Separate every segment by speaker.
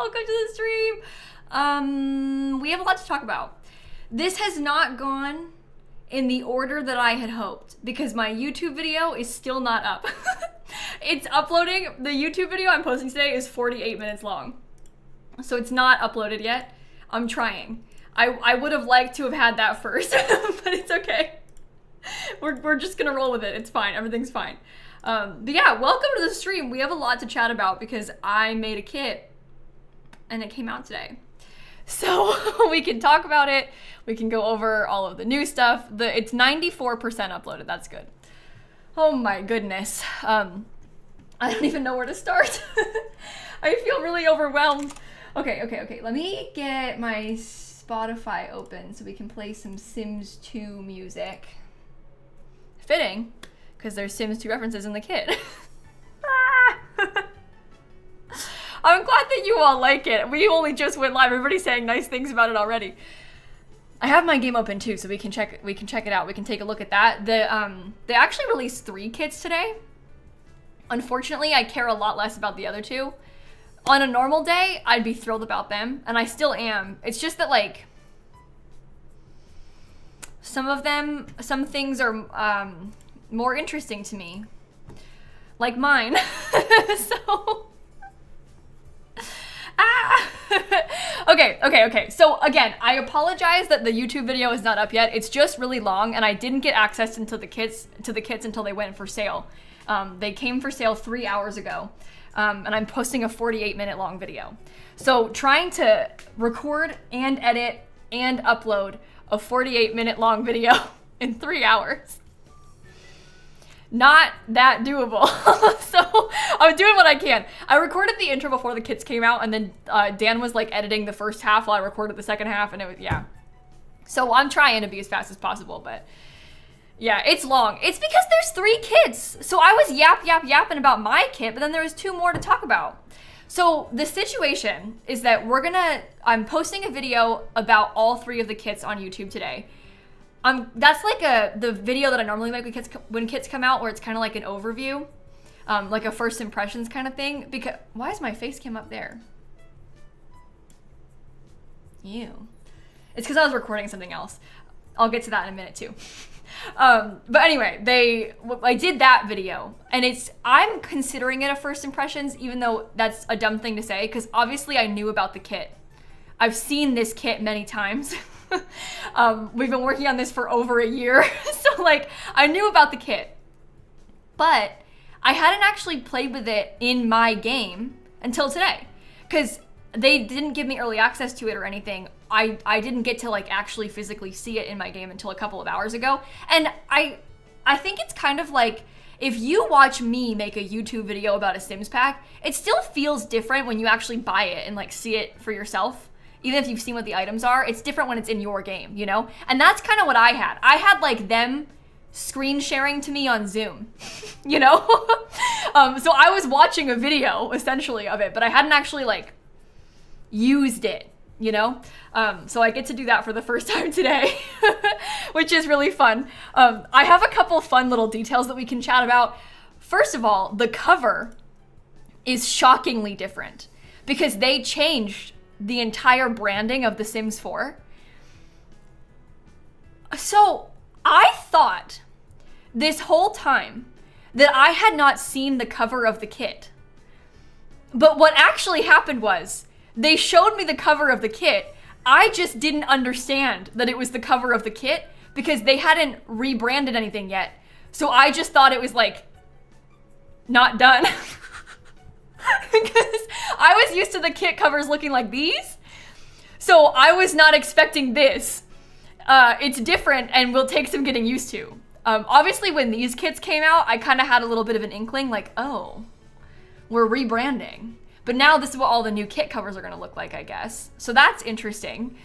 Speaker 1: welcome to the stream. We have a lot to talk about. This has not gone in the order that I had hoped because my YouTube video is still not up. It's uploading. The YouTube video I'm posting today is 48 minutes long. So it's not uploaded yet. I'm trying. I would have liked to have had that first, but it's okay. We're just gonna roll with it. It's fine. Everything's fine. But yeah, welcome to the stream. We have a lot to chat about because I made a kit and it came out today. So we can talk about it. We can go over all of the new stuff. It's 94% uploaded. That's good. Oh my goodness. I don't even know where to start. I feel really overwhelmed. Okay. Let me get my Spotify open so we can play some Sims 2 music. Fitting, because there's Sims 2 references in the kit. I'm glad that you all like it. We only just went live. Everybody's saying nice things about it already. I have my game open too, so we can check it out. We can take a look at that. They actually released 3 kits today. Unfortunately, I care a lot less about the other 2. On a normal day, I'd be thrilled about them, and I still am. It's just that like some things are more interesting to me, like mine. So okay. So again, I apologize that the YouTube video is not up yet. It's just really long, and I didn't get access to the kits until they went for sale. They came for sale 3 hours ago, and I'm posting a 48-minute long video. So trying to record and edit and upload a 48-minute long video in 3 hours. Not that doable. So I'm doing what I can. I recorded the intro before the kits came out, and then Dan was like editing the first half while I recorded the second half, and it was, yeah. So I'm trying to be as fast as possible, but yeah, it's long. It's because there's 3 kits. So I was yapping about my kit, but then there was 2 more to talk about. So the situation is that I'm posting a video about all 3 of the kits on YouTube today. That's like the video that I normally make when kits come out, where it's kind of like an overview, like a first impressions kind of thing. Because why is my face cam up there? Ew. It's because I was recording something else. I'll get to that in a minute too. But anyway, I did that video, and I'm considering it a first impressions, even though that's a dumb thing to say, because obviously I knew about the kit. I've seen this kit many times. We've been working on this for over a year, so like I knew about the kit, but I hadn't actually played with it in my game until today, because they didn't give me early access to it or anything. I didn't get to like actually physically see it in my game until a couple of hours ago, and I think it's kind of like if you watch me make a YouTube video about a Sims pack, it still feels different when you actually buy it and like see it for yourself. Even if you've seen what the items are, it's different when it's in your game, you know? And that's kind of what I had. I had like them screen sharing to me on Zoom, you know? So I was watching a video essentially of it, but I hadn't actually like used it, you know? So I get to do that for the first time today, which is really fun. I have a couple fun little details that we can chat about. First of all, the cover is shockingly different because they changed the entire branding of The Sims 4. So I thought this whole time that I had not seen the cover of the kit. But what actually happened was they showed me the cover of the kit. I just didn't understand that it was the cover of the kit because they hadn't rebranded anything yet. So I just thought it was like not done. Because I was used to the kit covers looking like these, so I was not expecting this. It's different and will take some getting used to. Obviously when these kits came out, I kind of had a little bit of an inkling like, oh, we're rebranding. But now this is what all the new kit covers are gonna look like, I guess. So that's interesting.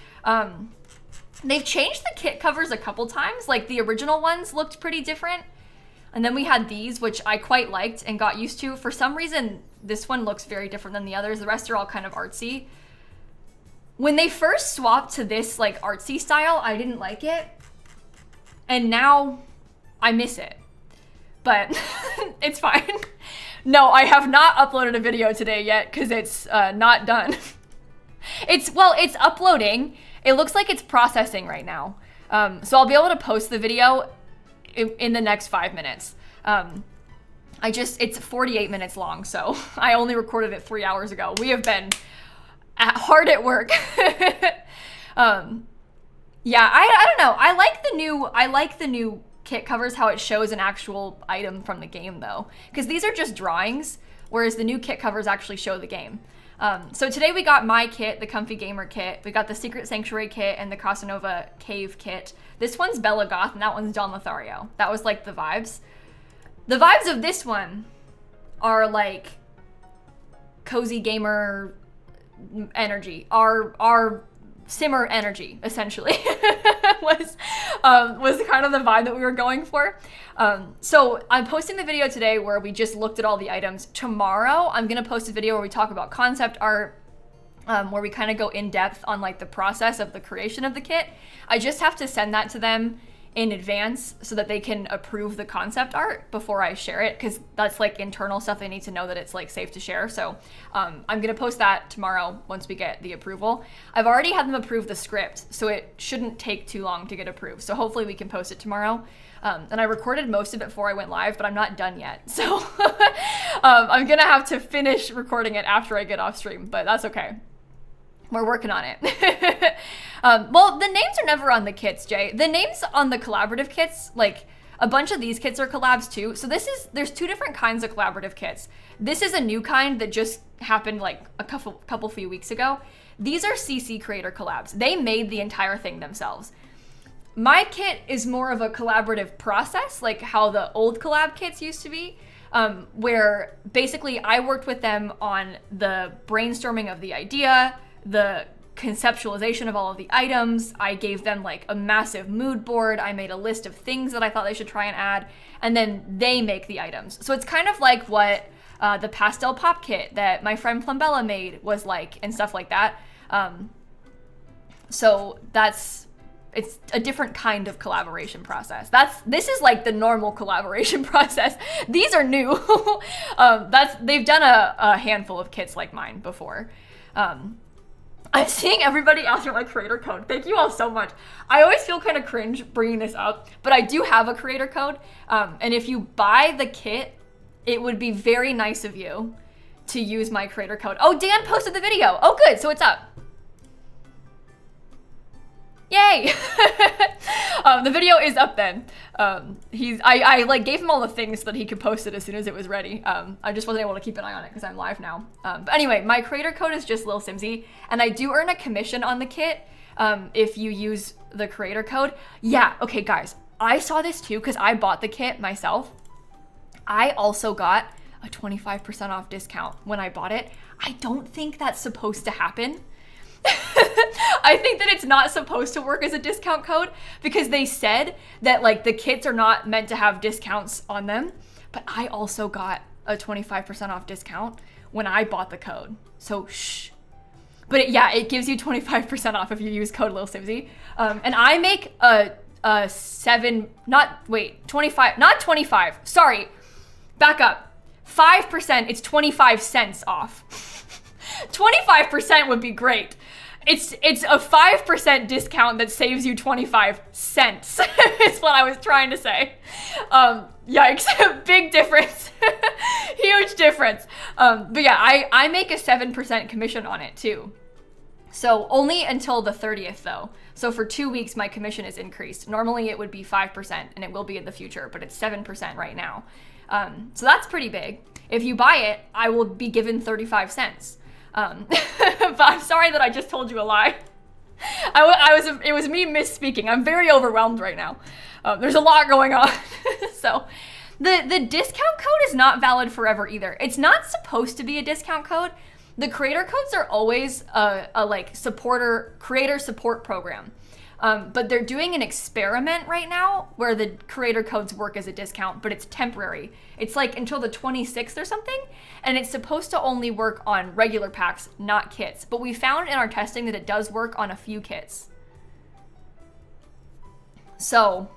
Speaker 1: They've changed the kit covers a couple times. Like the original ones looked pretty different. And then we had these, which I quite liked and got used to. For some reason, this one looks very different than the others. The rest are all kind of artsy. When they first swapped to this like artsy style, I didn't like it. And now I miss it. But it's fine. No, I have not uploaded a video today yet because it's not done. It's uploading. It looks like it's processing right now. So I'll be able to post the video in the next 5 minutes. It's 48 minutes long, so I only recorded it 3 hours ago. We have been hard at work. Yeah, I don't know. I like the new kit covers, how it shows an actual item from the game though, because these are just drawings, whereas the new kit covers actually show the game. So today we got my kit, the Comfy Gamer kit. We got the Secret Sanctuary kit and the Casanova Cave kit. This one's Bella Goth and that one's Don Lothario. That was like the vibes. The vibes of this one are like cozy gamer energy. Our simmer energy, essentially, was kind of the vibe that we were going for. So I'm posting the video today where we just looked at all the items. Tomorrow, I'm gonna post a video where we talk about concept art, where we kind of go in depth on like the process of the creation of the kit. I just have to send that to them in advance so that they can approve the concept art before I share it, because that's like internal stuff. They need to know that it's like safe to share. So I'm gonna post that tomorrow once we get the approval. I've already had them approve the script, so it shouldn't take too long to get approved. So hopefully we can post it tomorrow. And I recorded most of it before I went live, but I'm not done yet. So I'm gonna have to finish recording it after I get off stream, but that's okay. We're working on it. Well, the names are never on the kits, Jay. The names on the collaborative kits, like a bunch of these kits are collabs too. So there's two different kinds of collaborative kits. This is a new kind that just happened like a couple few weeks ago. These are CC creator collabs. They made the entire thing themselves. My kit is more of a collaborative process, like how the old collab kits used to be, where basically I worked with them on the brainstorming of the idea, the conceptualization of all of the items. I gave them like a massive mood board. I made a list of things that I thought they should try and add, and then they make the items. So it's kind of like what the pastel pop kit that my friend Plumbella made was like, and stuff like that. So it's a different kind of collaboration process. This is like the normal collaboration process. These are new. They've done a handful of kits like mine before. I'm seeing everybody ask for my creator code. Thank you all so much. I always feel kind of cringe bringing this up, but I do have a creator code. And if you buy the kit, it would be very nice of you to use my creator code. Oh, Dan posted the video. Oh, good. So it's up. Yay! The video is up then. I like gave him all the things so that he could post it as soon as it was ready. I just wasn't able to keep an eye on it because I'm live now. But anyway, my creator code is just lilsimsie, and I do earn a commission on the kit if you use the creator code. Yeah, okay guys, I saw this too because I bought the kit myself. I also got a 25% off discount when I bought it. I don't think that's supposed to happen. I think that it's not supposed to work as a discount code because they said that like the kits are not meant to have discounts on them, but I also got a 25% off discount when I bought the code. So shh. But it gives you 25% off if you use code lilsimsie. And I make a 25, sorry, back up. 5%, it's 25 cents off. 25% would be great. It's a 5% discount that saves you 25 cents. Is what I was trying to say. Yikes, big difference. Huge difference. But yeah, I make a 7% commission on it too. So only until the 30th though. So for 2 weeks, my commission is increased. Normally it would be 5% and it will be in the future, but it's 7% right now. So that's pretty big. If you buy it, I will be given 35 cents. But I'm sorry that I just told you a lie. It was me misspeaking. I'm very overwhelmed right now. There's a lot going on. So the discount code is not valid forever either. It's not supposed to be a discount code. The creator codes are always a like creator support program. But they're doing an experiment right now where the creator codes work as a discount, but it's temporary. It's like until the 26th or something, and it's supposed to only work on regular packs, not kits. But we found in our testing that it does work on a few kits. So,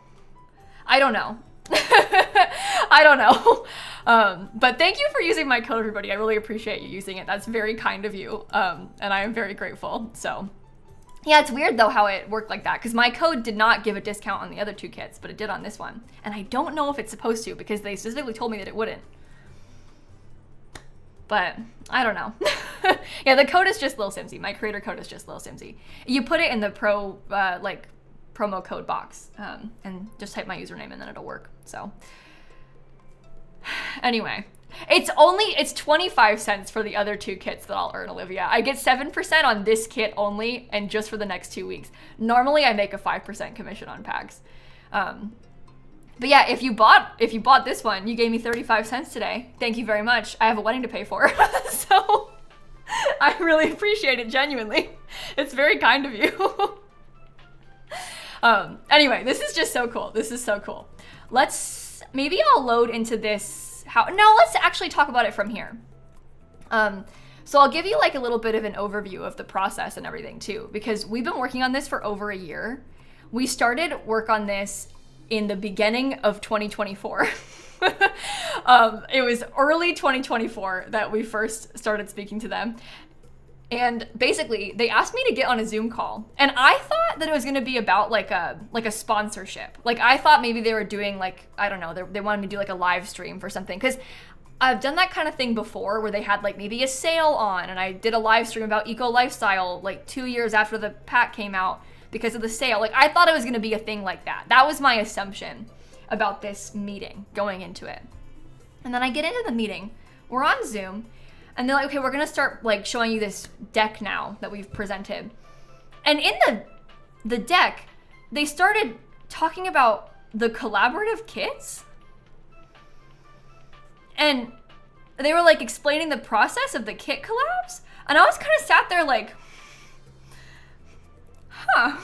Speaker 1: I don't know. I don't know. But thank you for using my code, everybody. I really appreciate you using it. That's very kind of you. And I am very grateful. So yeah, it's weird though how it worked like that, because my code did not give a discount on the other 2 kits, but it did on this one. And I don't know if it's supposed to, because they specifically told me that it wouldn't. But I don't know. Yeah, the code is just lilsimsie. My creator code is just lilsimsie. You put it in the promo code box, and just type my username and then it'll work. So anyway, it's 25 cents for the other 2 kits that I'll earn, Olivia. I get 7% on this kit only, and just for the next 2 weeks. Normally I make a 5% commission on packs. But yeah, if you bought this one, you gave me 35 cents today. Thank you very much. I have a wedding to pay for. So I really appreciate it, genuinely. It's very kind of you. Anyway, this is just so cool. This is so cool. Maybe I'll load into this. Let's actually talk about it from here. So I'll give you like a little bit of an overview of the process and everything too, because we've been working on this for over a year. We started work on this in the beginning of 2024. It was early 2024 that we first started speaking to them. And basically they asked me to get on a Zoom call, and I thought that it was going to be about like a sponsorship. Like I thought maybe they were doing like, I don't know, they wanted me to do like a live stream for something, because I've done that kind of thing before where they had like maybe a sale on, and I did a live stream about eco lifestyle like 2 years after the pack came out because of the sale. Like I thought it was going to be a thing like that. That was my assumption about this meeting going into it. And then I get into the meeting, we're on Zoom, and they're like, okay, we're gonna start like showing you this deck now that we've presented. And in the deck, they started talking about the collaborative kits. And they were like explaining the process of the kit collabs. And I was kind of sat there like, huh,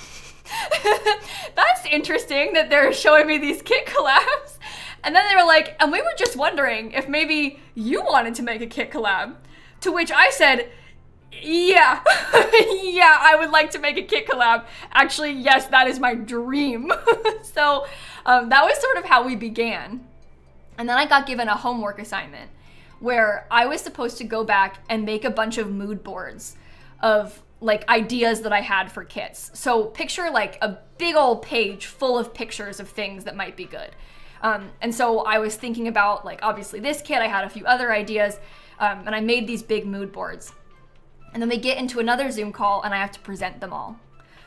Speaker 1: that's interesting that they're showing me these kit collabs. And then they were like, and we were just wondering if maybe you wanted to make a kit collab. To which I said, yeah, yeah, I would like to make a kit collab. Actually, yes, that is my dream. So that was sort of how we began. And then I got given a homework assignment where I was supposed to go back and make a bunch of mood boards of like ideas that I had for kits. So picture like a big old page full of pictures of things that might be good. And so I was thinking about like, obviously this kit, I had a few other ideas, and I made these big mood boards. And then we get into another Zoom call and I have to present them all.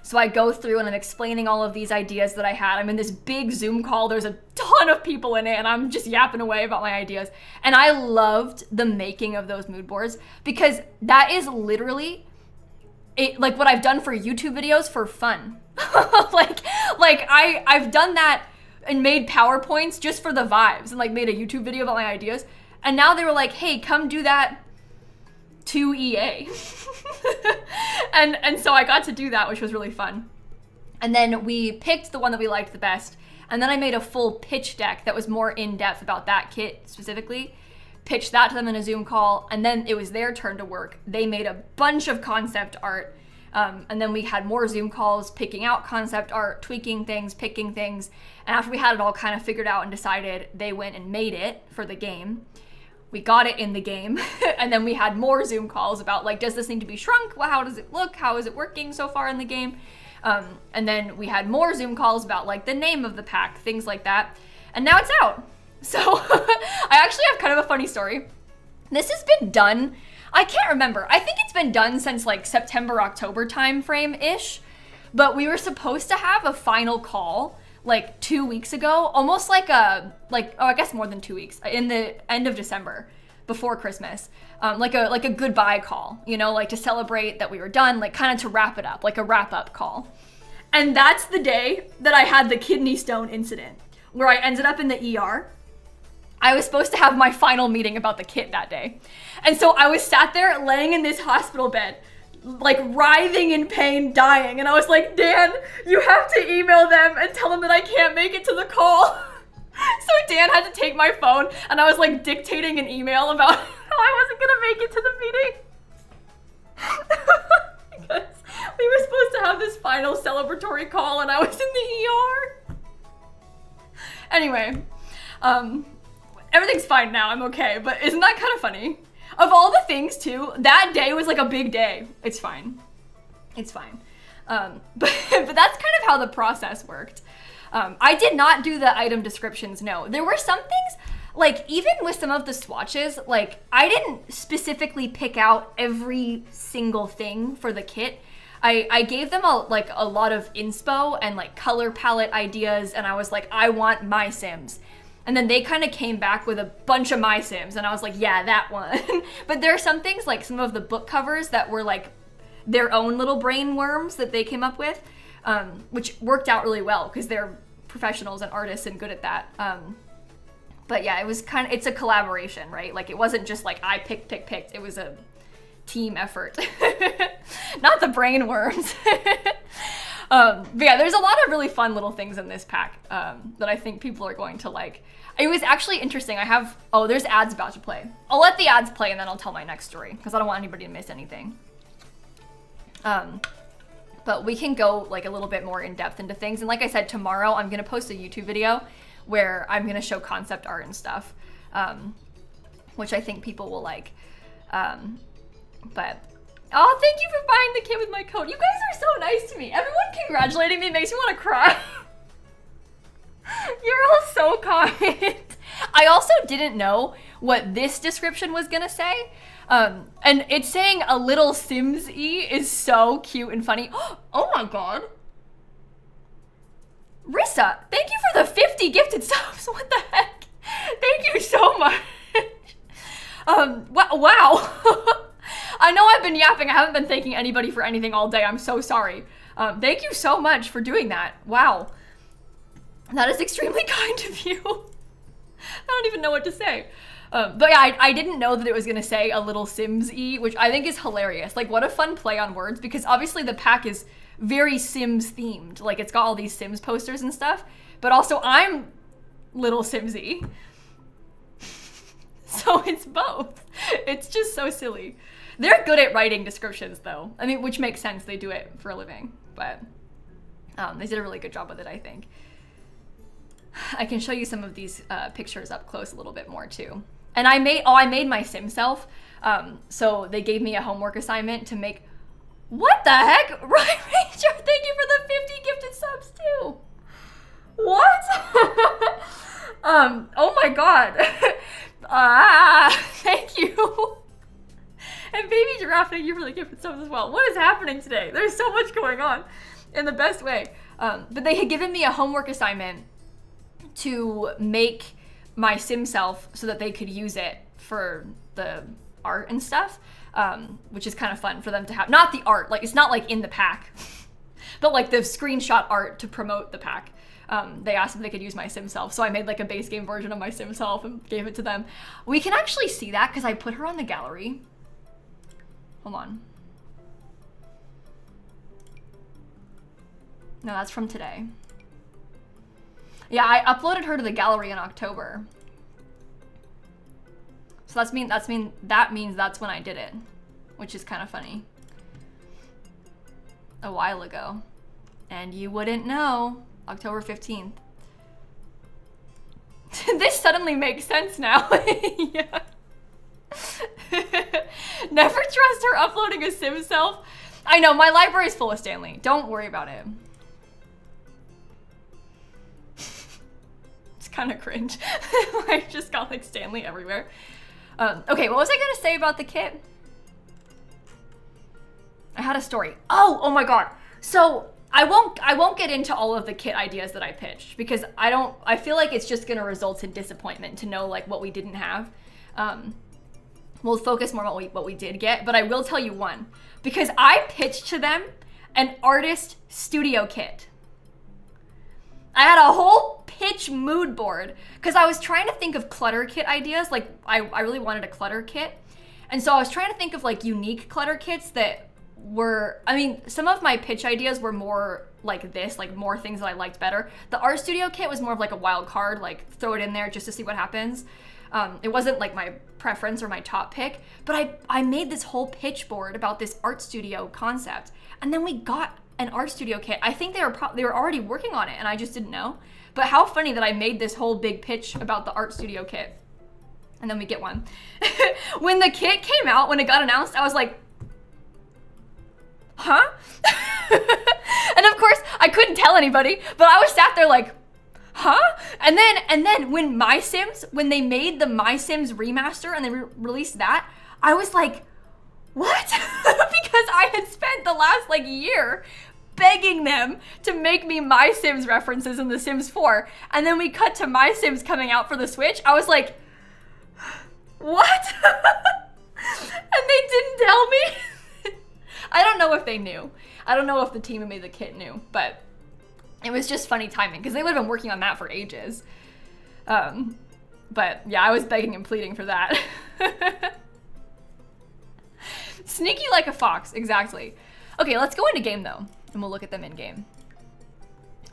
Speaker 1: So I go through and I'm explaining all of these ideas that I had. I'm in this big Zoom call. There's a ton of people in it and I'm just yapping away about my ideas. And I loved the making of those mood boards because that is literally like what I've done for YouTube videos for fun. like I've done that and made PowerPoints just for the vibes and like made a YouTube video about my ideas. And now they were like, hey, come do that to EA. and so I got to do that, which was really fun. And then we picked the one that we liked the best. And then I made a full pitch deck that was more in-depth about that kit specifically. Pitched that to them in a Zoom call. And then it was their turn to work. They made a bunch of concept art. And then we had more Zoom calls, picking out concept art, tweaking things, picking things. And after we had it all kind of figured out and decided, they went and made it for the game. We got it in the game. And then we had more Zoom calls about like, does this need to be shrunk? Well, how does it look? How is it working so far in the game? And then we had more Zoom calls about like the name of the pack, things like that. And now it's out. So I actually have kind of a funny story. This has been done, I can't remember. I think it's been done since like September, October time frame-ish. But we were supposed to have a final call like 2 weeks ago, almost like I guess more than 2 weeks, in the end of December, before Christmas, like a goodbye call, you know, like to celebrate that we were done, like kind of to wrap it up, like a wrap up call. And that's the day that I had the kidney stone incident, where I ended up in the ER. I was supposed to have my final meeting about the kit that day. And so I was sat there laying in this hospital bed, like writhing in pain, dying. And I was like, Dan, you have to email them and tell them that I can't make it to the call. So Dan had to take my phone and I was like dictating an email about how I wasn't gonna make it to the meeting. Because we were supposed to have this final celebratory call and I was in the ER. Anyway, Everything's fine now, I'm okay, but isn't that kind of funny? Of all the things too, that day was like a big day. It's fine. It's fine. But that's kind of how the process worked. I did not do the item descriptions, no. There were some things, like even with some of the swatches, like I didn't specifically pick out every single thing for the kit. I gave them a lot of inspo and like color palette ideas, and I was like, I want my Sims. And then they kind of came back with a bunch of my Sims, and I was like, yeah, that one. But there are some things, like some of the book covers that were like their own little brain worms that they came up with, which worked out really well because they're professionals and artists and good at that. But yeah, it's a collaboration, right? Like it wasn't just like I picked. It was a team effort, not the brain worms. But yeah, there's a lot of really fun little things in this pack that I think people are going to like. It was actually interesting. There's ads about to play. I'll let the ads play and then I'll tell my next story because I don't want anybody to miss anything. But we can go like a little bit more in depth into things. And like I said, tomorrow I'm gonna post a YouTube video where I'm gonna show concept art and stuff, which I think people will like. But oh, thank you for buying the kit with my code. You guys are so nice to me. Everyone congratulating me makes me want to cry. You're all so kind. I also didn't know what this description was gonna say. And it's saying a lilsimsie is so cute and funny. Oh my god. Rissa, thank you for the 50 gifted subs. What the heck? Thank you so much. Wow. I know I've been yapping. I haven't been thanking anybody for anything all day. I'm so sorry. Thank you so much for doing that. Wow. That is extremely kind of you. I don't even know what to say. But yeah, I didn't know that it was gonna say a lilsimsie, which I think is hilarious. Like, what a fun play on words, because obviously the pack is very Sims themed. Like, it's got all these Sims posters and stuff, but also I'm lilsimsie. So it's both. It's just so silly. They're good at writing descriptions though. I mean, which makes sense, they do it for a living, but they did a really good job with it, I think. I can show you some of these pictures up close a little bit more too. And I made my Sim self. So they gave me a homework assignment to make, what the heck? Right, Ranger, thank you for the 50 gifted subs too. What? Oh my god. Thank you. And Baby Giraffe, thank you for the gifted subs as well. What is happening today? There's so much going on in the best way. But they had given me a homework assignment to make my Sim self so that they could use it for the art and stuff, which is kind of fun for them to have. Not the art, like it's not like in the pack, but like the screenshot art to promote the pack. They asked if they could use my Sim self, so I made like a base game version of my Sim self and gave it to them. We can actually see that because I put her on the gallery. Hold on. No, that's from today. Yeah, I uploaded her to the gallery in October. So that means that's when I did it, which is kind of funny. A while ago. And you wouldn't know. October 15th. This suddenly makes sense now. Yeah. Never trust her uploading a Sim self. I know, my library is full of Stanley. Don't worry about it. It's kind of cringe. I just got like Stanley everywhere. Okay, what was I gonna say about the kit? I had a story. Oh my god. So I won't get into all of the kit ideas that I pitched because I feel like it's just gonna result in disappointment to know like what we didn't have. We'll focus more on what we did get, but I will tell you one, because I pitched to them an artist studio kit. I had a whole pitch mood board because I was trying to think of clutter kit ideas. Like I really wanted a clutter kit. And so I was trying to think of like unique clutter kits that were, I mean, some of my pitch ideas were more like this, like more things that I liked better. The art studio kit was more of like a wild card, like throw it in there just to see what happens. It wasn't like my preference or my top pick, but I made this whole pitch board about this art studio concept. And then we got an art studio kit. I think they were already working on it and I just didn't know. But how funny that I made this whole big pitch about the art studio kit. And then we get one. When the kit came out, when it got announced, I was like, huh? And of course, I couldn't tell anybody, but I was sat there like, huh? And then when My Sims, when they made the My Sims remaster and they released that, I was like, what? Because I had spent the last like year begging them to make me My Sims references in The Sims 4. And then we cut to My Sims coming out for the Switch. I was like, what? And they didn't tell me. I don't know if they knew. I don't know if the team who made the kit knew, but it was just funny timing because they would have been working on that for ages. But yeah, I was begging and pleading for that. Sneaky like a fox, exactly. Okay, let's go into game though, and we'll look at them in game.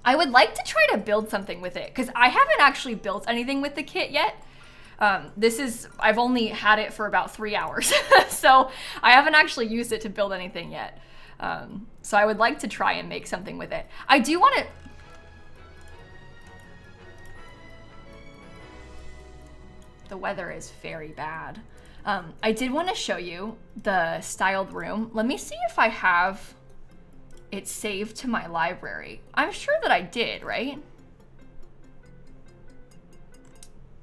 Speaker 1: I would like to try to build something with it because I haven't actually built anything with the kit yet. I've only had it for about 3 hours, so I haven't actually used it to build anything yet. So I would like to try and make something with it. I do want to... The weather is very bad. I did want to show you the styled room. Let me see if I have it saved to my library. I'm sure that I did, right?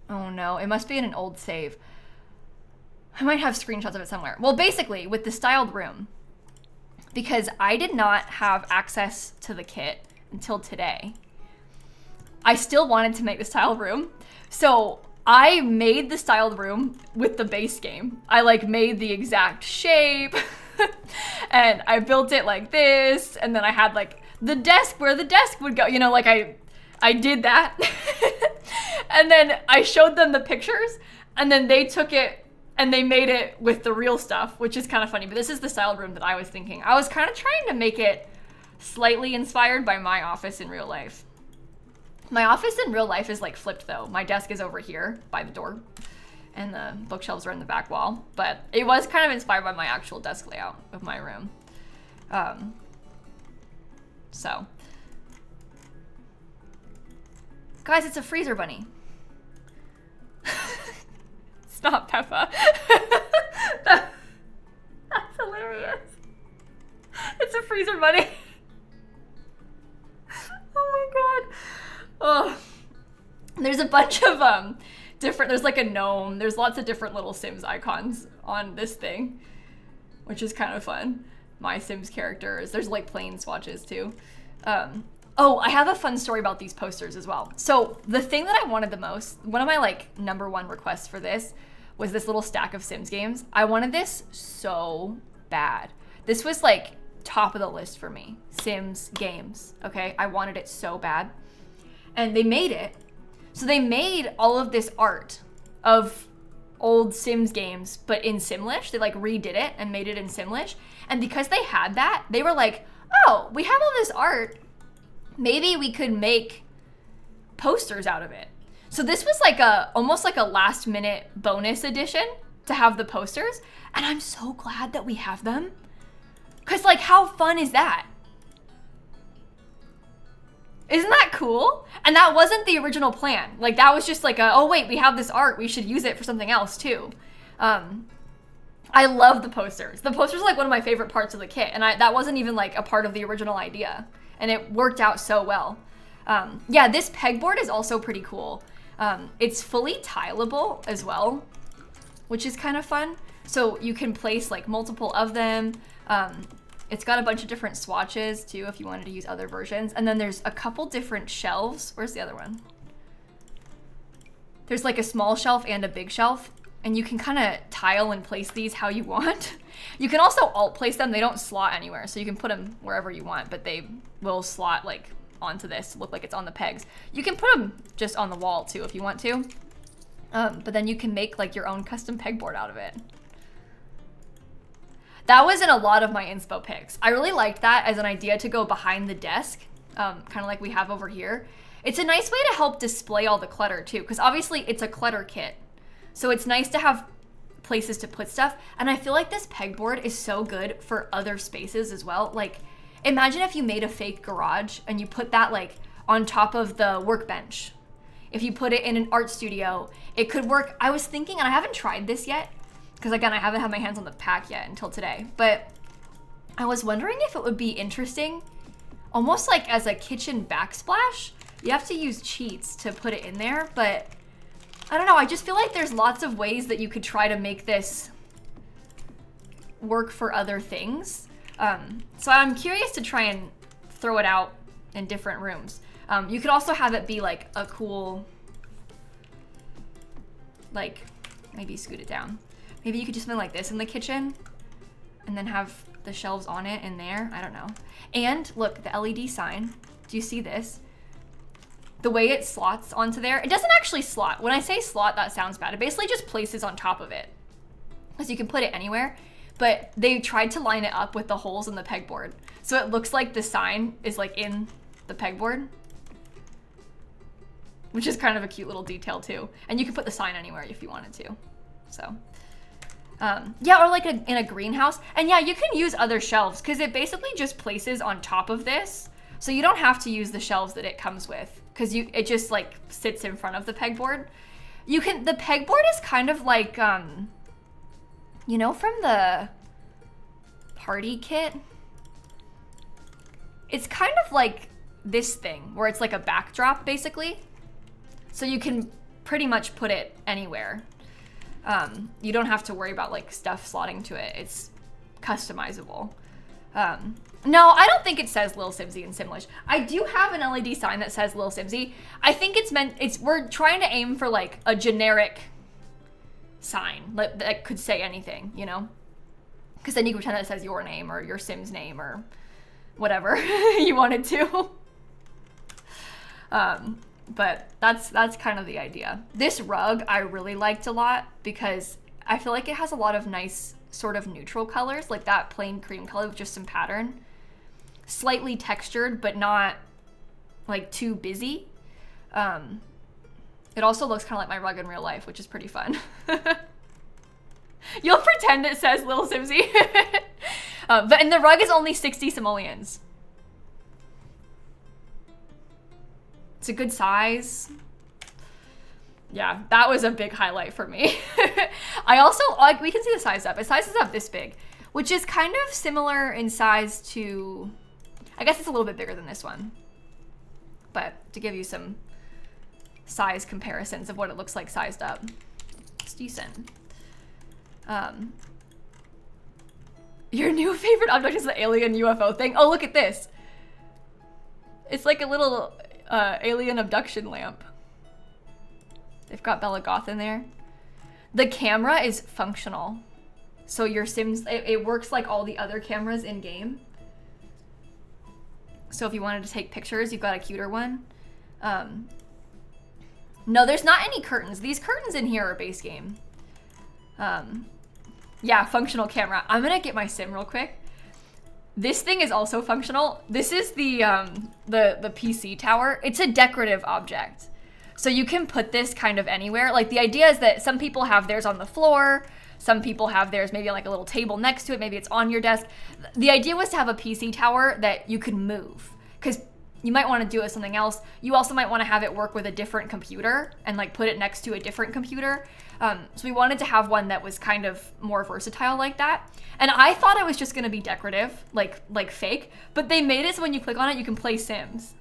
Speaker 1: Oh no, it must be in an old save. I might have screenshots of it somewhere. Well, basically, with the styled room, because I did not have access to the kit until today, I still wanted to make the styled room. So I made the styled room with the base game. I like made the exact shape and I built it like this. And then I had like the desk where the desk would go, you know, like I did that. And then I showed them the pictures and then they took it and they made it with the real stuff, which is kind of funny. But this is the styled room that I was thinking. I was kind of trying to make it slightly inspired by my office in real life. My office in real life is like flipped though. My desk is over here by the door and the bookshelves are in the back wall. But it was kind of inspired by my actual desk layout of my room. So. Guys, it's a freezer bunny. Stop, Peppa. That's hilarious. It's a freezer bunny. Oh my god. Oh. There's a bunch of different, there's like a gnome. There's lots of different little Sims icons on this thing, which is kind of fun. My Sims characters. There's like plane swatches too. Oh, I have a fun story about these posters as well. So the thing that I wanted the most, one of my like #1 requests for this was this little stack of Sims games. I wanted this so bad. This was like top of the list for me. Sims games, okay? I wanted it so bad. And they made it. So they made all of this art of old Sims games, but in Simlish. They like redid it and made it in Simlish. And because they had that, they were like, oh, we have all this art. Maybe we could make posters out of it. So this was like almost like a last minute bonus edition to have the posters. And I'm so glad that we have them. Cause like how fun is that? Isn't that cool? And that wasn't the original plan. Like that was just like oh wait, we have this art, we should use it for something else too. I love the posters. The posters are like one of my favorite parts of the kit. And that wasn't even like a part of the original idea. And it worked out so well. Yeah, this pegboard is also pretty cool. It's fully tileable as well, which is kind of fun. So you can place like multiple of them. It's got a bunch of different swatches too if you wanted to use other versions. And then there's a couple different shelves. Where's the other one? There's like a small shelf and a big shelf. And you can kind of tile and place these how you want. You can also alt place them. They don't slot anywhere. So you can put them wherever you want, but they will slot like onto this to look like it's on the pegs. You can put them just on the wall too if you want to. But then you can make like your own custom pegboard out of it. That was in a lot of my inspo pics. I really liked that as an idea to go behind the desk, kind of like we have over here. It's a nice way to help display all the clutter too, because obviously it's a clutter kit. So it's nice to have places to put stuff. And I feel like this pegboard is so good for other spaces as well. Like imagine if you made a fake garage and you put that like on top of the workbench. if you put it in an art studio, it could work. I was thinking, and I haven't tried this yet, because again, I haven't had my hands on the pack yet until today, but I was wondering if it would be interesting, almost like as a kitchen backsplash. You have to use cheats to put it in there, but I don't know. I just feel like there's lots of ways that you could try to make this work for other things. So I'm curious to try and throw it out in different rooms. You could also have it be like a cool, like, maybe scoot it down. Maybe you could just something like this in the kitchen and then have the shelves on it in there. I don't know. And look, the LED sign. Do you see this? The way it slots onto there, it doesn't actually slot. When I say slot, that sounds bad. It basically just places on top of it. Because you can put it anywhere, but they tried to line it up with the holes in the pegboard. So it looks like the sign is like in the pegboard, which is kind of a cute little detail too. And you can put the sign anywhere if you wanted to. So, yeah, or like in a greenhouse. And yeah, you can use other shelves because it basically just places on top of this. So you don't have to use the shelves that it comes with because it just like sits in front of the pegboard. The pegboard is kind of like, you know, from the party kit, it's kind of like this thing where it's like a backdrop basically. So you can pretty much put it anywhere. You don't have to worry about like stuff slotting to it. It's customizable. No, I don't think it says lilsimsie in Simlish. I do have an LED sign that says lilsimsie. I think we're trying to aim for like a generic sign that could say anything, you know? Because then you can pretend that it says your name or your Sims name or whatever you wanted to. But that's kind of the idea. This rug I really liked a lot because I feel like it has a lot of nice sort of neutral colors, like that plain cream color with just some pattern. Slightly textured, but not like too busy. It also looks kind of like my rug in real life, which is pretty fun. You'll pretend it says lilsimsie. And the rug is only 60 simoleons. It's a good size. Yeah, that was a big highlight for me. I also, like, we can see the size up. It sizes up this big, which is kind of similar in size to, I guess it's a little bit bigger than this one. But to give you some size comparisons of what it looks like sized up, it's decent. Your new favorite object is the alien UFO thing. Oh, look at this. It's like a little alien abduction lamp. They've got Bella Goth in there. The camera is functional. So your Sims, it works like all the other cameras in game. So if you wanted to take pictures, you've got a cuter one. No, there's not any curtains. These curtains in here are base game. Yeah, functional camera. I'm gonna get my sim real quick. This thing is also functional. This is the PC tower. It's a decorative object. So you can put this kind of anywhere. Like the idea is that some people have theirs on the floor. Some people have theirs maybe on like a little table next to it. Maybe it's on your desk. The idea was to have a PC tower that you could move because you might want to do it with something else. You also might want to have it work with a different computer and like put it next to a different computer. So we wanted to have one that was kind of more versatile like that. And I thought it was just going to be decorative, like fake, but they made it so when you click on it, you can play Sims.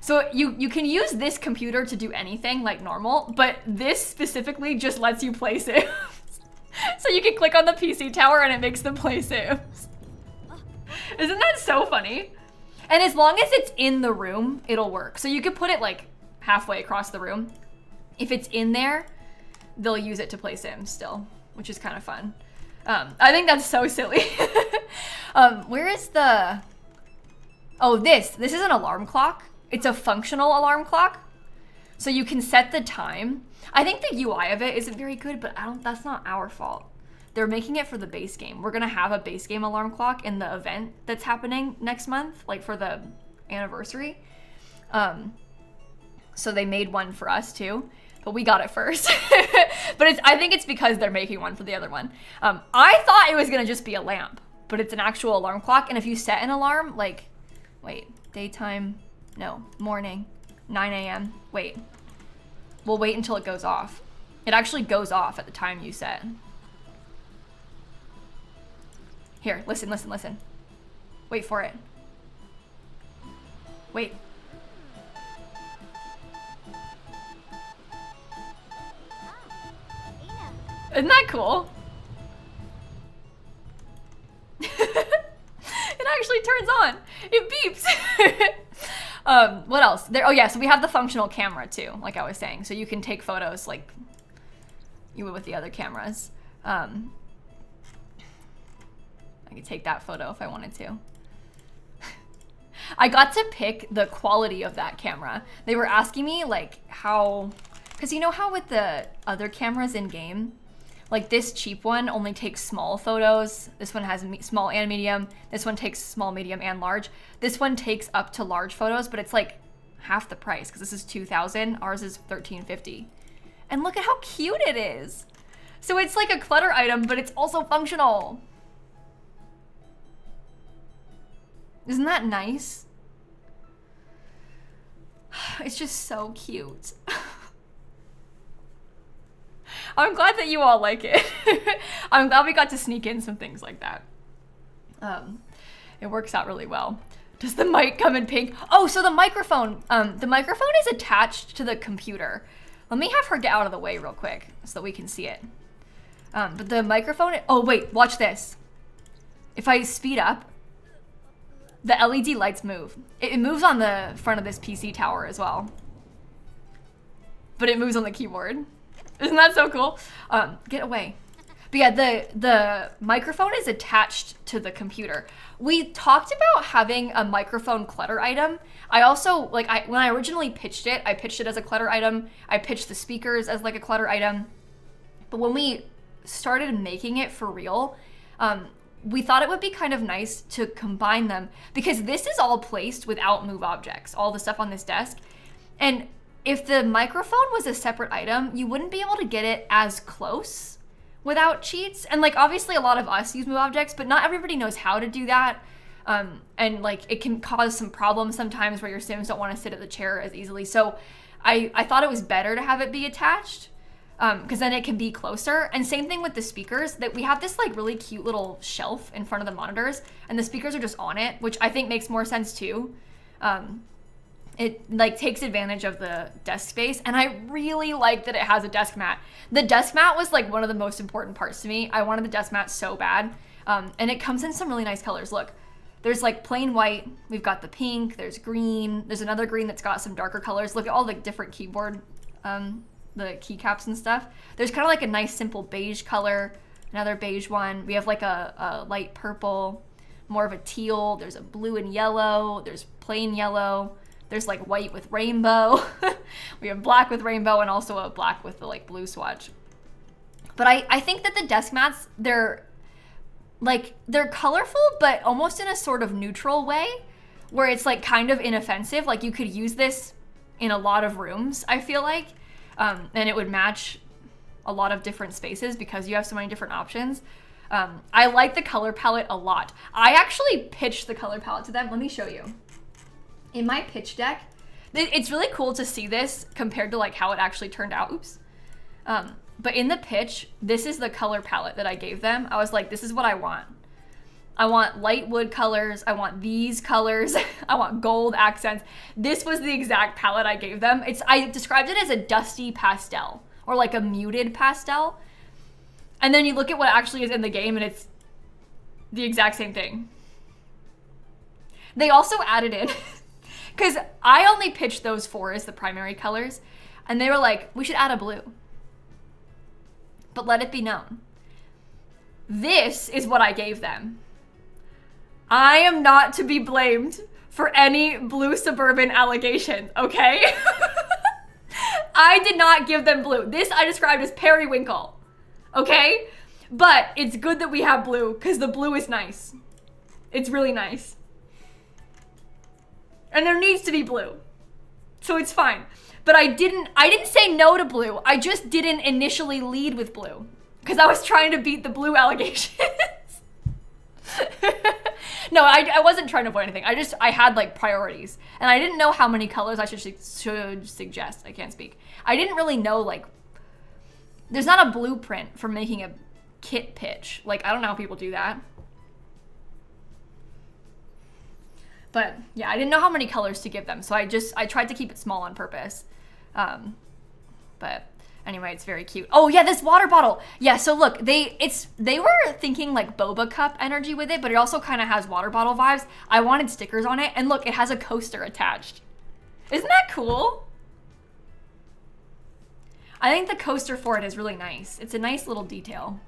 Speaker 1: So you can use this computer to do anything like normal, but this specifically just lets you play Sims. So you can click on the PC tower and it makes them play Sims. Isn't that so funny? And as long as it's in the room, it'll work. So you could put it like halfway across the room. If it's in there, they'll use it to play Sims still, which is kind of fun. I think that's so silly. Where is the... Oh, this is an alarm clock. It's a functional alarm clock. So you can set the time. I think the UI of it isn't very good, but that's not our fault. They're making it for the base game. We're gonna have a base game alarm clock in the event that's happening next month, like for the anniversary. So they made one for us too, but we got it first. But I think it's because they're making one for the other one. I thought it was gonna just be a lamp, but it's an actual alarm clock. And if you set an alarm, like, wait, daytime, no, morning, 9 a.m., wait. We'll wait until it goes off. It actually goes off at the time you set. Here, listen, listen, listen. Wait for it. Wait. Isn't that cool? It actually turns on. It beeps. What else? Oh yeah, so we have the functional camera too, like I was saying. So you can take photos like you would with the other cameras. I could take that photo if I wanted to. I got to pick the quality of that camera. They were asking me like how, because you know how with the other cameras in game, like this cheap one only takes small photos. This one has small and medium. This one takes small, medium, and large. This one takes up to large photos, but it's like half the price because this is $2,000. Ours is $1,350. And look at how cute it is. So it's like a clutter item, but it's also functional. Isn't that nice? It's just so cute. I'm glad that you all like it. I'm glad we got to sneak in some things like that. It works out really well. Does the mic come in pink? Oh, so the microphone is attached to the computer. Let me have her get out of the way real quick so that we can see it. But the microphone, oh wait, watch this. If I speed up, the LED lights move. It moves on the front of this PC tower as well. But it moves on the keyboard. Isn't that so cool? Get away. But yeah, the microphone is attached to the computer. We talked about having a microphone clutter item. I also, when I originally pitched it, I pitched it as a clutter item. I pitched the speakers as like a clutter item. But when we started making it for real, we thought it would be kind of nice to combine them because this is all placed without move objects, all the stuff on this desk. And if the microphone was a separate item, you wouldn't be able to get it as close without cheats. And like, obviously a lot of us use move objects, but not everybody knows how to do that. And like, it can cause some problems sometimes where your Sims don't want to sit at the chair as easily. So I thought it was better to have it be attached because then it can be closer. And same thing with the speakers, that we have this like really cute little shelf in front of the monitors and the speakers are just on it, which I think makes more sense too. It like takes advantage of the desk space, and I really like that it has a desk mat. The desk mat was like one of the most important parts to me. I wanted the desk mat so bad. And it comes in some really nice colors. Look, there's like plain white, we've got the pink, there's green, there's another green that's got some darker colors. Look at all the different keyboard, the keycaps and stuff. There's kind of like a nice simple beige color, another beige one. We have like a light purple, more of a teal. There's a blue and yellow, there's plain yellow. There's like white with rainbow. We have black with rainbow and also a black with the like blue swatch. But I think that the desk mats, they're colorful, but almost in a sort of neutral way where it's like kind of inoffensive. Like you could use this in a lot of rooms, I feel like, and it would match a lot of different spaces because you have so many different options. I like the color palette a lot. I actually pitched the color palette to them. Let me show you. In my pitch deck, it's really cool to see this compared to like how it actually turned out. Oops. But in the pitch, this is the color palette that I gave them. I was like, this is what I want. I want light wood colors. I want these colors. I want gold accents. This was the exact palette I gave them. I described it as a dusty pastel or like a muted pastel. And then you look at what actually is in the game and it's the exact same thing. They also added in, because I only pitched those four as the primary colors, and they were like, we should add a blue. But let it be known, this is what I gave them. I am not to be blamed for any blue suburban allegations, okay? I did not give them blue. This I described as periwinkle, okay? But it's good that we have blue, because the blue is nice. It's really nice. And there needs to be blue. So it's fine. But I didn't say no to blue. I just didn't initially lead with blue because I was trying to beat the blue allegations. No, I wasn't trying to avoid anything. I had like priorities, and I didn't know how many colors I should suggest. I can't speak. I didn't really know, like, there's not a blueprint for making a kit pitch. Like, I don't know how people do that. But yeah, I didn't know how many colors to give them, so I tried to keep it small on purpose. But anyway, it's very cute. Oh yeah, this water bottle. Yeah, so look, they were thinking like boba cup energy with it, but it also kind of has water bottle vibes. I wanted stickers on it, and look, it has a coaster attached. Isn't that cool? I think the coaster for it is really nice. It's a nice little detail.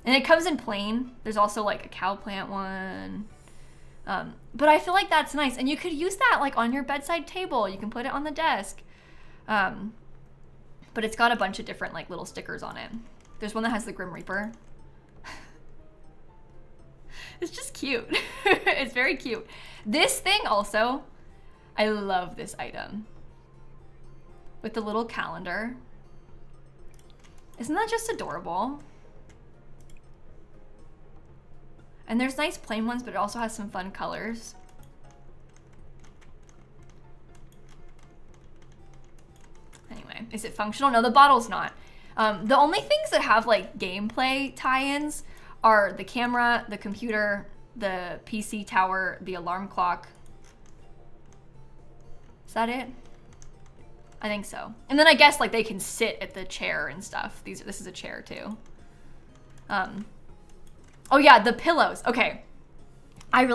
Speaker 1: And it comes in plain. There's also like a cow plant one. But I feel like that's nice. And you could use that like on your bedside table. You can put it on the desk. But it's got a bunch of different like little stickers on it. There's one that has the Grim Reaper. It's just cute. It's very cute. This thing also, I love this item. With the little calendar. Isn't that just adorable? And there's nice plain ones, but it also has some fun colors. Anyway, is it functional? No, the bottle's not. The only things that have like gameplay tie-ins are the camera, the computer, the PC tower, the alarm clock. Is that it? I think so. And then I guess like they can sit at the chair and stuff. This is a chair too. Oh yeah, the pillows. Okay. I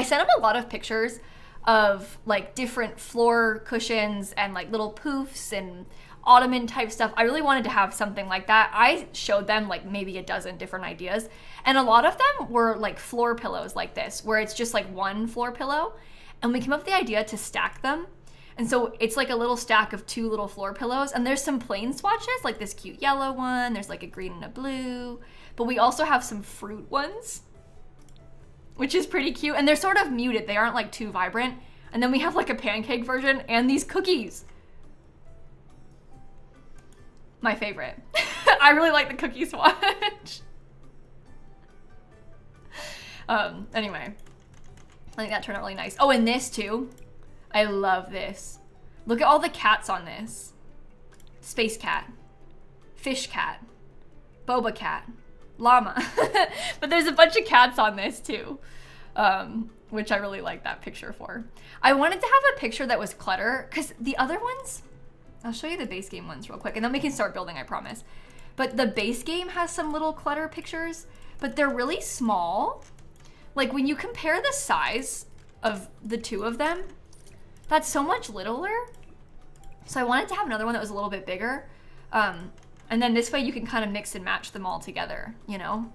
Speaker 1: sent him a lot of pictures of like different floor cushions and like little poofs and ottoman type stuff. I really wanted to have something like that. I showed them like maybe a dozen different ideas, and a lot of them were like floor pillows like this, where it's just like one floor pillow, and we came up with the idea to stack them. And so it's like a little stack of 2 little floor pillows, and there's some plain swatches, like this cute yellow one, there's like a green and a blue, but we also have some fruit ones, which is pretty cute, and they're sort of muted, they aren't like too vibrant. And then we have like a pancake version and these cookies. My favorite. I really like the cookie swatch. Anyway, I think that turned out really nice. Oh, and this too. I love this. Look at all the cats on this. Space cat, fish cat, boba cat, llama. But there's a bunch of cats on this too, which I really like that picture for. I wanted to have a picture that was clutter, because the other ones, I'll show you the base game ones real quick, and then we can start building, I promise. But the base game has some little clutter pictures, but they're really small. Like when you compare the size of the 2 of them, that's so much littler. So I wanted to have another one that was a little bit bigger. And then this way you can kind of mix and match them all together, you know?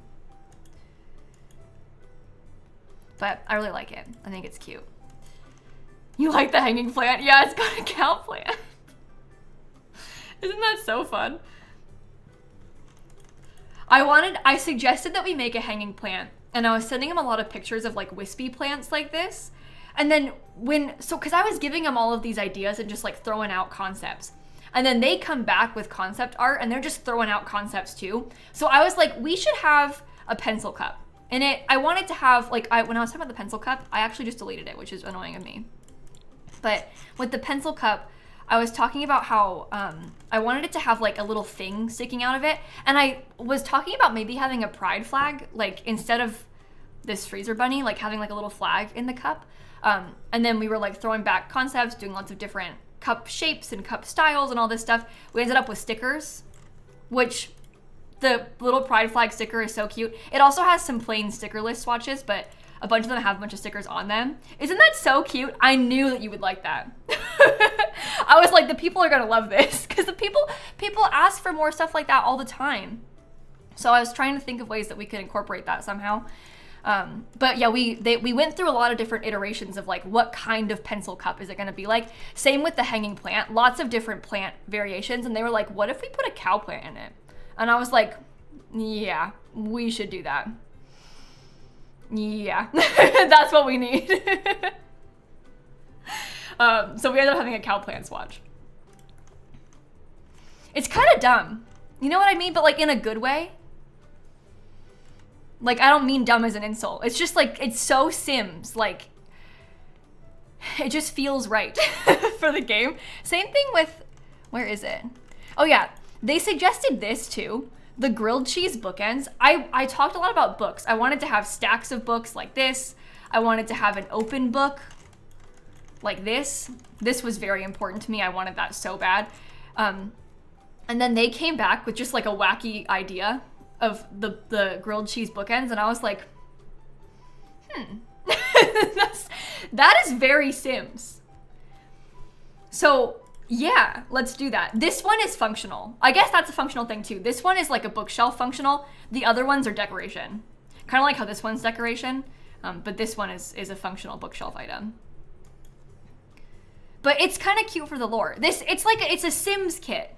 Speaker 1: But I really like it. I think it's cute. You like the hanging plant? Yeah, it's got a cow plant. Isn't that so fun? I suggested that we make a hanging plant, and I was sending him a lot of pictures of like wispy plants like this. And then cause I was giving them all of these ideas and just like throwing out concepts. And then they come back with concept art and they're just throwing out concepts too. So I was like, we should have a pencil cup. And I wanted to have, like, when I was talking about the pencil cup, I actually just deleted it, which is annoying of me. But with the pencil cup, I was talking about how I wanted it to have like a little thing sticking out of it. And I was talking about maybe having a pride flag, like instead of this freezer bunny, like having like a little flag in the cup. And then we were like throwing back concepts, doing lots of different cup shapes and cup styles and all this stuff. We ended up with stickers, which the little pride flag sticker is so cute. It also has some plain sticker list swatches, but a bunch of them have a bunch of stickers on them. Isn't that so cute? I knew that you would like that. I was like, the people are gonna love this, because the people ask for more stuff like that all the time. So I was trying to think of ways that we could incorporate that somehow. But yeah, we went through a lot of different iterations of like, what kind of pencil cup is it gonna be like? Same with the hanging plant, lots of different plant variations. And they were like, what if we put a cow plant in it? And I was like, yeah, we should do that. Yeah, that's what we need. So we ended up having a cow plant swatch. It's kind of dumb. You know what I mean? But like in a good way. Like, I don't mean dumb as an insult. It's just like, it's so Sims. Like, it just feels right for the game. Same thing with, where is it? Oh yeah, they suggested this too. The grilled cheese bookends. I talked a lot about books. I wanted to have stacks of books like this. I wanted to have an open book like this. This was very important to me. I wanted that so bad. And then they came back with just like a wacky idea of the grilled cheese bookends. And I was like, that is very Sims. So yeah, let's do that. This one is functional. I guess that's a functional thing too. This one is like a bookshelf functional. The other ones are decoration. Kind of like how this one's decoration, but this one is a functional bookshelf item. But it's kind of cute for the lore. It's a Sims kit.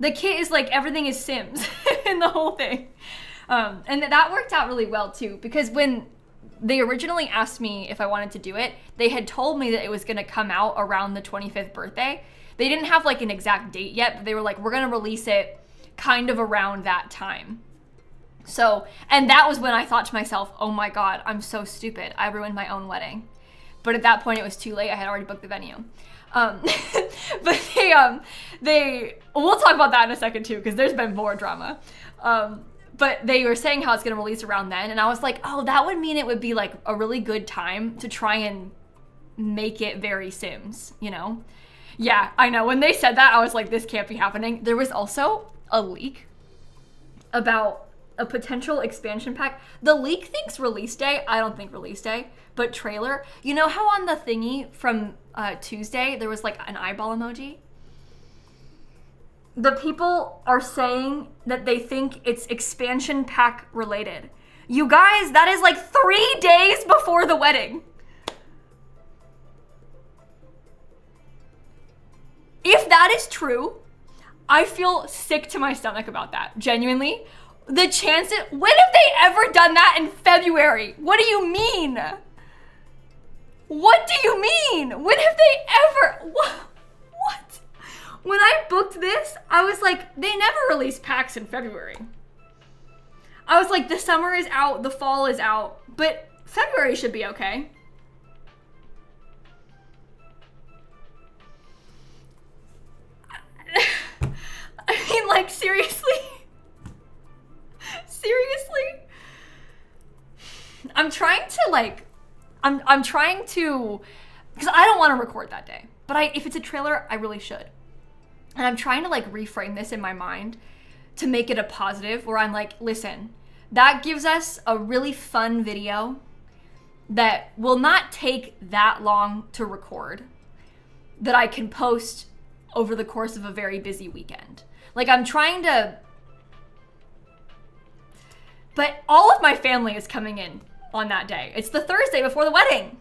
Speaker 1: The kit is like everything is Sims in the whole thing. And that worked out really well too, because when they originally asked me if I wanted to do it, they had told me that it was gonna come out around the 25th birthday. They didn't have like an exact date yet, but they were like, we're gonna release it kind of around that time. So, and that was when I thought to myself, oh my God, I'm so stupid. I ruined my own wedding. But at that point it was too late. I had already booked the venue. But we'll talk about that in a second too, because there's been more drama. But they were saying how it's going to release around then. And I was like, oh, that would mean it would be like a really good time to try and make it very Sims, you know? Yeah, I know. When they said that, I was like, this can't be happening. There was also a leak about a potential expansion pack. The leak thinks release day. I don't think release day, but trailer. You know how on the thingy from Tuesday, there was like an eyeball emoji? The people are saying that they think it's expansion pack related. You guys, that is like 3 days before the wedding. If that is true, I feel sick to my stomach about that. Genuinely. The chances, when have they ever done that in February? What do you mean? What do you mean? When have they ever, what? When I booked this, I was like, they never release packs in February. I was like, the summer is out, the fall is out, but February should be okay. I mean, like, seriously? Seriously? I'm trying to, because I don't want to record that day, but if it's a trailer, I really should. And I'm trying to like reframe this in my mind to make it a positive, where I'm like, listen, that gives us a really fun video that will not take that long to record, that I can post over the course of a very busy weekend. Like, I'm trying to, but all of my family is coming in on that day. It's the Thursday before the wedding.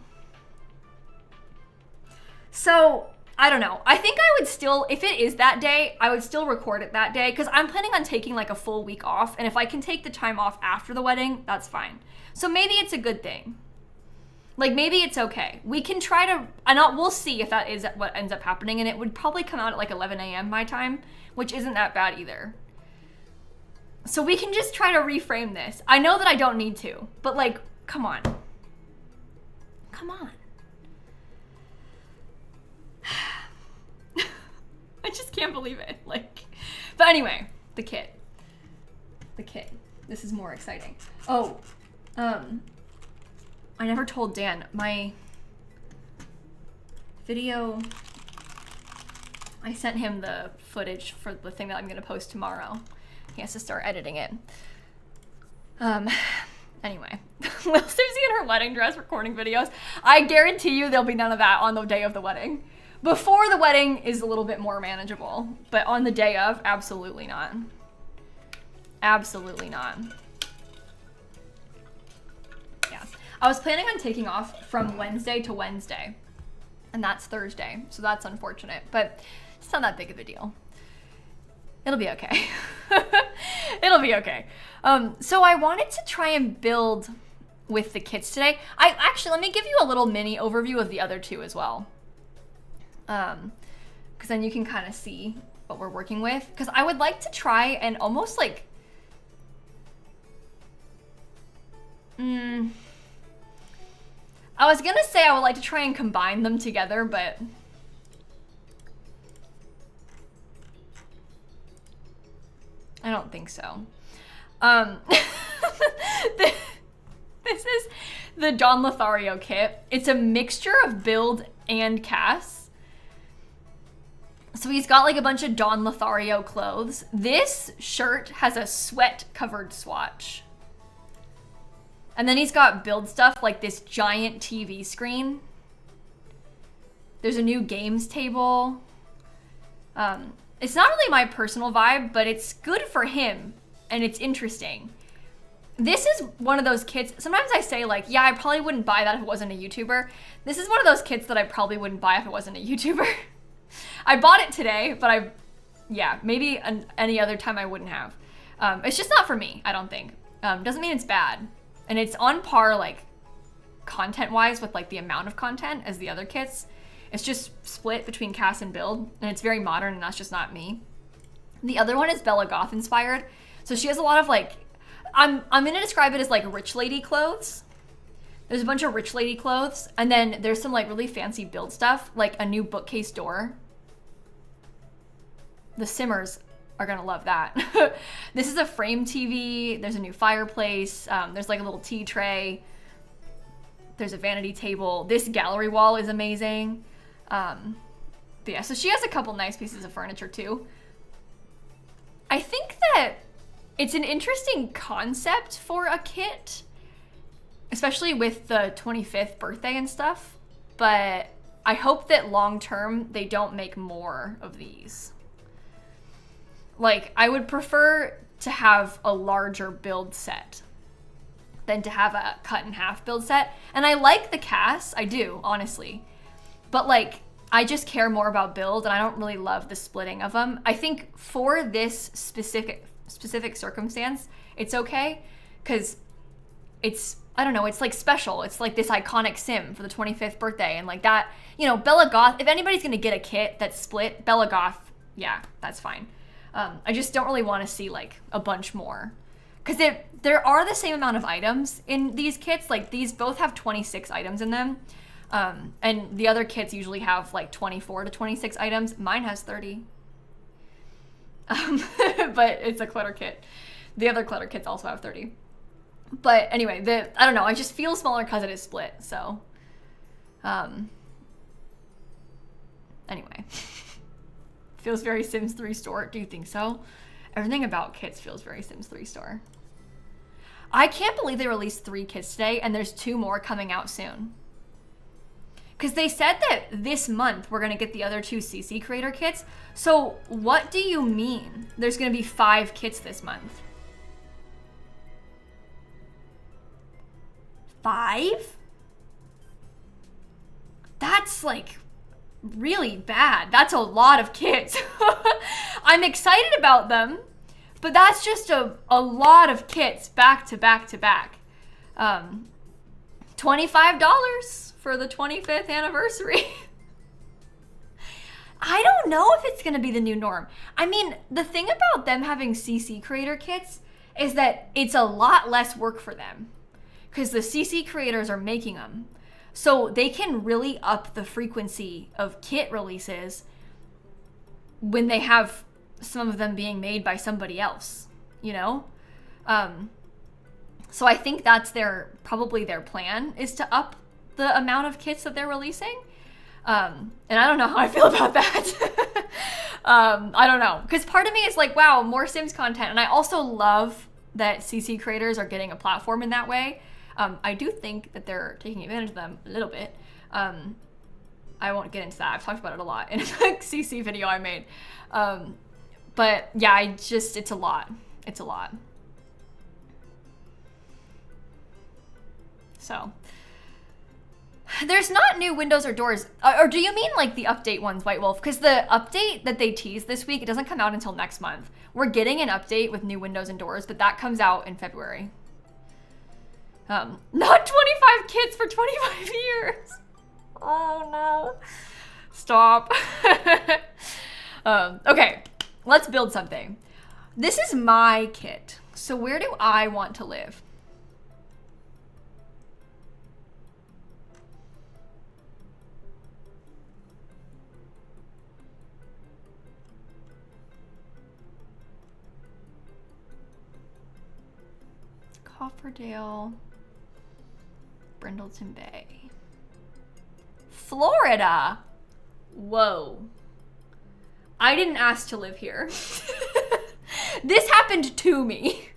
Speaker 1: So I don't know. I think I would still, if it is that day, I would still record it that day, because I'm planning on taking like a full week off. And if I can take the time off after the wedding, that's fine. So maybe it's a good thing. Like, maybe it's okay. We can try to, we'll see if that is what ends up happening. And it would probably come out at like 11 a.m. my time, which isn't that bad either. So we can just try to reframe this. I know that I don't need to, but like, come on. Come on. I just can't believe it. Like, but anyway, the kit. This is more exciting. Oh, I never told Dan my video. I sent him the footage for the thing that I'm gonna post tomorrow. He has to start editing it. Anyway, Lil Simsie in her wedding dress recording videos. I guarantee you there'll be none of that on the day of the wedding. Before the wedding is a little bit more manageable, but on the day of, absolutely not. Absolutely not. Yeah. I was planning on taking off from Wednesday to Wednesday, and that's Thursday, so that's unfortunate, but it's not that big of a deal. It'll be okay. It'll be okay. So I wanted to try and build with the kits today. Let me give you a little mini overview of the other two as well. Because then you can kind of see what we're working with. Because I would like to try and almost like I was gonna say I would like to try and combine them together, but I don't think so. This is the John Lothario kit. It's a mixture of Build and Cass. So he's got like a bunch of John Lothario clothes. This shirt has a sweat-covered swatch. And then he's got Build stuff like this giant TV screen. There's a new games table. It's not really my personal vibe, but it's good for him and it's interesting. This is one of those kits, sometimes I say like, yeah, I probably wouldn't buy that if it wasn't a YouTuber. This is one of those kits that I probably wouldn't buy if it wasn't a YouTuber. I bought it today, but maybe any other time I wouldn't have. It's just not for me, I don't think. Doesn't mean it's bad. And it's on par like content-wise with like the amount of content as the other kits. It's just split between Cass and Build, and it's very modern, and that's just not me. The other one is Bella Goth inspired. So she has a lot of like, I'm gonna describe it as like rich lady clothes. There's a bunch of rich lady clothes, and then there's some like really fancy Build stuff, like a new bookcase door. The Simmers are gonna love that. This is a frame TV. There's a new fireplace. There's like a little tea tray. There's a vanity table. This gallery wall is amazing. But yeah, so she has a couple nice pieces of furniture too. I think that it's an interesting concept for a kit, especially with the 25th birthday and stuff, but I hope that long term they don't make more of these. Like, I would prefer to have a larger Build set than to have a cut in half Build set. And I like the Cass, I do, honestly. But like, I just care more about Build, and I don't really love the splitting of them. I think for this specific circumstance, it's okay, because it's, I don't know, it's like special. It's like this iconic sim for the 25th birthday, and like that, you know, Bella Goth, if anybody's gonna get a kit that's split, Bella Goth, yeah, that's fine. I just don't really want to see like a bunch more, because there are the same amount of items in these kits. Like, these both have 26 items in them, and the other kits usually have like 24 to 26 items. Mine has 30. But it's a clutter kit. The other clutter kits also have 30. But anyway, I don't know, I just feel smaller because it is split, so anyway. Feels very Sims 3 store. Do you think so? Everything about kits feels very Sims 3 store. I can't believe they released 3 kits today, and there's 2 more coming out soon. Because they said that this month we're going to get the other 2 CC creator kits. So what do you mean there's going to be 5 kits this month? 5? That's like really bad. That's a lot of kits. I'm excited about them, but that's just a lot of kits back to back to back. $25 for the 25th anniversary. I don't know if it's gonna be the new norm. I mean, the thing about them having CC creator kits is that it's a lot less work for them, because the CC creators are making them. So they can really up the frequency of kit releases when they have some of them being made by somebody else, you know? So I think that's probably their plan, is to up the amount of kits that they're releasing. And I don't know how I feel about that. I don't know. Because part of me is like, wow, more Sims content. And I also love that CC creators are getting a platform in that way. I do think that they're taking advantage of them a little bit. I won't get into that. I've talked about it a lot in a CC video I made. But yeah, it's a lot. It's a lot. So there's not new windows or doors. Or do you mean like the update ones, White Wolf? Because the update that they teased this week, it doesn't come out until next month. We're getting an update with new windows and doors, but that comes out in February. Not 25 kits for 25 years. Oh no. Stop. Okay, let's build something. This is my kit. So where do I want to live? Cofferdale, Brindleton Bay, Florida. Whoa. I didn't ask to live here. This happened to me.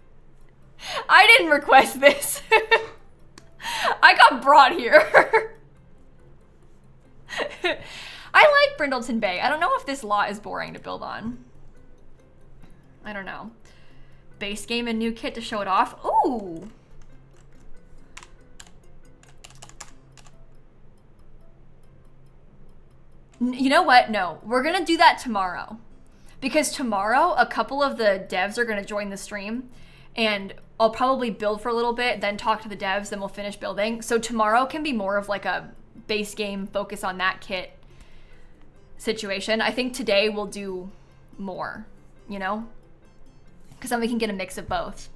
Speaker 1: I didn't request this. I got brought here. I like Brindleton Bay. I don't know if this lot is boring to build on. I don't know. Base game and new kit to show it off. Ooh. You know what? No, we're gonna do that tomorrow. Because tomorrow, a couple of the devs are gonna join the stream and I'll probably build for a little bit, then talk to the devs, then we'll finish building. So tomorrow can be more of like a base game, focus on that kit situation. I think today we'll do more, you know? Because then we can get a mix of both.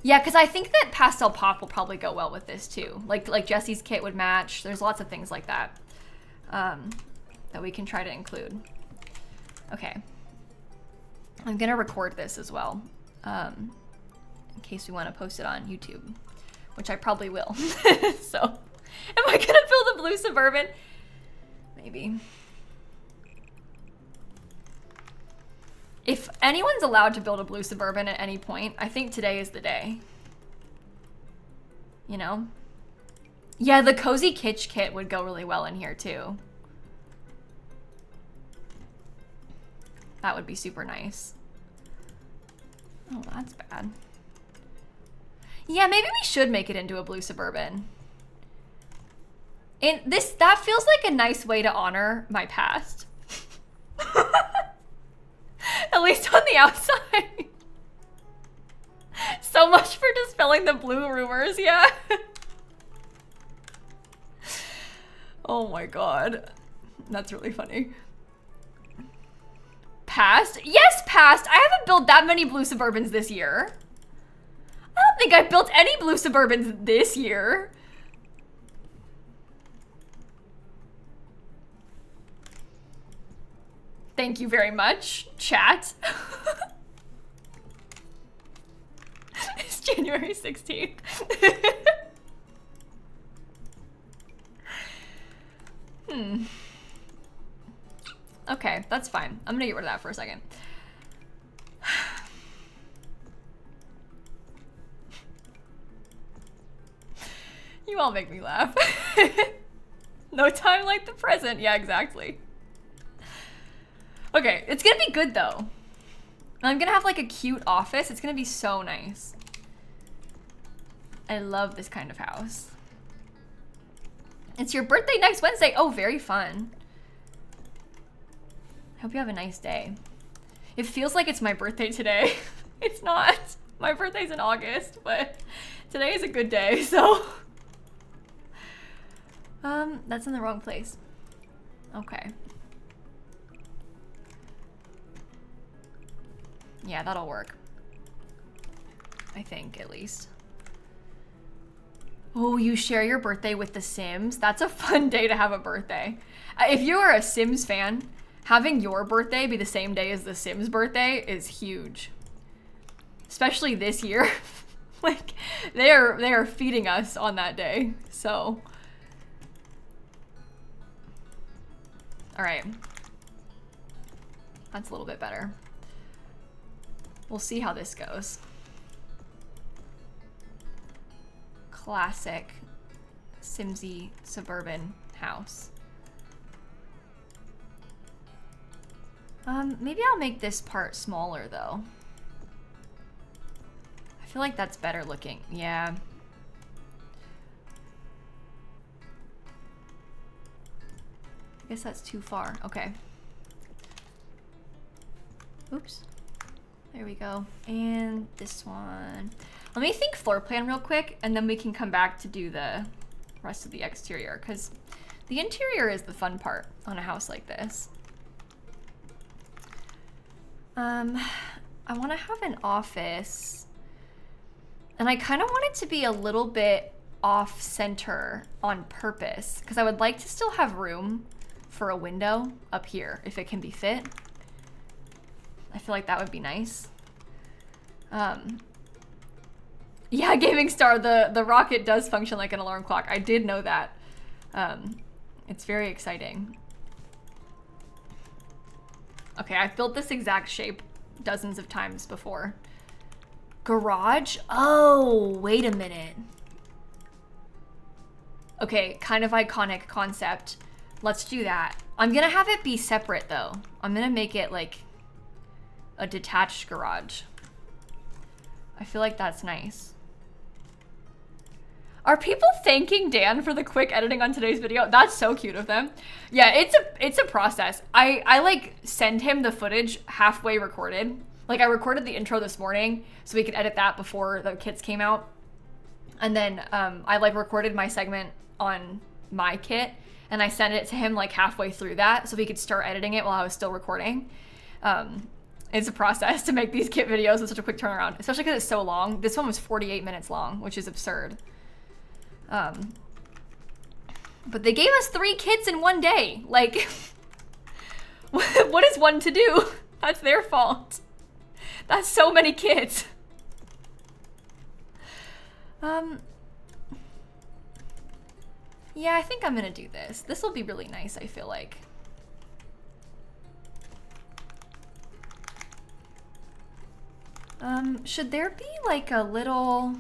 Speaker 1: Yeah, because I think that Pastel Pop will probably go well with this too. Like Jesse's kit would match. There's lots of things like that that we can try to include. Okay. I'm gonna record this as well. In case we want to post it on YouTube, which I probably will. So, am I gonna build a blue Suburban? Maybe. If anyone's allowed to build a blue Suburban at any point, I think today is the day. You know? Yeah, the Cozy Kitsch kit would go really well in here too. That would be super nice. Oh, that's bad. Yeah, maybe we should make it into a blue Suburban. And that feels like a nice way to honor my past. At least on the outside. So much for dispelling the blue rumors, yeah. Oh my god. That's really funny. Past? Yes, past! I haven't built that many blue Suburbans this year. I don't think I've built any blue Suburbans this year. Thank you very much, chat. It's January 16th. Okay, that's fine. I'm gonna get rid of that for a second. You all make me laugh. No time like the present. Yeah, exactly. Okay, it's gonna be good though. I'm gonna have like a cute office. It's gonna be so nice. I love this kind of house. It's your birthday next Wednesday. Oh, very fun. I hope you have a nice day. It feels like it's my birthday today. It's not. My birthday's in August, but today is a good day, so. That's in the wrong place. Okay. Yeah, that'll work. I think, at least. Oh, you share your birthday with the Sims? That's a fun day to have a birthday. If you are a Sims fan, having your birthday be the same day as the Sims' birthday is huge. Especially this year. Like, they are feeding us on that day, so. All right. That's a little bit better. We'll see how this goes. Classic Simsy suburban house. Maybe I'll make this part smaller though. I feel like that's better looking. Yeah. I guess that's too far. Okay. Oops. There we go. And this one. Let me think floor plan real quick, and then we can come back to do the rest of the exterior, because the interior is the fun part on a house like this. I want to have an office, and I kind of want it to be a little bit off center on purpose, because I would like to still have room for a window up here if it can be fit. I feel like that would be nice. Yeah, Gaming Star, the rocket does function like an alarm clock. I did know that. It's very exciting. Okay, I've built this exact shape dozens of times before. Garage? Oh, wait a minute. Okay, kind of iconic concept. Let's do that. I'm gonna have it be separate though. I'm gonna make it like a detached garage. I feel like that's nice. Are people thanking Dan for the quick editing on today's video? That's so cute of them. Yeah, it's a process. I like send him the footage halfway recorded. Like I recorded the intro this morning so we could edit that before the kits came out. And then I like recorded my segment on my kit and I sent it to him like halfway through that so we could start editing it while I was still recording. It's a process to make these kit videos with such a quick turnaround, especially because it's so long. This one was 48 minutes long, which is absurd. But they gave us 3 kits in one day. Like, what is one to do? That's their fault. That's so many kits. Yeah, I think I'm gonna do this. This will be really nice, I feel like. Should there be like a little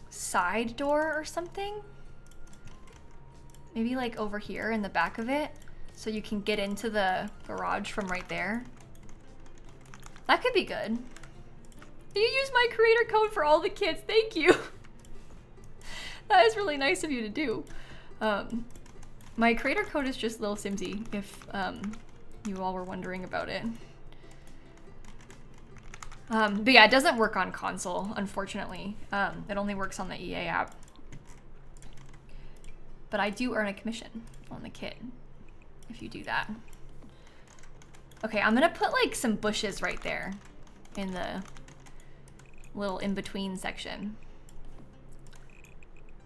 Speaker 1: side door or something? Maybe like over here in the back of it, so you can get into the garage from right there. That could be good. You use my creator code for all the kits, thank you. That is really nice of you to do. My creator code is just lilsimsie, if you all were wondering about it. But yeah, it doesn't work on console, unfortunately. It only works on the EA app. But I do earn a commission on the kit if you do that. Okay, I'm gonna put like some bushes right there in the little in-between section,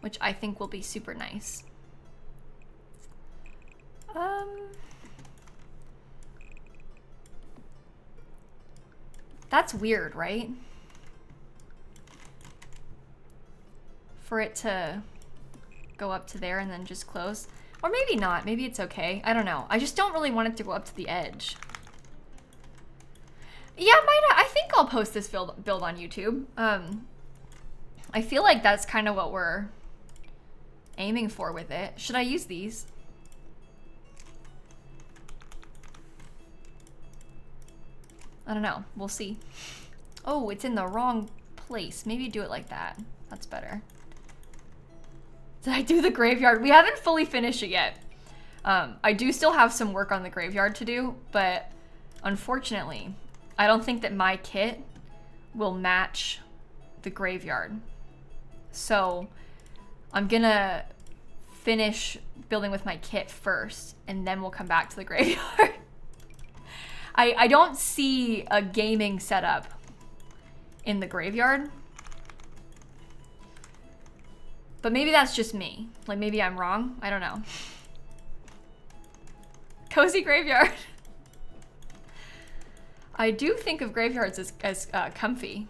Speaker 1: which I think will be super nice. That's weird, right? For it to go up to there and then just close. Or maybe not, maybe it's okay. I don't know. I just don't really want it to go up to the edge. Yeah, I think I'll post this build on YouTube. I feel like that's kind of what we're aiming for with it. Should I use these? I don't know. We'll see. Oh, it's in the wrong place. Maybe do it like that. That's better. Did I do the graveyard? We haven't fully finished it yet. I do still have some work on the graveyard to do, but unfortunately, I don't think that my kit will match the graveyard. So I'm gonna finish building with my kit first, and then we'll come back to the graveyard. I don't see a gaming setup in the graveyard. But maybe that's just me. Like maybe I'm wrong. I don't know. Cozy graveyard. I do think of graveyards as comfy.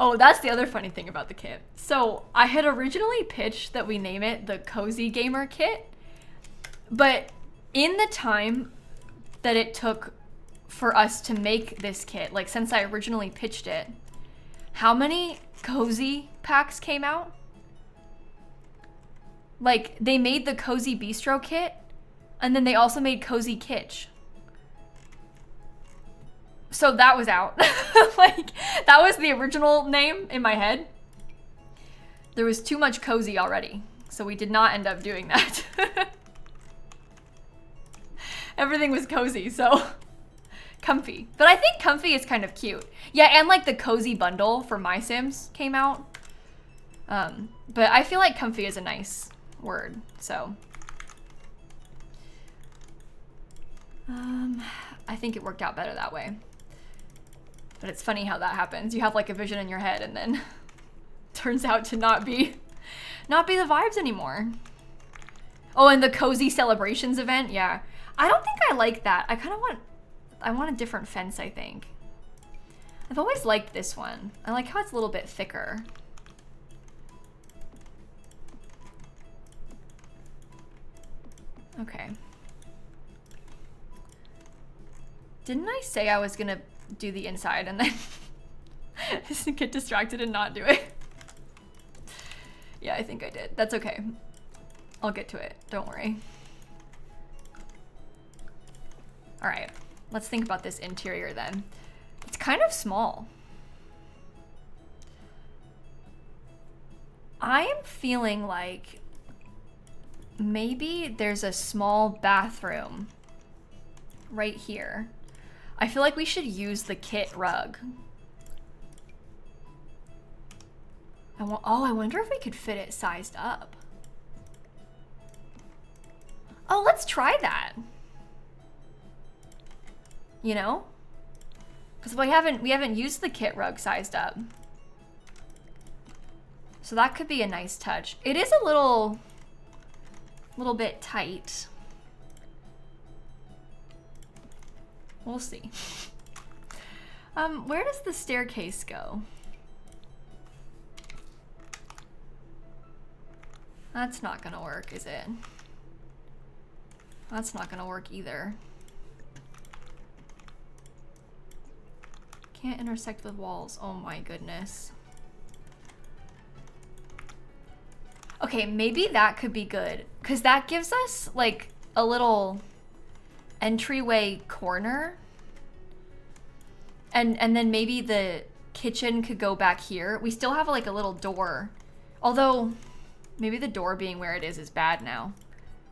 Speaker 1: Oh, that's the other funny thing about the kit. So I had originally pitched that we name it the Cozy Gamer Kit, but in the time that it took for us to make this kit, like since I originally pitched it, how many Cozy packs came out? Like they made the Cozy Bistro kit, and then they also made Cozy Kitsch. So that was out. Like, that was the original name in my head. There was too much cozy already, so we did not end up doing that. Everything was cozy, so comfy. But I think comfy is kind of cute. Yeah, and like the cozy bundle for My Sims came out. But I feel like comfy is a nice word, so. I think it worked out better that way. But it's funny how that happens. You have like a vision in your head and then turns out to not be the vibes anymore. Oh, and the Cozy Celebrations event, yeah. I don't think I like that. I want a different fence, I think. I've always liked this one. I like how it's a little bit thicker. Okay. Didn't I say I was gonna do the inside and then just get distracted and not do it? Yeah, I think I did. That's okay. I'll get to it. Don't worry. All right, let's think about this interior then. It's kind of small. I am feeling like maybe there's a small bathroom right here. I feel like we should use the kit rug. I wonder if we could fit it sized up. Oh, let's try that. You know? Because we haven't used the kit rug sized up. So that could be a nice touch. It is a little bit tight. We'll see. Where does the staircase go? That's not gonna work, is it? That's not gonna work either. Can't intersect with walls. Oh my goodness. Okay, maybe that could be good, because that gives us like a little entryway corner. And then maybe the kitchen could go back here. We still have like a little door. Although maybe the door being where it is bad now.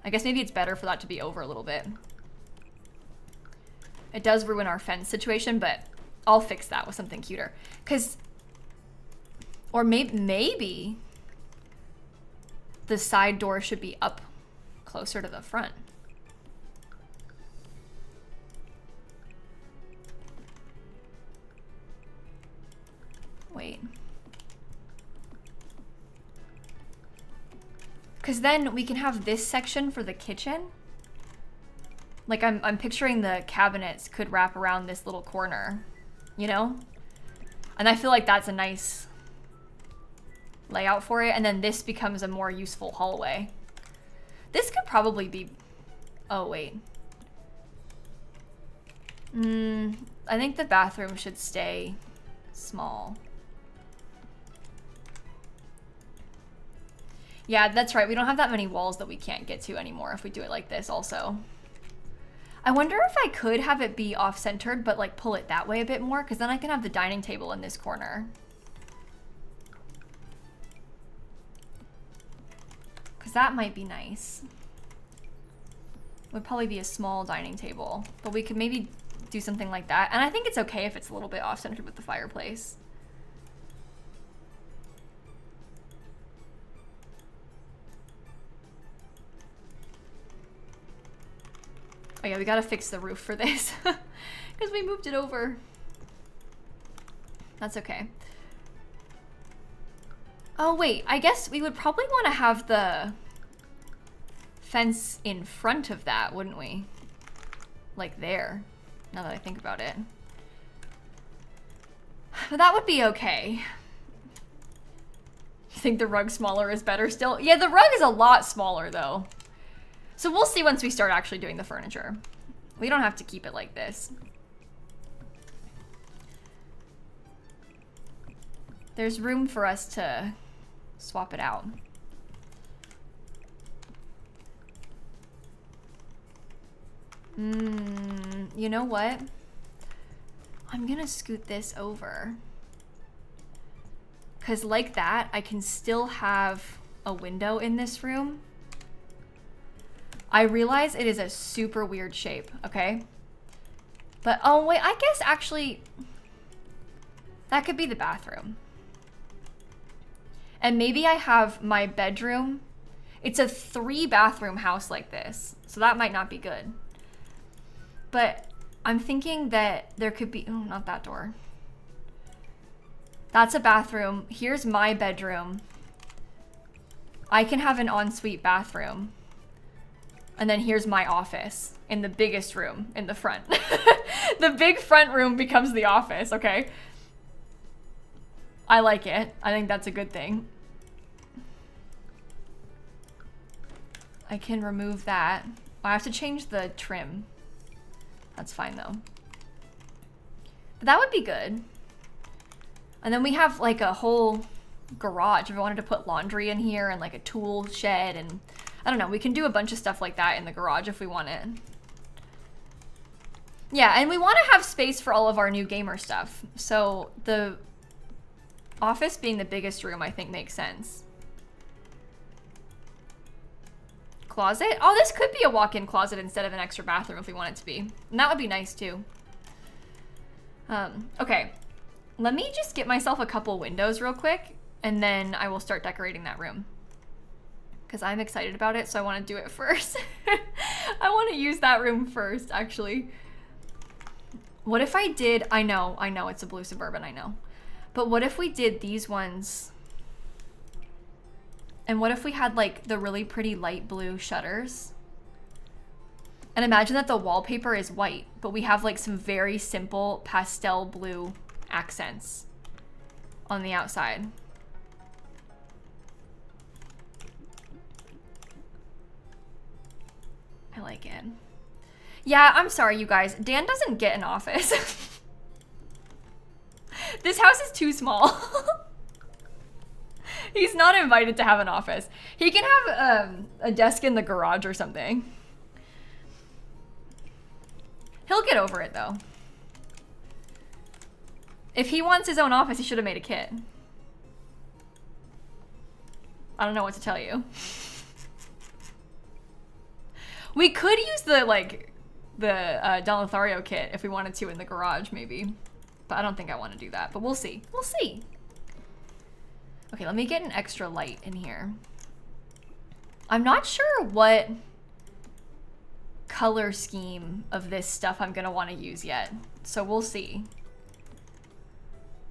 Speaker 1: I guess maybe it's better for that to be over a little bit. It does ruin our fence situation, but I'll fix that with something cuter. Or maybe the side door should be up closer to the front. Wait. Because then we can have this section for the kitchen. Like I'm picturing the cabinets could wrap around this little corner, you know? And I feel like that's a nice layout for it. And then this becomes a more useful hallway. This could probably be, oh wait. I think the bathroom should stay small. Yeah, that's right. We don't have that many walls that we can't get to anymore if we do it like this also. I wonder if I could have it be off-centered, but like pull it that way a bit more, because then I can have the dining table in this corner. Because that might be nice. Would probably be a small dining table, but we could maybe do something like that. And I think it's okay if it's a little bit off-centered with the fireplace. Oh yeah, we gotta fix the roof for this because we moved it over. That's okay. Oh wait, I guess we would probably want to have the fence in front of that, wouldn't we? Like there, now that I think about it. But that would be okay. You think the rug smaller is better still? Yeah, the rug is a lot smaller though. So we'll see once we start actually doing the furniture. We don't have to keep it like this. There's room for us to swap it out. You know what? I'm gonna scoot this over. 'Cause like that, I can still have a window in this room. I realize it is a super weird shape, okay? But, oh wait, I guess actually, that could be the bathroom. And maybe I have my bedroom. It's a 3-bathroom house like this, so that might not be good. But I'm thinking that there could be, oh, not that door. That's a bathroom. Here's my bedroom. I can have an ensuite bathroom. And then here's my office in the biggest room in the front. The big front room becomes the office, okay? I like it. I think that's a good thing. I can remove that. I have to change the trim. That's fine though. But that would be good. And then we have like a whole garage. If I wanted to put laundry in here and like a tool shed, and I don't know, we can do a bunch of stuff like that in the garage if we want it. Yeah, and we want to have space for all of our new gamer stuff. So the office being the biggest room, I think makes sense. Closet? Oh, this could be a walk-in closet instead of an extra bathroom if we want it to be. And that would be nice too. Okay, let me just get myself a couple windows real quick, and then I will start decorating that room. Because I'm excited about it, so I want to do it first. I want to use that room first, actually. What if I did, I know, it's a blue Suburban, I know. But what if we did these ones? And what if we had like the really pretty light blue shutters? And imagine that the wallpaper is white, but we have like some very simple pastel blue accents on the outside. I like it. Yeah, I'm sorry, you guys. Dan doesn't get an office. This house is too small. He's not invited to have an office. He can have a desk in the garage or something. He'll get over it though. If he wants his own office, he should have made a kit. I don't know what to tell you. We could use the Don Lothario kit if we wanted to in the garage maybe. But I don't think I want to do that, but we'll see. We'll see. Okay, let me get an extra light in here. I'm not sure what color scheme of this stuff I'm gonna want to use yet, so we'll see.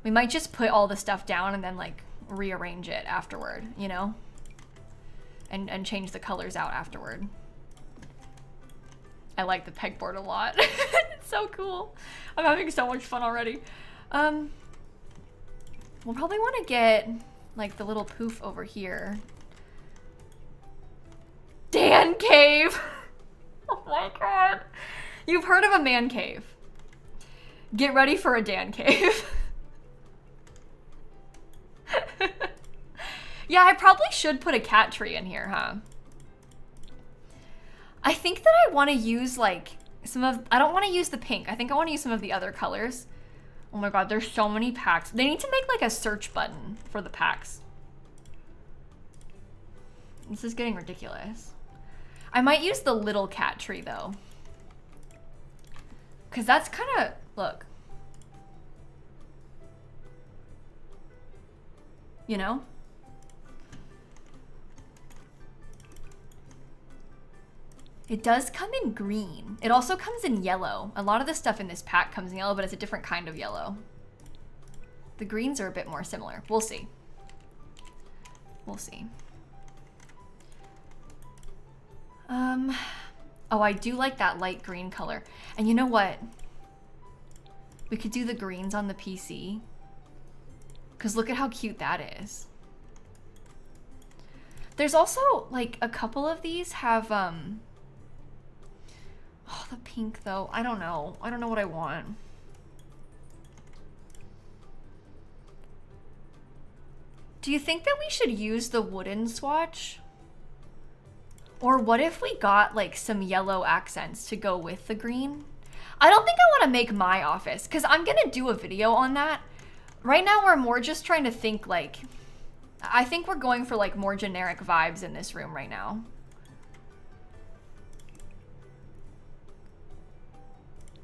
Speaker 1: We might just put all the stuff down and then like rearrange it afterward, you know? And change the colors out afterward. I like the pegboard a lot. It's so cool. I'm having so much fun already. We'll probably want to get like the little poof over here. Dan cave. Oh my god. You've heard of a man cave. Get ready for a Dan cave. Yeah, I probably should put a cat tree in here, huh? I think that I want to use like I don't want to use the pink. I think I want to use some of the other colors. Oh my god, there's so many packs. They need to make like a search button for the packs. This is getting ridiculous. I might use the little cat tree though. Cause that's kind of, look. You know? It does come in green. It also comes in yellow. A lot of the stuff in this pack comes in yellow, but it's a different kind of yellow. The greens are a bit more similar. We'll see. We'll see. Oh, I do like that light green color. And you know what? We could do the greens on the PC. Because look at how cute that is. There's also, like, a couple of these have, oh, the pink though. I don't know. I don't know what I want. Do you think that we should use the wooden swatch? Or what if we got like some yellow accents to go with the green? I don't think I want to make my office because I'm going to do a video on that. Right now we're more just trying to think like, I think we're going for like more generic vibes in this room right now.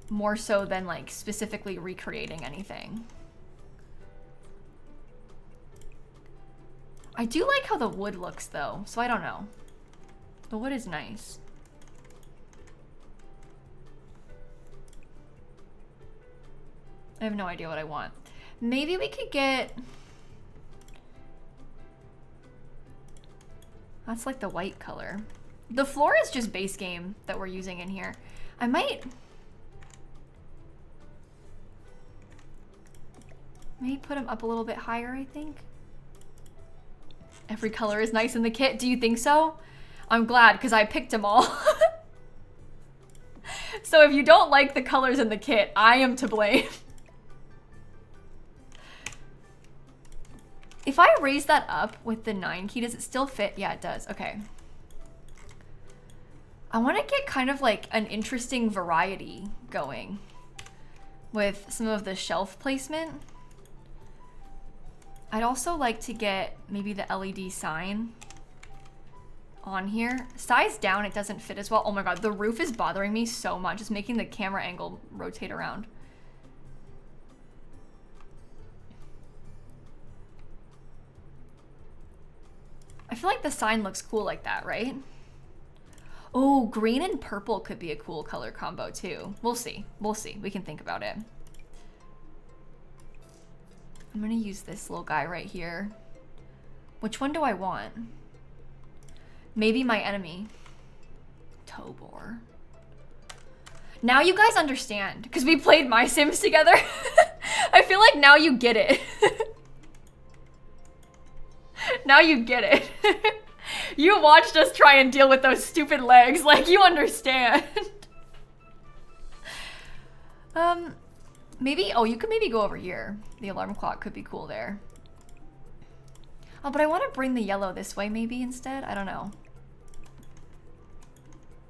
Speaker 1: More so than like specifically recreating anything. I do like how the wood looks though, so I don't know. The wood is nice. I have no idea what I want. Maybe we could get... That's like the white color. The floor is just base game that we're using in here. I might put them up a little bit higher, I think. Every color is nice in the kit. Do you think so? I'm glad, because I picked them all. So if you don't like the colors in the kit, I am to blame. If I raise that up with the 9 key, does it still fit? Yeah, it does. Okay. I want to get kind of like an interesting variety going with some of the shelf placement. I'd also like to get maybe the LED sign on here. Size down, it doesn't fit as well. Oh my god, the roof is bothering me so much. It's making the camera angle rotate around. I feel like the sign looks cool like that, right? Oh, green and purple could be a cool color combo too. We'll see. We'll see. We can think about it. I'm gonna use this little guy right here. Which one do I want? Maybe my enemy. Tobor. Now you guys understand, because we played My Sims together. I feel like now you get it. Now you get it. You watched us try and deal with those stupid legs, like you understand. Maybe, oh, you could maybe go over here. The alarm clock could be cool there. Oh, but I want to bring the yellow this way maybe instead. I don't know.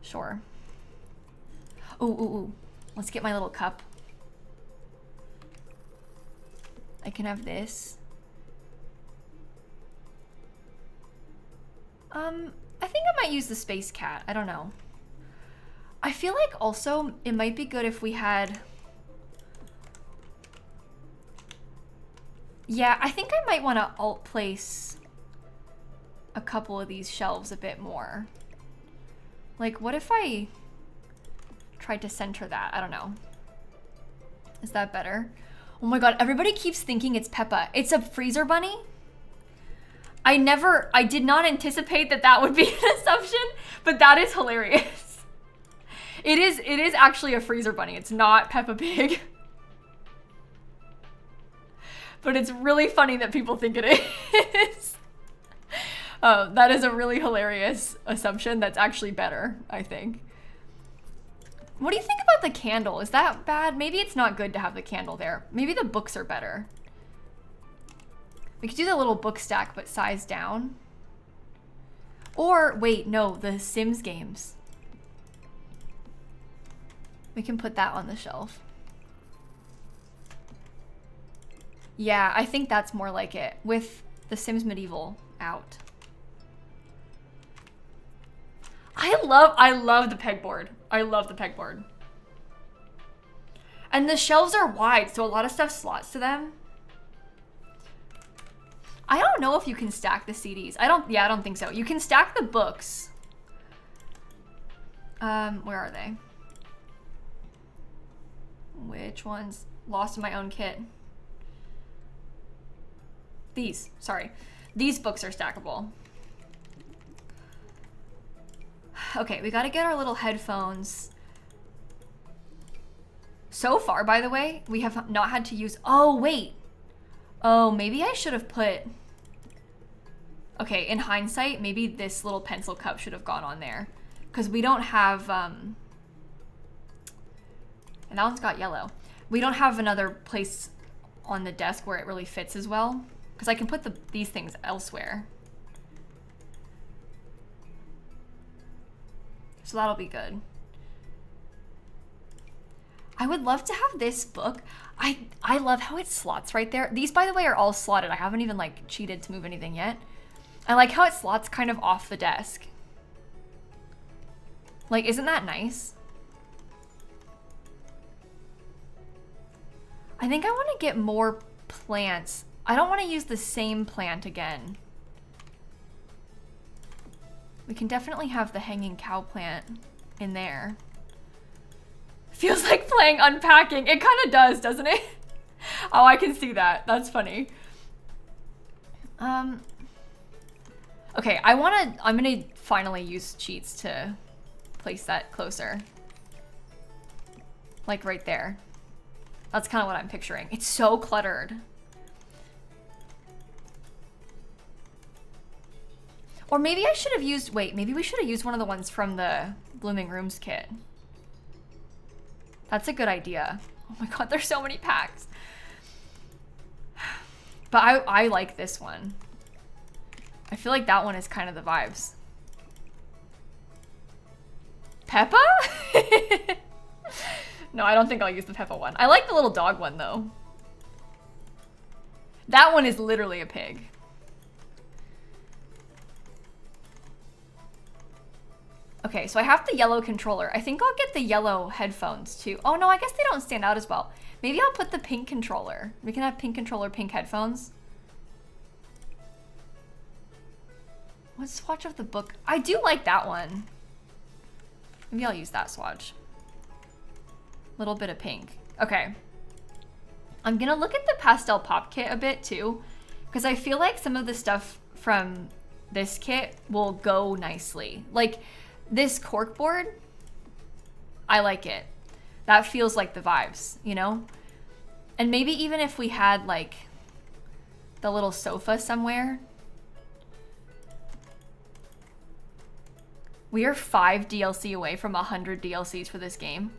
Speaker 1: Sure. Ooh, ooh, ooh. Let's get my little cup. I can have this. I think I might use the space cat. I don't know. I feel like also it might be good if we had... Yeah, I think I might want to alt place a couple of these shelves a bit more. Like, what if I tried to center that? I don't know. Is that better? Oh my god, everybody keeps thinking it's Peppa. It's a freezer bunny? I did not anticipate that that would be an assumption, but that is hilarious. It is actually a freezer bunny. It's not Peppa Pig. But it's really funny that people think it is. That is a really hilarious assumption. That's actually better, I think. What do you think about the candle? Is that bad? Maybe it's not good to have the candle there. Maybe the books are better. We could do the little book stack, but size down. Or, wait, no, the Sims games. We can put that on the shelf. Yeah, I think that's more like it, with the Sims Medieval out. I love the pegboard. I love the pegboard. And the shelves are wide, so a lot of stuff slots to them. I don't know if you can stack the CDs. I don't think so. You can stack the books. Where are they? Which ones? Lost in my own kit. These, sorry. These books are stackable. Okay, we gotta get our little headphones. So far, by the way, we have not had to use, oh, wait. Oh, maybe I should have put, okay, in hindsight, maybe this little pencil cup should have gone on there. Because we don't have, and that one's got yellow. We don't have another place on the desk where it really fits as well. Because I can put these things elsewhere. So that'll be good. I would love to have this book. I love how it slots right there. These, by the way, are all slotted. I haven't even like cheated to move anything yet. I like how it slots kind of off the desk. Like, isn't that nice? I think I want to get more plants. I don't want to use the same plant again. We can definitely have the hanging cow plant in there. Feels like playing unpacking. It kind of does, doesn't it? Oh, I can see that. That's funny. Okay, I'm gonna finally use cheats to place that closer. Like right there. That's kind of what I'm picturing. It's so cluttered. Or maybe I should have used, wait, maybe we should have used one of the ones from the Blooming Rooms kit. That's a good idea. Oh my God, there's so many packs. But I like this one. I feel like that one is kind of the vibes. Peppa? No, I don't think I'll use the Peppa one. I like the little dog one though. That one is literally a pig. Okay, so I have the yellow controller. I think I'll get the yellow headphones too. Oh no, I guess they don't stand out as well. Maybe I'll put the pink controller. We can have pink controller, pink headphones. What swatch of the book? I do like that one. Maybe I'll use that swatch. Little bit of pink. Okay. I'm gonna look at the pastel pop kit a bit too, because I feel like some of the stuff from this kit will go nicely. Like this cork board, I like it. That feels like the vibes, you know? And maybe even if we had like the little sofa somewhere. We are 5 DLC away from 100 DLCs for this game.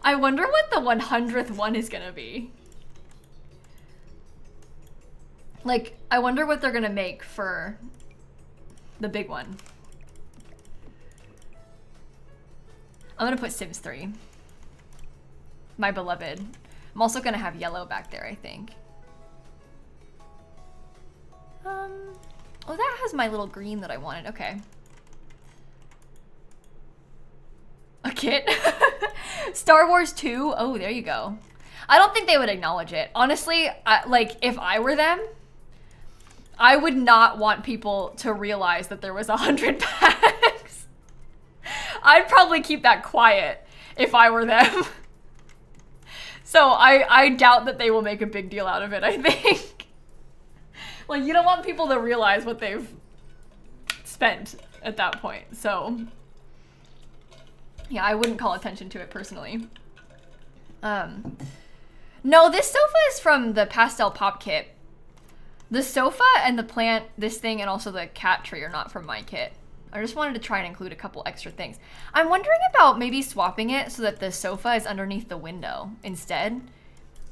Speaker 1: I wonder what the 100th one is gonna be. Like, I wonder what they're gonna make for the big one. I'm gonna put Sims 3. My beloved. I'm also gonna have yellow back there, I think. Oh, that has my little green that I wanted. Okay. A kit? Star Wars 2? Oh, there you go. I don't think they would acknowledge it. Honestly, like, if I were them, I would not want people to realize that there was 100 packs. I'd probably keep that quiet if I were them. So I doubt that they will make a big deal out of it, I think. Like, you don't want people to realize what they've spent at that point. So, yeah, I wouldn't call attention to it personally. No, this sofa is from the pastel pop kit. The sofa and the plant, this thing, and also the cat tree are not from my kit. I just wanted to try and include a couple extra things. I'm wondering about maybe swapping it so that the sofa is underneath the window instead.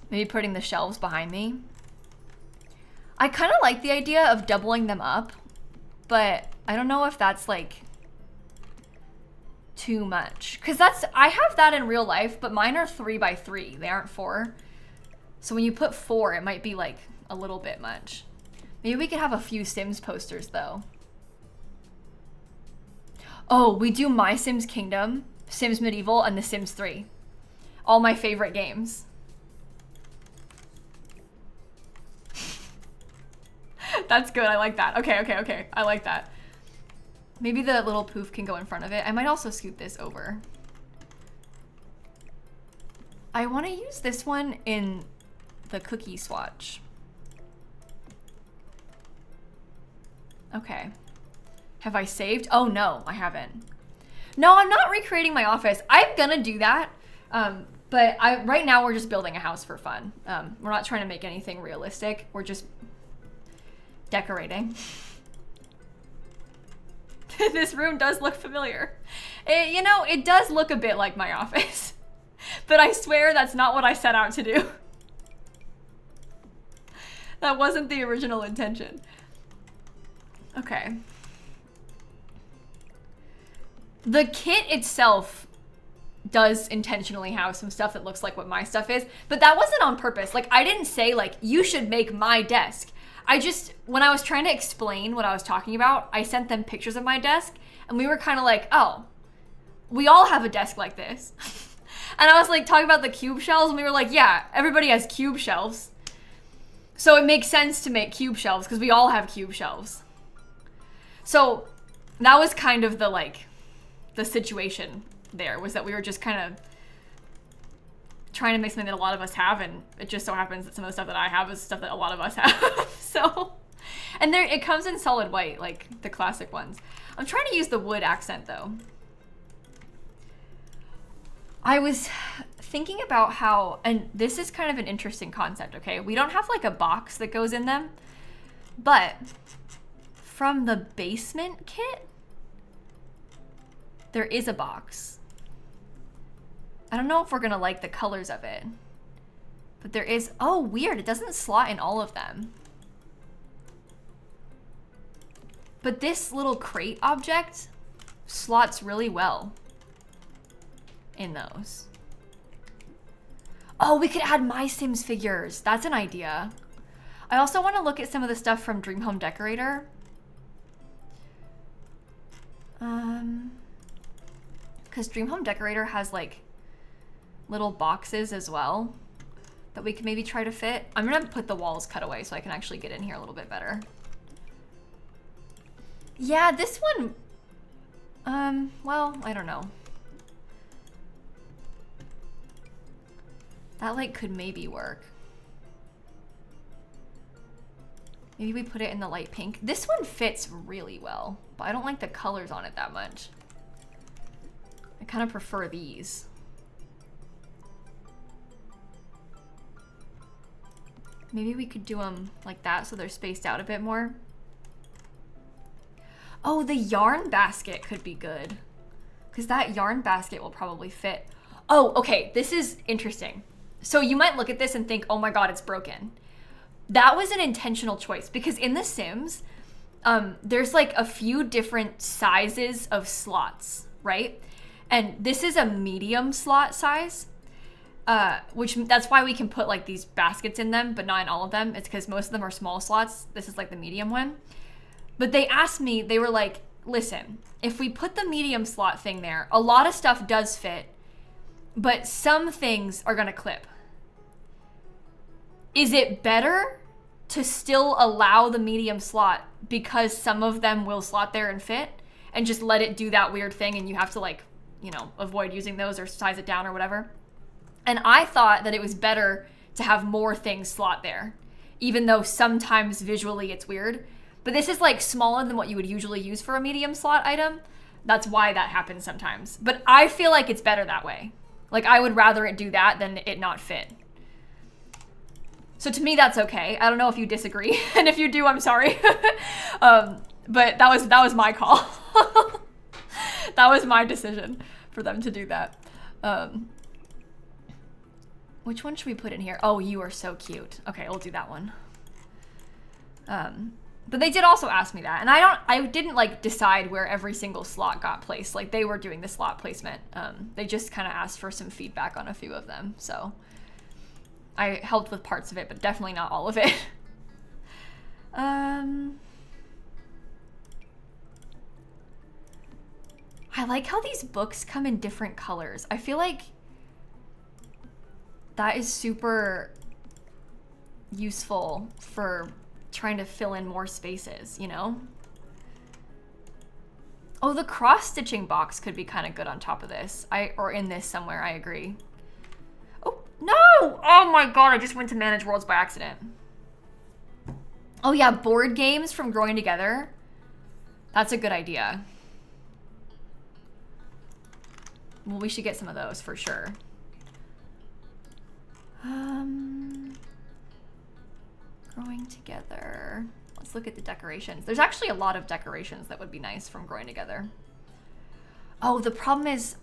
Speaker 1: Maybe putting the shelves behind me. I kind of like the idea of doubling them up, but I don't know if that's like too much. Cause I have that in real life, but mine are 3x3. They aren't 4. So when you put 4, it might be like a little bit much. Maybe we could have a few Sims posters though. Oh, we do My Sims Kingdom, Sims Medieval, and The Sims 3. All my favorite games. That's good, I like that. Okay, I like that. Maybe the little poof can go in front of it. I might also scoot this over. I want to use this one in the cookie swatch. Okay. Have I saved? Oh no, I haven't. No, I'm not recreating my office. I'm gonna do that. But right now we're just building a house for fun. We're not trying to make anything realistic. We're just decorating. This room does look familiar. You know, it does look a bit like my office. But I swear that's not what I set out to do. That wasn't the original intention. Okay. The kit itself does intentionally have some stuff that looks like what my stuff is, but that wasn't on purpose. Like, I didn't say, like, you should make my desk. When I was trying to explain what I was talking about, I sent them pictures of my desk, and we were kind of like, oh, we all have a desk like this. And I was like talking about the cube shelves, and we were like, yeah, everybody has cube shelves. So it makes sense to make cube shelves, because we all have cube shelves. So that was kind of the like, the situation there, was that we were just kind of trying to make something that a lot of us have, and it just so happens that some of the stuff that I have is stuff that a lot of us have. So, and there, it comes in solid white, like the classic ones. I'm trying to use the wood accent though. I was thinking about how, and this is kind of an interesting concept, okay? We don't have like a box that goes in them, but from the basement kit, there is a box. I don't know if we're gonna like the colors of it, but there is, oh weird, it doesn't slot in all of them. But this little crate object slots really well in those. Oh, we could add my Sims figures. That's an idea. I also want to look at some of the stuff from Dream Home Decorator. Because Dream Home Decorator has like little boxes as well that we can maybe try to fit. I'm gonna put the walls cut away so I can actually get in here a little bit better. Yeah, this one, well, I don't know. That like could maybe work. Maybe we put it in the light pink. This one fits really well, but I don't like the colors on it that much. I kind of prefer these. Maybe we could do them like that so they're spaced out a bit more. Oh, the yarn basket could be good, because that yarn basket will probably fit. Oh, okay, this is interesting. So you might look at this and think, oh my God, it's broken. That was an intentional choice, because in The Sims, there's like a few different sizes of slots, right? And this is a medium slot size, which that's why we can put like these baskets in them, but not in all of them. It's because most of them are small slots. This is like the medium one. But they asked me, they were like, listen, if we put the medium slot thing there, a lot of stuff does fit, but some things are gonna clip. Is it better to still allow the medium slot because some of them will slot there and fit, and just let it do that weird thing and you have to like, you know, avoid using those or size it down or whatever? And I thought that it was better to have more things slot there, even though sometimes visually it's weird. But this is like smaller than what you would usually use for a medium slot item. That's why that happens sometimes. But I feel like it's better that way. Like I would rather it do that than it not fit. So to me, that's okay. I don't know if you disagree. And if you do, I'm sorry. But that was my call. That was my decision for them to do that. Which one should we put in here? Oh, you are so cute. Okay, we'll do that one. But they did also ask me that, and I didn't like decide where every single slot got placed. Like they were doing the slot placement. They just kind of asked for some feedback on a few of them. So I helped with parts of it, but definitely not all of it. I like how these books come in different colors. I feel like that is super useful for trying to fill in more spaces, you know? Oh, the cross-stitching box could be kind of good on top of this. Or in this somewhere, I agree. Oh, no! Oh my God, I just went to Manage Worlds by accident. Oh yeah, board games from Growing Together. That's a good idea. Well, we should get some of those for sure. Growing Together. Let's look at the decorations. There's actually a lot of decorations that would be nice from Growing Together. Oh, the problem is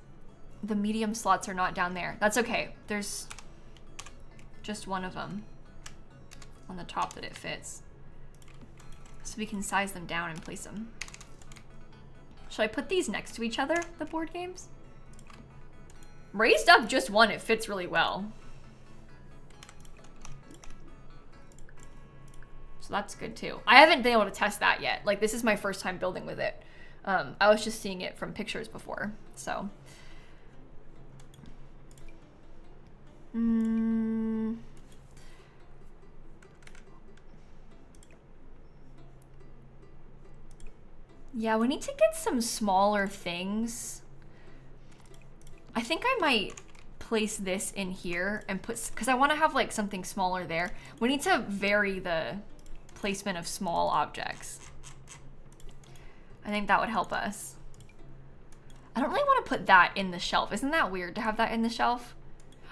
Speaker 1: the medium slots are not down there. That's okay. There's just one of them on the top that it fits. So we can size them down and place them. Should I put these next to each other, the board games? Raised up just one, it fits really well. So that's good too. I haven't been able to test that yet. Like this is my first time building with it. I was just seeing it from pictures before, so. Yeah, we need to get some smaller things. I think I might place this in here and put, because I want to have like something smaller there. We need to vary the placement of small objects. I think that would help us. I don't really want to put that in the shelf. Isn't that weird to have that in the shelf?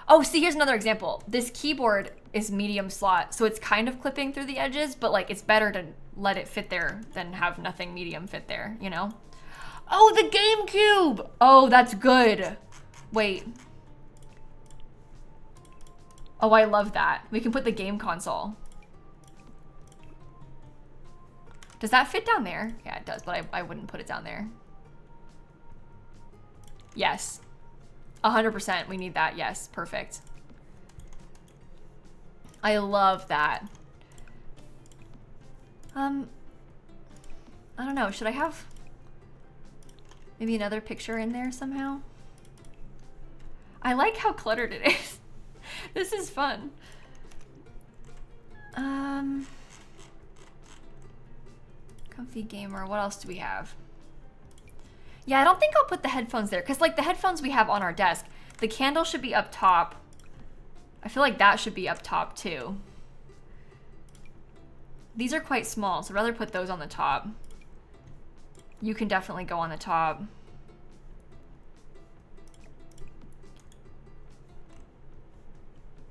Speaker 1: Oh, see, here's another example. This keyboard is medium slot, so it's kind of clipping through the edges, but like it's better to let it fit there than have nothing medium fit there, you know? Oh, the GameCube! Oh, that's good. Wait. Oh, I love that. We can put the game console. Does that fit down there? Yeah, it does, but I wouldn't put it down there. Yes. 100%, we need that. Yes, perfect. I love that. I don't know, should I have maybe another picture in there somehow? I like how cluttered it is. This is fun. Comfy gamer, what else do we have? Yeah, I don't think I'll put the headphones there, because like the headphones we have on our desk, the candle should be up top. I feel like that should be up top too. These are quite small, so I'd rather put those on the top. You can definitely go on the top.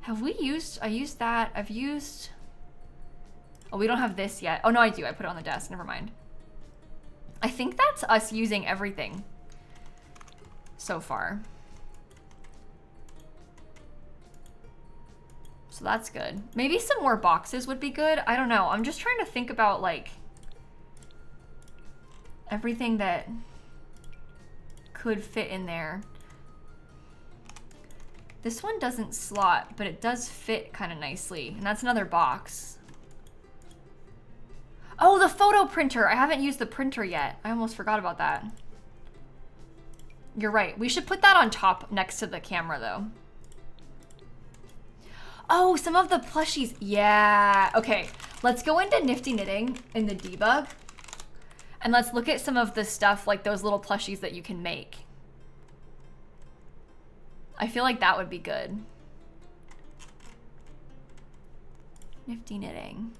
Speaker 1: Have we used, I used that, I've used, oh, we don't have this yet. Oh no, I do, I put it on the desk, never mind. I think that's us using everything so far. So that's good. Maybe some more boxes would be good. I don't know. I'm just trying to think about like everything that could fit in there. This one doesn't slot, but it does fit kind of nicely. And that's another box. Oh, the photo printer. I haven't used the printer yet. I almost forgot about that. You're right. We should put that on top next to the camera though. Oh, some of the plushies. Yeah. Okay. Let's go into Nifty Knitting in the debug. And let's look at some of the stuff like those little plushies that you can make. I feel like that would be good. Nifty Knitting.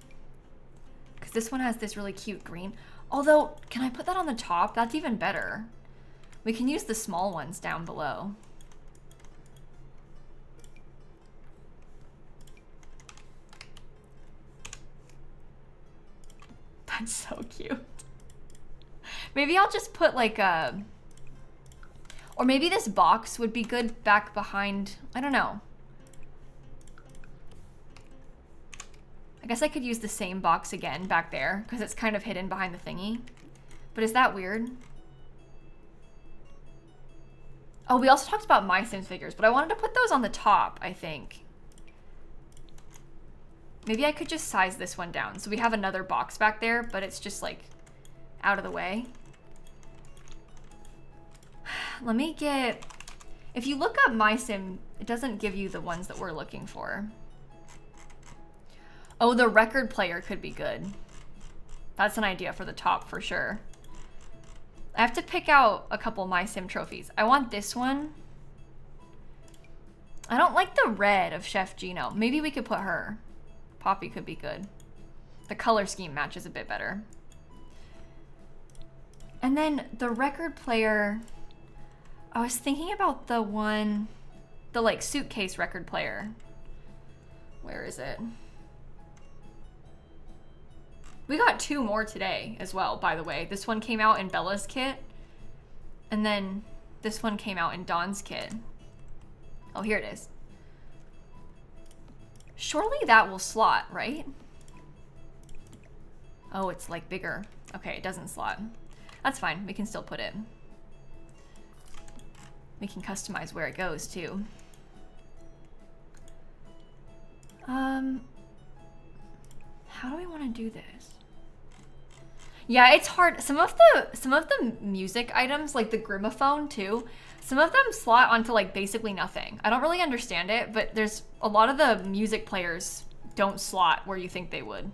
Speaker 1: Because this one has this really cute green. Although, can I put that on the top? That's even better. We can use the small ones down below. That's so cute. Maybe I'll just put like a... Or maybe this box would be good back behind... I don't know. I guess I could use the same box again back there because it's kind of hidden behind the thingy. But is that weird? Oh, we also talked about my Sims figures, but I wanted to put those on the top, I think. Maybe I could just size this one down. So we have another box back there, but it's just like out of the way. Let me get... If you look up my Sim, it doesn't give you the ones that we're looking for. Oh, the record player could be good. That's an idea for the top for sure. I have to pick out a couple My Sim trophies. I want this one. I don't like the red of Chef Gino. Maybe we could put her. Poppy could be good. The color scheme matches a bit better. And then the record player, I was thinking about the one, the like suitcase record player. Where is it? We got 2 more today as well, by the way. This one came out in Bella's kit. And then this one came out in Dawn's kit. Oh, here it is. Surely that will slot, right? Oh, it's like bigger. Okay, it doesn't slot. That's fine, we can still put it. We can customize where it goes too. How do we want to do this? Yeah, it's hard. Some of the music items, like the Grimaphone too, some of them slot onto like basically nothing. I don't really understand it, but there's a lot of the music players don't slot where you think they would.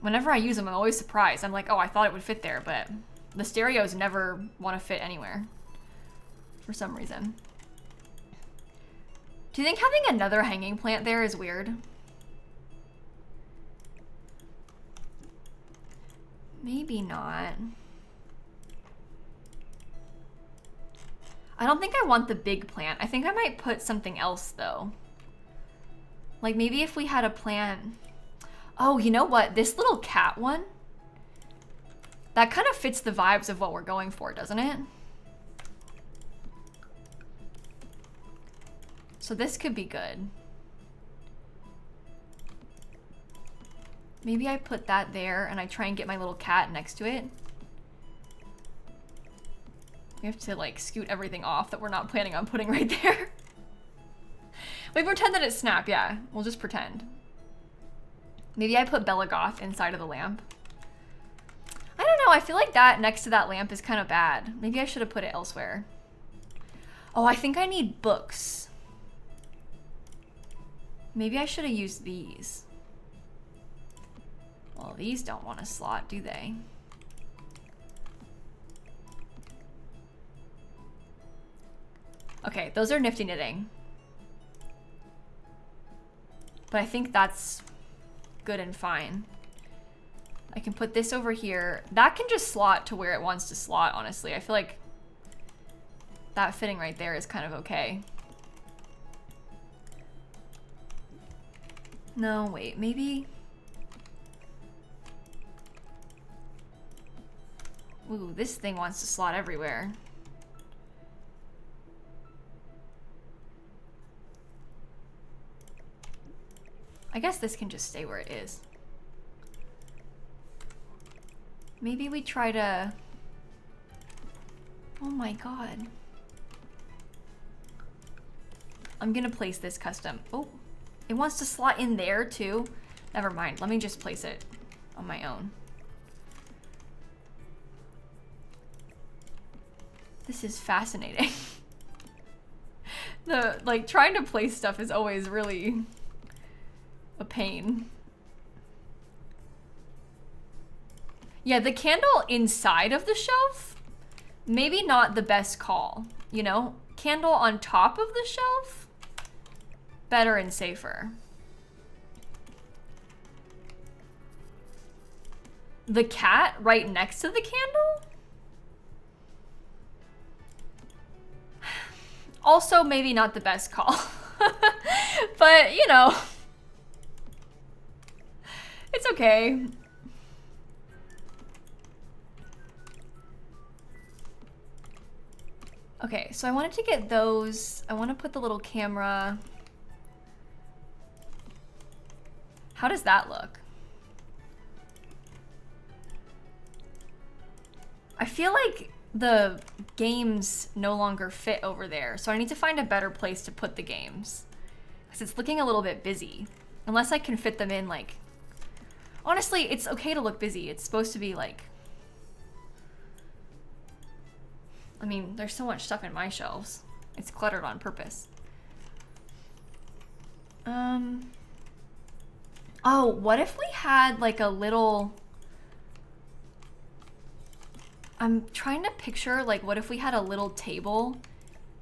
Speaker 1: Whenever I use them, I'm always surprised. I'm like, oh, I thought it would fit there, but the stereos never want to fit anywhere for some reason. Do you think having another hanging plant there is weird? Maybe not. I don't think I want the big plant. I think I might put something else though. Like maybe if we had a plant. Oh, you know what? This little cat one, that kind of fits the vibes of what we're going for, doesn't it? So this could be good. Maybe I put that there and I try and get my little cat next to it. We have to like scoot everything off that we're not planning on putting right there. We pretend that it's Snap, yeah. We'll just pretend. Maybe I put Bella Goth inside of the lamp. I don't know, I feel like that next to that lamp is kind of bad. Maybe I should have put it elsewhere. Oh, I think I need books. Maybe I should have used these. Well, these don't want a slot, do they? Okay, those are nifty knitting. But I think that's good and fine. I can put this over here. That can just slot to where it wants to slot, honestly. I feel like that fitting right there is kind of okay. No, wait, maybe... Ooh, this thing wants to slot everywhere. I guess this can just stay where it is. Maybe we try to... Oh my god. I'm gonna place this custom. Oh, it wants to slot in there too. Never mind, let me just place it on my own. This is fascinating. Like trying to place stuff is always really a pain. Yeah, the candle inside of the shelf, maybe not the best call, you know? Candle on top of the shelf, better and safer. The cat right next to the candle? Also, maybe not the best call. But, you know, it's okay. Okay, so I wanted to get those. I want to put the little camera. How does that look? I feel like the games no longer fit over there, so I need to find a better place to put the games. Because it's looking a little bit busy. Unless I can fit them in, like... Honestly, it's okay to look busy. It's supposed to be, like... I mean, there's so much stuff in my shelves. It's cluttered on purpose. Oh, what if we had, like, a little... I'm trying to picture, like, what if we had a little table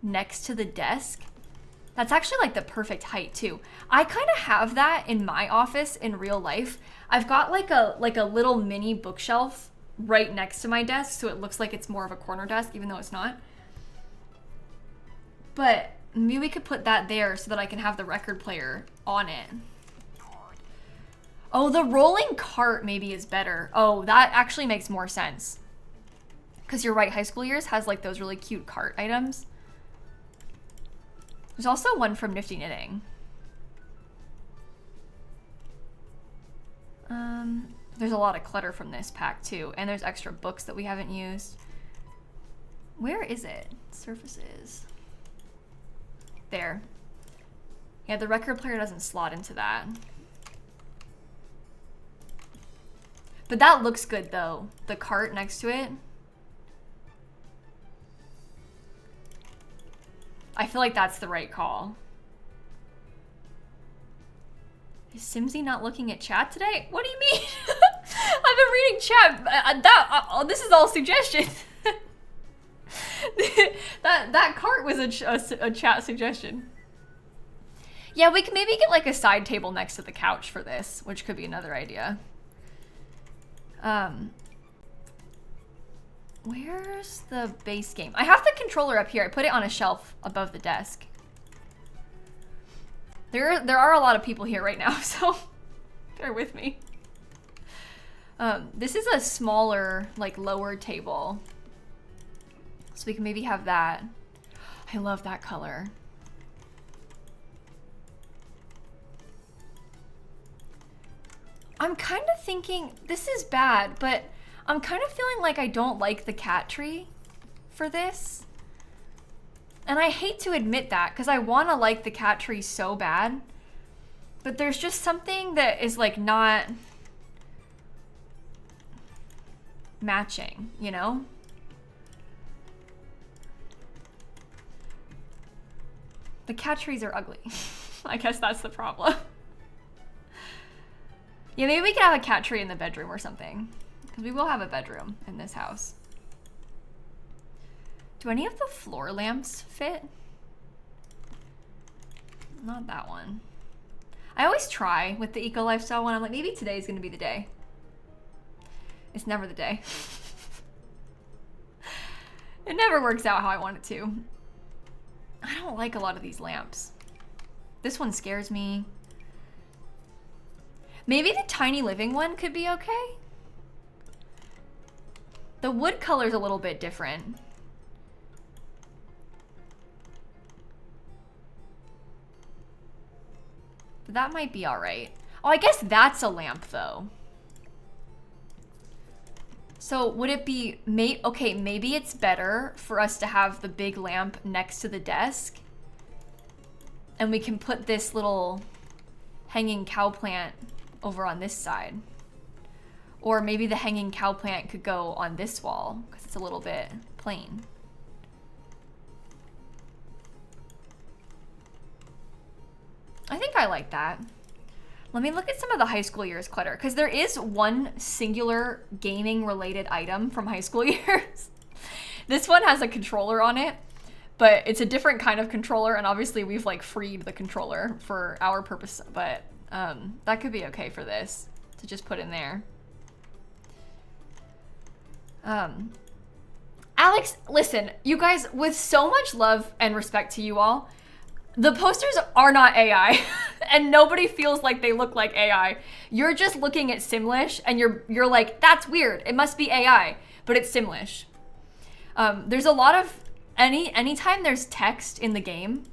Speaker 1: next to the desk? That's actually, like, the perfect height, too. I kind of have that in my office in real life. I've got, like a little mini bookshelf right next to my desk, so it looks like it's more of a corner desk, even though it's not. But maybe we could put that there so that I can have the record player on it. Oh, the rolling cart maybe is better. Oh, that actually makes more sense. Because you're right, High School Years has like those really cute cart items. There's also one from Nifty Knitting. There's a lot of clutter from this pack too, and there's extra books that we haven't used. Where is it? Surfaces. There. Yeah, the record player doesn't slot into that. But that looks good though, the cart next to it. I feel like that's the right call. Is Simsie not looking at chat today? What do you mean? been reading chat. This is all suggestions. that cart was a chat suggestion. Yeah, we can maybe get like a side table next to the couch for this, which could be another idea. Where's the base game? I have the controller up here. I put it on a shelf above the desk. There are a lot of people here right now, so bear with me. This is a smaller, like lower table. So we can maybe have that. I love that color. I'm kind of thinking, this is bad, but I'm kind of feeling like I don't like the cat tree for this. And I hate to admit that because I want to like the cat tree so bad. But there's just something that is like not matching, you know? The cat trees are ugly. I guess that's the problem. Yeah, maybe we could have a cat tree in the bedroom or something. Because we will have a bedroom in this house. Do any of the floor lamps fit? Not that one. I always try with the eco lifestyle one. I'm like, maybe today's gonna be the day. It's never the day. It never works out how I want it to. I don't like a lot of these lamps. This one scares me. Maybe the tiny living one could be okay. The wood color's a little bit different. But that might be all right. Oh, I guess that's a lamp though. So would it be, okay, maybe it's better for us to have the big lamp next to the desk. And we can put this little hanging cow plant over on this side. Or maybe the hanging cow plant could go on this wall because it's a little bit plain. I think I like that. Let me look at some of the high school years clutter because there is one singular gaming related item from high school years. This one has a controller on it, but it's a different kind of controller, and obviously we've like freed the controller for our purpose, but that could be okay for this to just put in there. Alex, listen, you guys, with so much love and respect to you all, the posters are not AI and nobody feels like they look like AI. You're just looking at Simlish and you're like, that's weird. It must be AI, but it's Simlish. There's a lot of, anytime there's text in the game,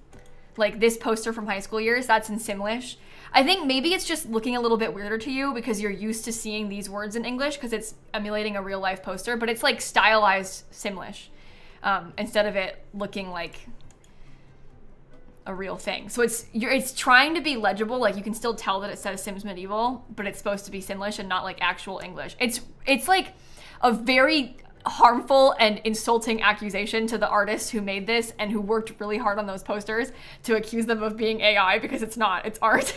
Speaker 1: like this poster from high school years, that's in Simlish. I think maybe it's just looking a little bit weirder to you because you're used to seeing these words in English because it's emulating a real life poster, but it's like stylized Simlish instead of it looking like a real thing. So it's trying to be legible, like you can still tell that it says Sims Medieval, but it's supposed to be Simlish and not like actual English. It's like a very harmful and insulting accusation to the artists who made this and who worked really hard on those posters to accuse them of being AI because it's not, it's art.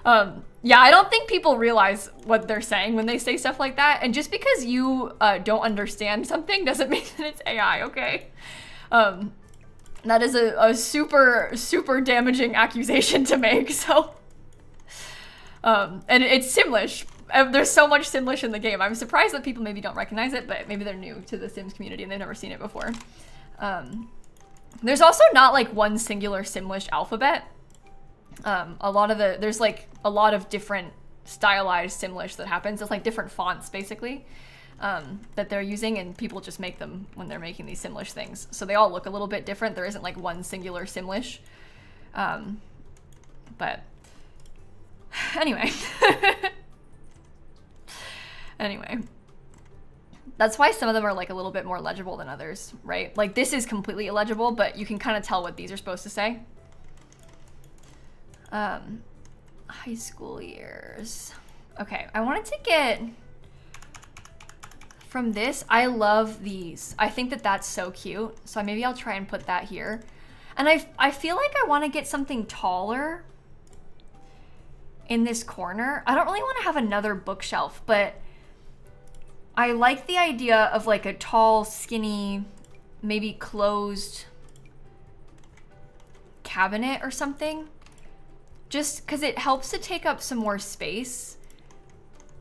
Speaker 1: Yeah, I don't think people realize what they're saying when they say stuff like that. And just because you don't understand something doesn't mean that it's AI, okay? That is a super, super damaging accusation to make, so. And it's Simlish. There's so much Simlish in the game. I'm surprised that people maybe don't recognize it, but maybe they're new to the Sims community and they've never seen it before. There's also not like one singular Simlish alphabet. There's like a lot of different stylized Simlish that happens. It's like different fonts basically that they're using, and people just make them when they're making these Simlish things. So they all look a little bit different. There isn't like one singular Simlish. But anyway. Anyway, that's why some of them are like a little bit more legible than others, right? Like this is completely illegible, but you can kind of tell what these are supposed to say. High school years. Okay, I wanted to get from this. I love these. I think that that's so cute. So maybe I'll try and put that here. And I feel like I want to get something taller. in this corner. I don't really want to have another bookshelf, but I like the idea of like a tall, skinny, maybe closed cabinet or something. Just because it helps to take up some more space.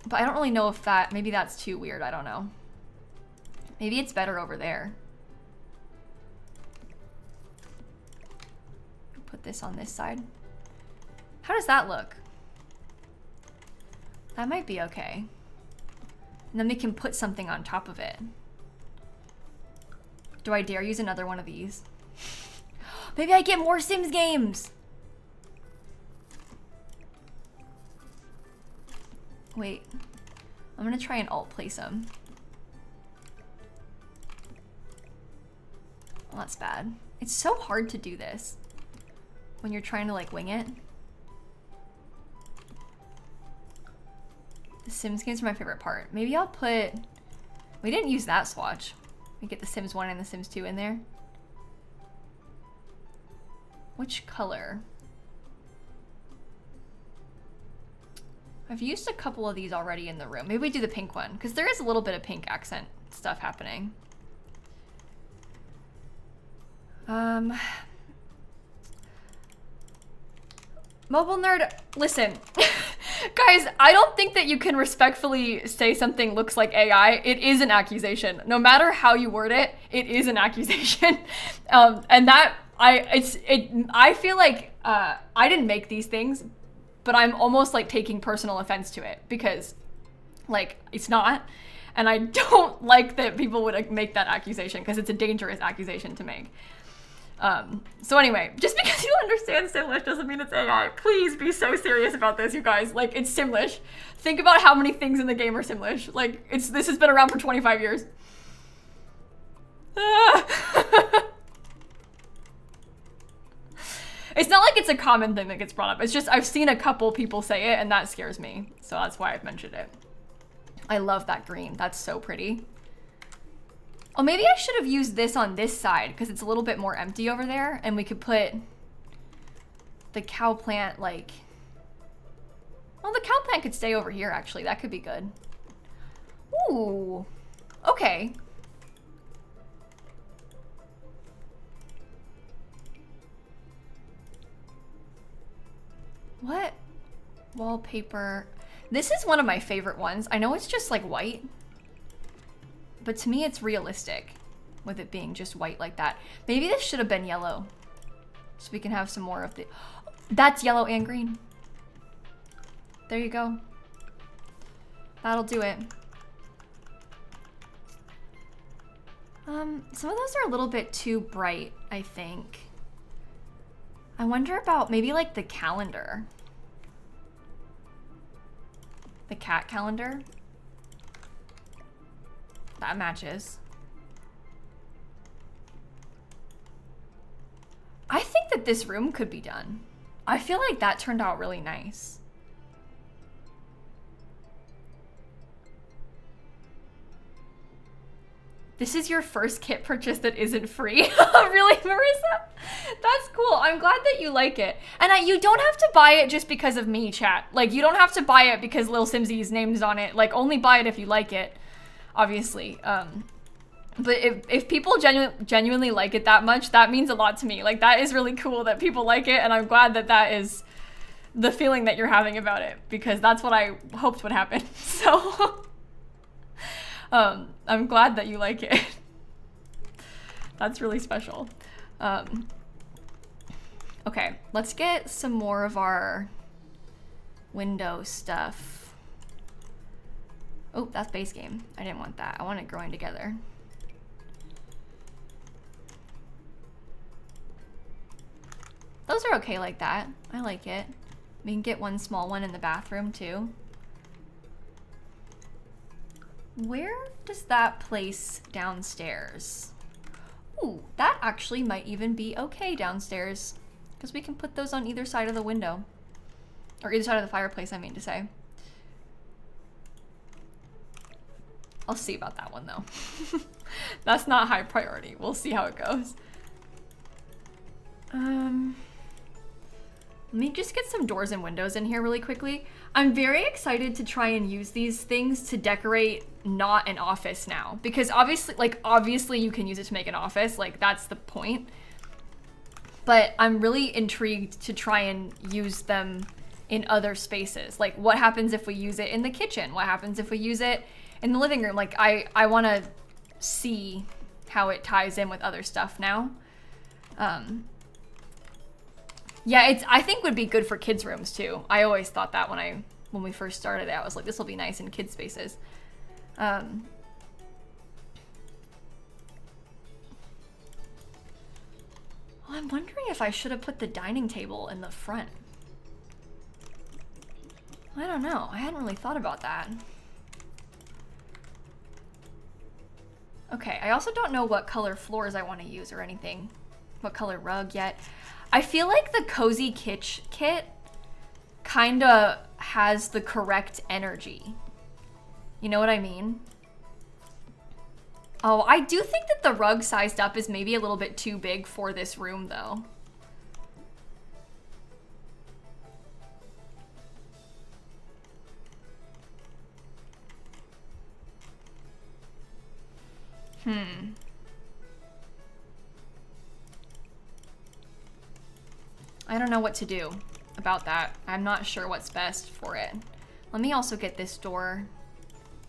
Speaker 1: But I don't really know if that, maybe that's too weird. I don't know. Maybe it's better over there. Put this on this side. How does that look? That might be okay. And then we can put something on top of it. Do I dare use another one of these? Maybe I get more Sims games. Wait, I'm gonna try and alt place them. Well, that's bad. It's so hard to do this when you're trying to like wing it. The Sims games are my favorite part. Maybe I'll put, we didn't use that swatch. We get the Sims 1 and the Sims 2 in there. Which color? I've used a couple of these already in the room. Maybe we do the pink one, because there is a little bit of pink accent stuff happening. Mobile nerd, listen. Guys, I don't think that you can respectfully say something looks like AI. It is an accusation. No matter how you word it, it is an accusation. And that, I feel like I didn't make these things, but I'm almost like taking personal offense to it because like it's not. And I don't like that people would make that accusation because it's a dangerous accusation to make. So anyway, just because you understand Simlish doesn't mean it's AI. Please be so serious about this, you guys. Like, it's Simlish. Think about how many things in the game are Simlish. Like, this has been around for 25 years. It's not like it's a common thing that gets brought up. It's just I've seen a couple people say it, and that scares me. So that's why I've mentioned it. I love that green. That's so pretty. Oh, maybe I should have used this on this side because it's a little bit more empty over there, and we could put the cow plant like, well, the cow plant could stay over here actually. That could be good. Ooh, okay. What wallpaper? This is one of my favorite ones. I know it's just like white, but to me, it's realistic with it being just white like that. Maybe this should have been yellow so we can have some more of the, that's yellow and green. There you go. That'll do it. Some of those are a little bit too bright, I think. I wonder about maybe like the calendar. The cat calendar. That matches. I think that this room could be done. I feel like that turned out really nice. This is your first kit purchase that isn't free. Really, Marissa? That's cool. I'm glad that you like it. And you don't have to buy it just because of me, chat. Like, you don't have to buy it because lilsimsie's name is on it. Like, only buy it if you like it. Obviously, but if people genuinely like it that much, that means a lot to me. Like, that is really cool that people like it, and I'm glad that that is the feeling that you're having about it, because that's what I hoped would happen. So, I'm glad that you like it. That's really special. Okay, let's get some more of our window stuff. Oh, that's base game. I didn't want that. I want it growing together. Those are okay like that. I like it. We can get one small one in the bathroom too. Where does that place downstairs? Ooh, that actually might even be okay downstairs, because we can put those on either side of the window. Or either side of the fireplace, I mean to say. I'll see about that one though. That's not high priority. We'll see how it goes. Let me just get some doors and windows in here really quickly. I'm very excited to try and use these things to decorate not an office now. Because obviously you can use it to make an office. Like, that's the point. But I'm really intrigued to try and use them in other spaces. Like, what happens if we use it in the kitchen? What happens if we use it in the living room? Like, I want to see how it ties in with other stuff now. Yeah, I think would be good for kids' rooms too. I always thought that when we first started it, I was like, this will be nice in kids' spaces. I'm wondering if I should have put the dining table in the front. I don't know. I hadn't really thought about that. Okay, I also don't know what color floors I want to use or anything. What color rug yet. I feel like the Cozy Kitsch kit kinda has the correct energy. You know what I mean? Oh, I do think that the rug sized up is maybe a little bit too big for this room though. I don't know what to do about that. I'm not sure what's best for it. Let me also get this door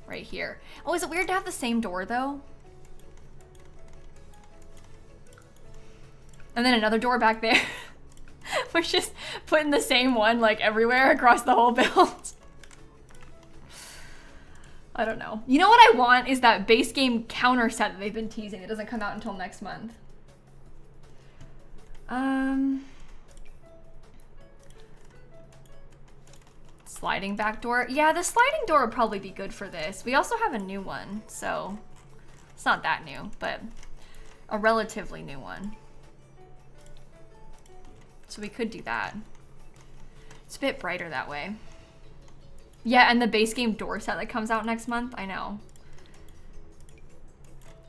Speaker 1: right here. Oh, is it weird to have the same door though? And then another door back there. We're just putting the same one like everywhere across the whole build. I don't know. You know what I want is that base game counter set that they've been teasing. It doesn't come out until next month. Sliding back door. Yeah, the sliding door would probably be good for this. We also have a new one, so it's not that new, but a relatively new one. So we could do that. It's a bit brighter that way. Yeah, and the base game door set that comes out next month, I know.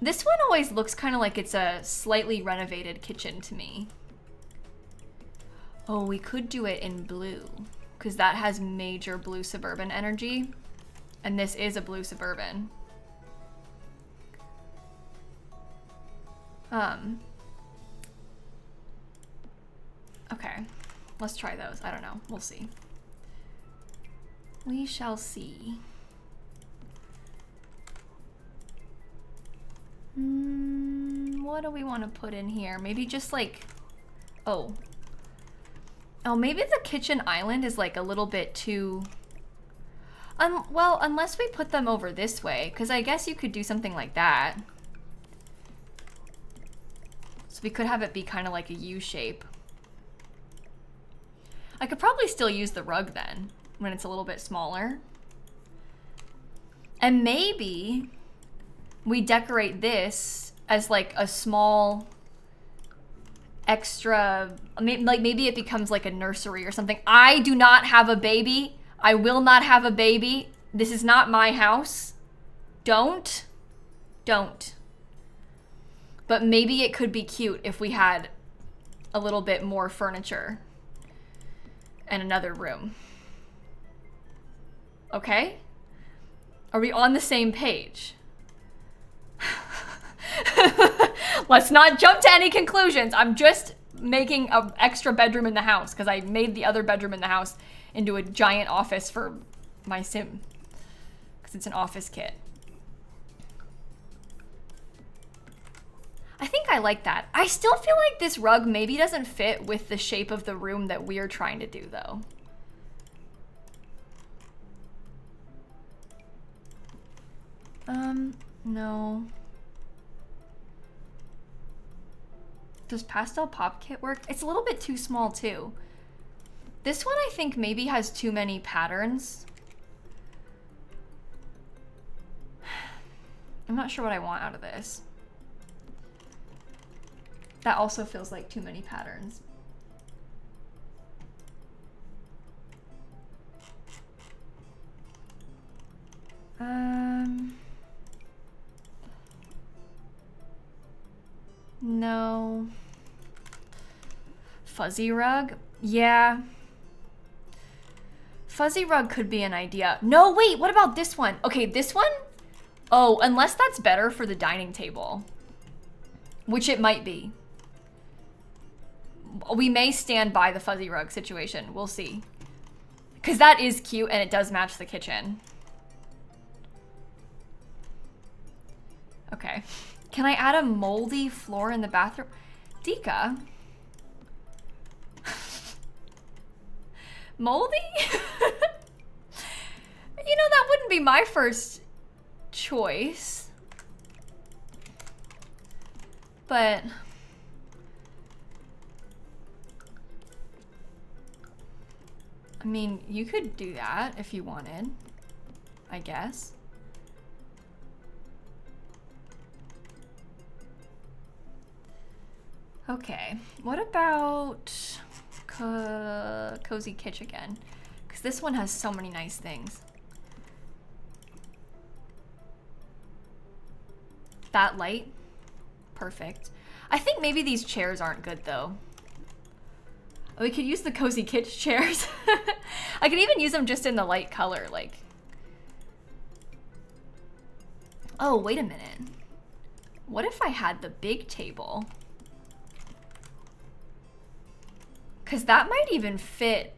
Speaker 1: This one always looks kind of like it's a slightly renovated kitchen to me. Oh, we could do it in blue, because that has major blue suburban energy, and this is a blue suburban. Okay, let's try those. I don't know, we'll see. We shall see. What do we want to put in here? Maybe just like, oh, maybe the kitchen island is like a little bit too, well, unless we put them over this way, because I guess you could do something like that. So we could have it be kind of like a U shape. I could probably still use the rug then, when it's a little bit smaller. And maybe we decorate this as like a small extra, like maybe it becomes like a nursery or something. I do not have a baby. I will not have a baby. This is not my house. Don't. But maybe it could be cute if we had a little bit more furniture and another room. Okay? Are we on the same page? Let's not jump to any conclusions. I'm just making an extra bedroom in the house because I made the other bedroom in the house into a giant office for my sim. Because it's an office kit. I think I like that. I still feel like this rug maybe doesn't fit with the shape of the room that we're trying to do though. No. Does Pastel Pop Kit work? It's a little bit too small too. This one I think maybe has too many patterns. I'm not sure what I want out of this. That also feels like too many patterns. No. Fuzzy rug? Yeah. Fuzzy rug could be an idea. No, wait, what about this one? Okay, this one? Oh, unless that's better for the dining table. Which it might be. We may stand by the fuzzy rug situation. We'll see. Because that is cute and it does match the kitchen. Okay. Can I add a moldy floor in the bathroom? Dika? Moldy? You know, that wouldn't be my first choice. But I mean, you could do that if you wanted, I guess. Okay, what about Cozy Kitsch again? Because this one has so many nice things. That light, perfect. I think maybe these chairs aren't good though. We could use the Cozy Kitsch chairs. I could even use them just in the light color, like. Oh, wait a minute. What if I had the big table? Because that might even fit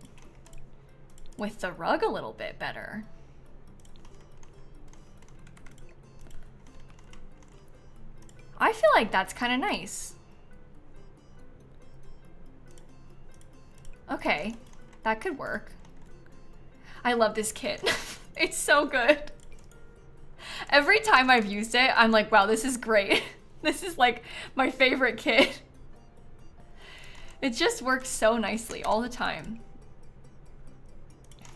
Speaker 1: with the rug a little bit better. I feel like that's kind of nice. Okay, that could work. I love this kit. It's so good. Every time I've used it, I'm like, wow, this is great. This is like my favorite kit. It just works so nicely all the time.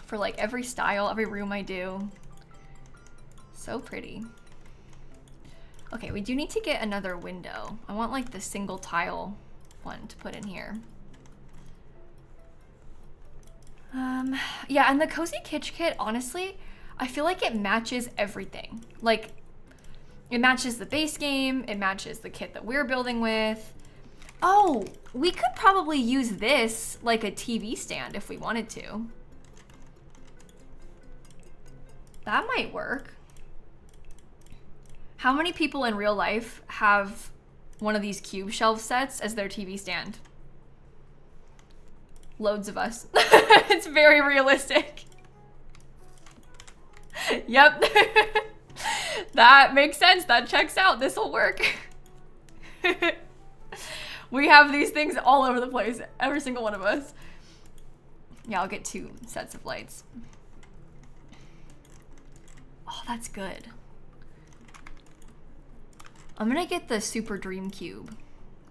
Speaker 1: For like every style, every room I do. So pretty. Okay, we do need to get another window. I want like the single tile one to put in here. Yeah, and the Cozy Kitsch kit, honestly, I feel like it matches everything. Like, it matches the base game, it matches the kit that we're building with. Oh, we could probably use this like a TV stand if we wanted to. That might work. How many people in real life have one of these cube shelf sets as their TV stand? Loads of us. It's very realistic. Yep. That makes sense. That checks out. This'll work. We have these things all over the place. Every single one of us. Yeah, I'll get 2 sets of lights. Oh, that's good. I'm gonna get the Super Dream Cube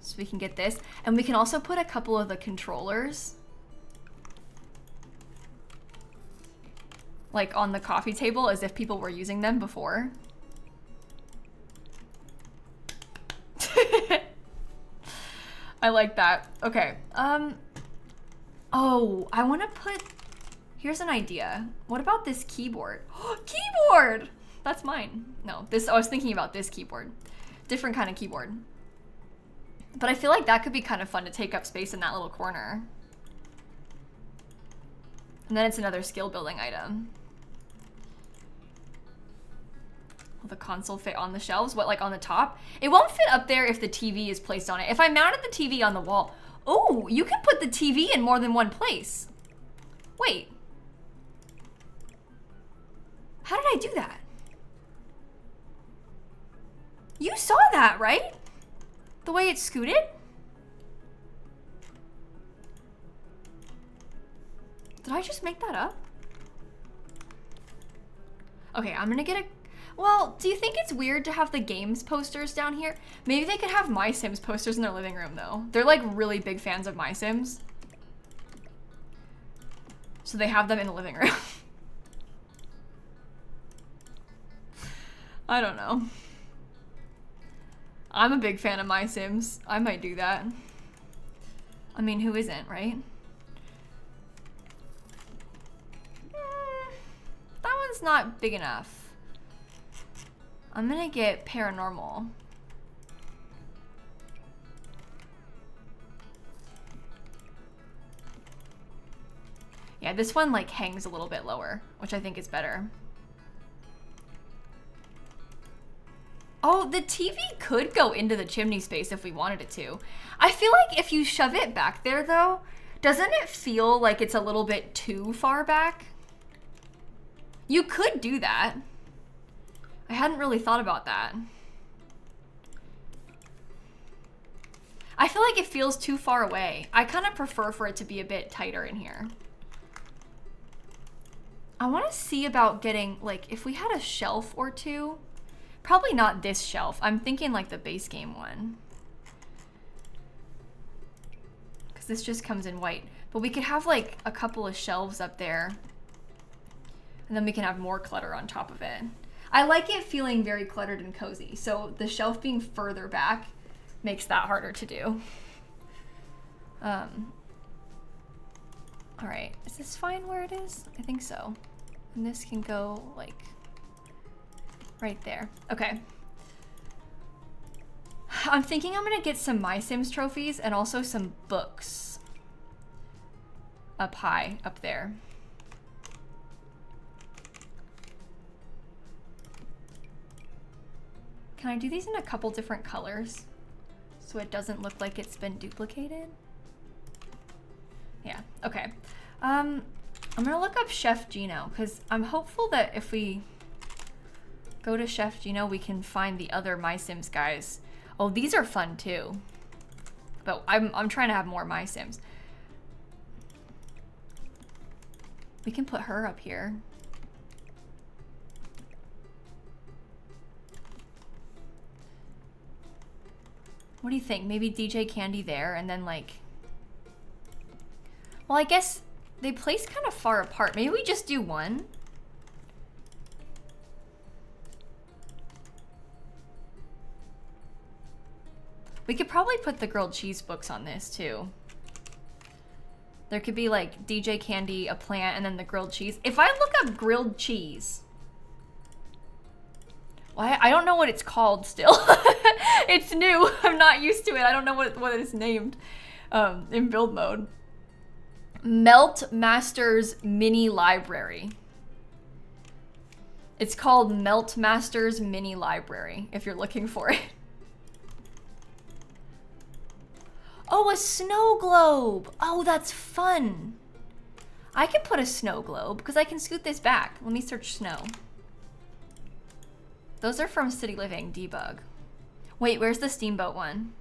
Speaker 1: so we can get this. And we can also put a couple of the controllers like on the coffee table as if people were using them before. I like that. Okay. Oh, I want to put, here's an idea. What about this keyboard? Keyboard! That's mine. No, this, I was thinking about this keyboard. Different kind of keyboard. But I feel like that could be kind of fun to take up space in that little corner. And then it's another skill building item. Will the console fit on the shelves? What, like on the top? It won't fit up there if the TV is placed on it. If I mounted the TV on the wall, oh, you can put the TV in more than one place. Wait. How did I do that? You saw that, right? The way it scooted? Did I just make that up? Okay, I'm gonna get a... Well, do you think it's weird to have the games posters down here? Maybe they could have My Sims posters in their living room, though. They're like really big fans of My Sims. So they have them in the living room. I don't know. I'm a big fan of My Sims. I might do that. I mean, who isn't, right? That one's not big enough. I'm gonna get paranormal. Yeah, Yeah, this one like hangs a little bit lower, which I think is better. Oh, the TV could go into the chimney space if we wanted it to. I feel like if you shove it back there though, doesn't it feel like it's a little bit too far back? You could do that. I hadn't really thought about that. I feel like it feels too far away. I kind of prefer for it to be a bit tighter in here. I want to see about getting, like, if we had a shelf or two. Probably not this shelf. I'm thinking like the base game one. Because this just comes in white. But we could have like a couple of shelves up there. And then we can have more clutter on top of it. I like it feeling very cluttered and cozy. So the shelf being further back makes that harder to do. All right, is this fine where it is? I think so. And this can go like right there. Okay. I'm thinking I'm gonna get some My Sims trophies and also some books up high up there. Can I do these in a couple different colors so it doesn't look like it's been duplicated? Yeah, okay. I'm gonna look up Chef Gino because I'm hopeful that if we go to Chef Gino, we can find the other My Sims guys. Oh, these are fun too. But I'm trying to have more My Sims. We can put her up here. What do you think? Maybe DJ Candy there and then like... Well, I guess they place kind of far apart. Maybe we just do one. We could probably put the grilled cheese books on this too. There could be like DJ Candy, a plant, and then the grilled cheese. If I look up grilled cheese, well, I don't know what it's called still. It's new. I'm not used to it. I don't know what it's named in build mode. Melt Masters Mini Library. It's called Melt Masters Mini Library if you're looking for it. Oh, a snow globe. Oh, that's fun. I can put a snow globe because I can scoot this back. Let me search snow. Those are from City Living, debug. Wait, where's the steamboat one?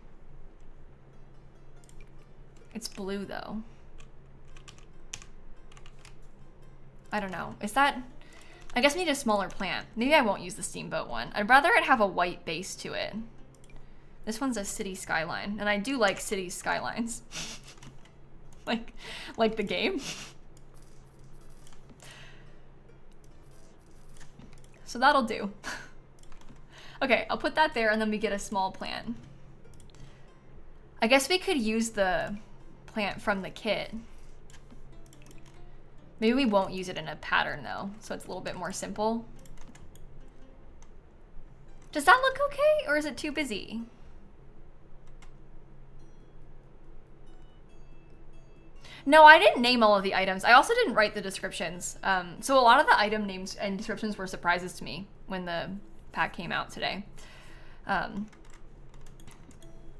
Speaker 1: It's blue though. I don't know. Is that... I guess we need a smaller plant. Maybe I won't use the steamboat one. I'd rather it have a white base to it. This one's a city skyline, and I do like city skylines. like the game. So that'll do. Okay, I'll put that there and then we get a small plant. I guess we could use the plant from the kit. Maybe we won't use it in a pattern though, so it's a little bit more simple. Does that look okay, or is it too busy? No, I didn't name all of the items. I also didn't write the descriptions. So a lot of the item names and descriptions were surprises to me when the pack came out today.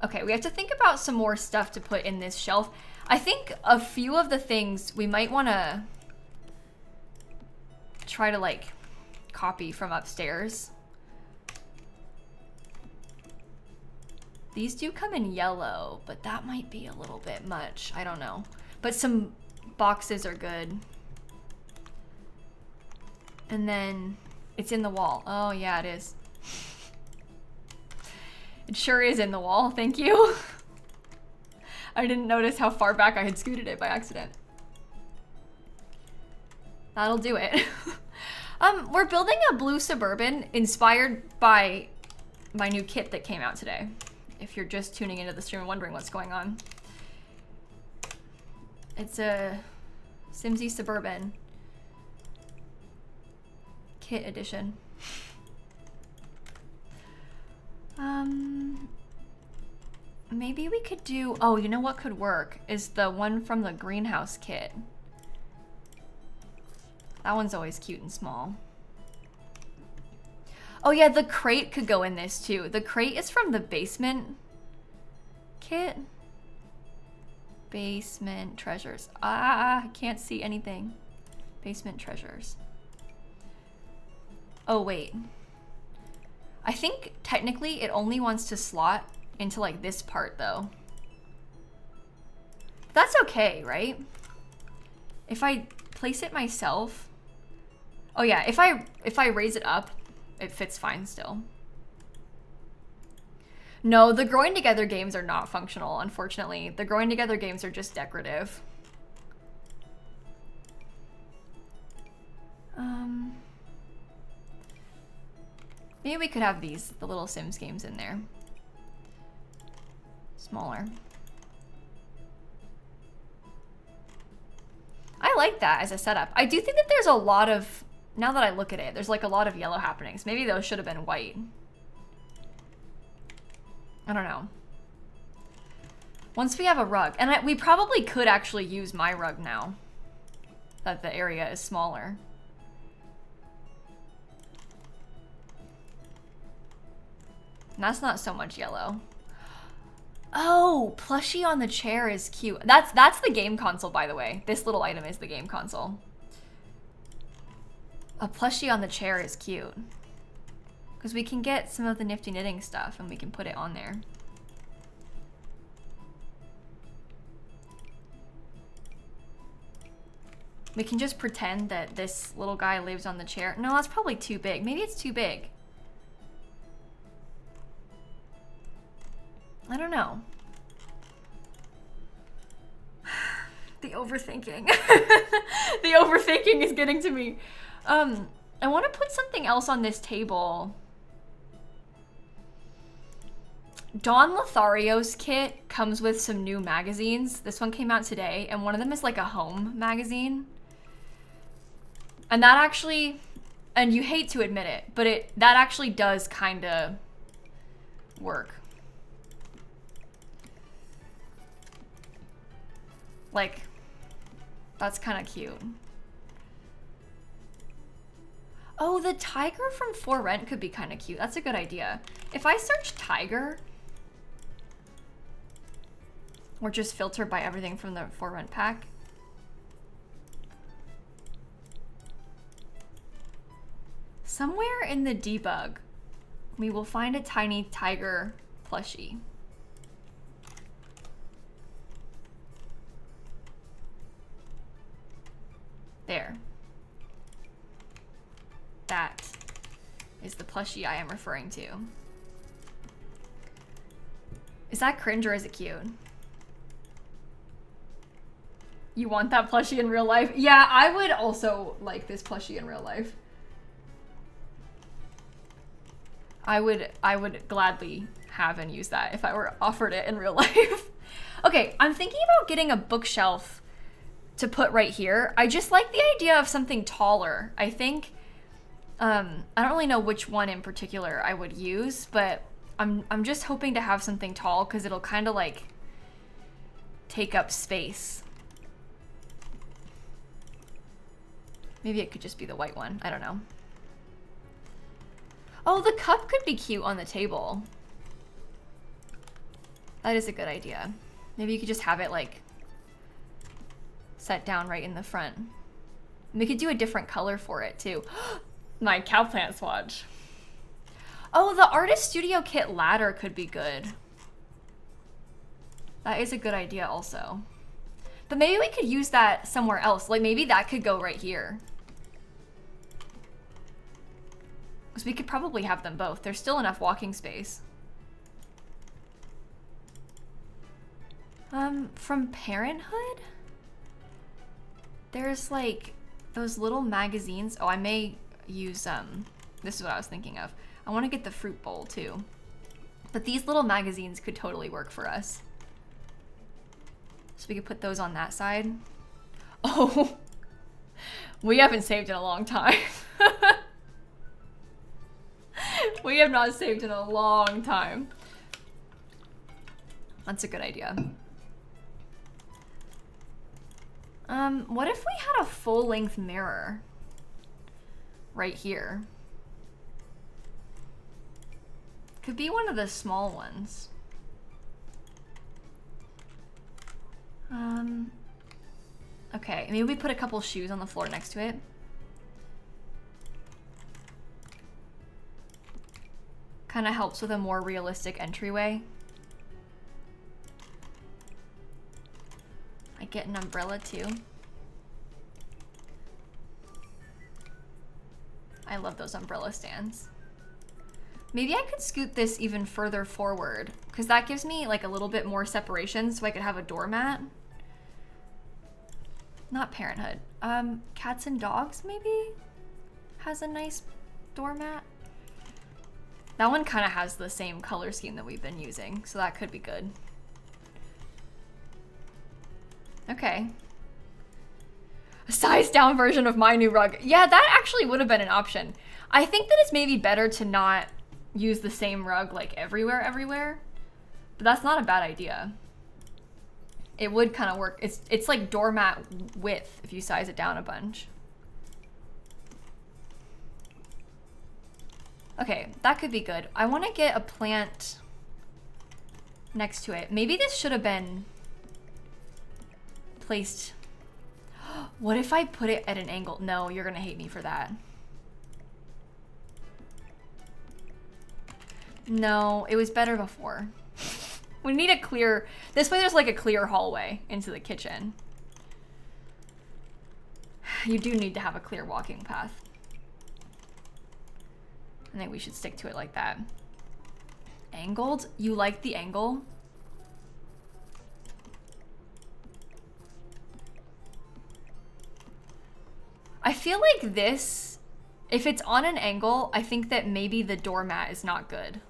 Speaker 1: Okay, we have to think about some more stuff to put in this shelf. I think a few of the things we might want to try to like copy from upstairs. These do come in yellow, but that might be a little bit much. I don't know. But some boxes are good. And then it's in the wall. Oh yeah, it is. It sure is in the wall, thank you. I didn't notice how far back I had scooted it by accident. That'll do it. We're building a blue Suburban inspired by my new kit that came out today. If you're just tuning into the stream and wondering what's going on. It's a SIMsie Suburban kit edition. Maybe we could do, oh, you know what could work is the one from the greenhouse kit. That one's always cute and small. Oh yeah, the crate could go in this too. The crate is from the basement kit. Basement treasures. Ah, I can't see anything. Basement treasures. Oh wait. I think technically it only wants to slot into like this part though. That's okay, right? If I place it myself. Oh yeah, if I raise it up, it fits fine still. No, the growing together games are not functional, unfortunately. The growing together games are just decorative. Maybe we could have these, the little Sims games in there. Smaller. I like that as a setup. I do think that there's a lot of, now that I look at it, there's like a lot of yellow happenings. Maybe those should have been white. I don't know. Once we have a rug, and we probably could actually use my rug now that the area is smaller. And that's not so much yellow. Oh, plushie on the chair is cute. That's the game console, by the way. This little item is the game console. A plushie on the chair is cute. Because we can get some of the nifty knitting stuff and we can put it on there. We can just pretend that this little guy lives on the chair. No, that's probably too big. Maybe it's too big. I don't know. The overthinking. The overthinking is getting to me. I want to put something else on this table. Don Lothario's kit comes with some new magazines. This one came out today, and one of them is like a home magazine. And that actually, and you hate to admit it, but that actually does kind of work. Like, that's kind of cute. Oh, the tiger from For Rent could be kind of cute. That's a good idea. If I search tiger, or just filter by everything from the For Rent pack. Somewhere in the debug, we will find a tiny tiger plushie. There. That is the plushie I am referring to. Is that cringe or is it cute? You want that plushie in real life? Yeah, I would also like this plushie in real life. I would gladly have and use that if I were offered it in real life. Okay, I'm thinking about getting a bookshelf to put right here. I just like the idea of something taller. I think, I don't really know which one in particular I would use, but I'm just hoping to have something tall because it'll kind of like take up space. Maybe it could just be the white one. I don't know. Oh, the cup could be cute on the table. That is a good idea. Maybe you could just have it like set down right in the front. And we could do a different color for it too. My cowplant swatch. Oh, the artist studio kit ladder could be good. That is a good idea also. But maybe we could use that somewhere else. Like maybe that could go right here. Because we could probably have them both. There's still enough walking space. From Parenthood? There's like those little magazines. Oh, I may use, this is what I was thinking of. I want to get the fruit bowl too. But these little magazines could totally work for us. So we could put those on that side. Oh, we haven't saved in a long time. We have not saved in a long time. That's a good idea. What if we had a full-length mirror? right here. Could be one of the small ones. Okay, maybe we put a couple shoes on the floor next to it. Kind of helps with a more realistic entryway. I get an umbrella too. I love those umbrella stands. Maybe I could scoot this even further forward because that gives me like a little bit more separation so I could have a doormat. Not Parenthood. Cats and Dogs maybe has a nice doormat. That one kind of has the same color scheme that we've been using, so that could be good. Okay. A sized down version of my new rug. Yeah, that actually would have been an option. I think that it's maybe better to not use the same rug like everywhere, but that's not a bad idea. It would kind of work. It's like doormat width if you size it down a bunch. Okay, that could be good. I want to get a plant next to it. Maybe this should have been placed. What if I put it at an angle? No, you're gonna hate me for that. No, it was better before. We need a clear, this way there's like a clear hallway into the kitchen. You do need to have a clear walking path. I think we should stick to it like that. Angled? You like the angle? I feel like this, if it's on an angle, I think that maybe the doormat is not good.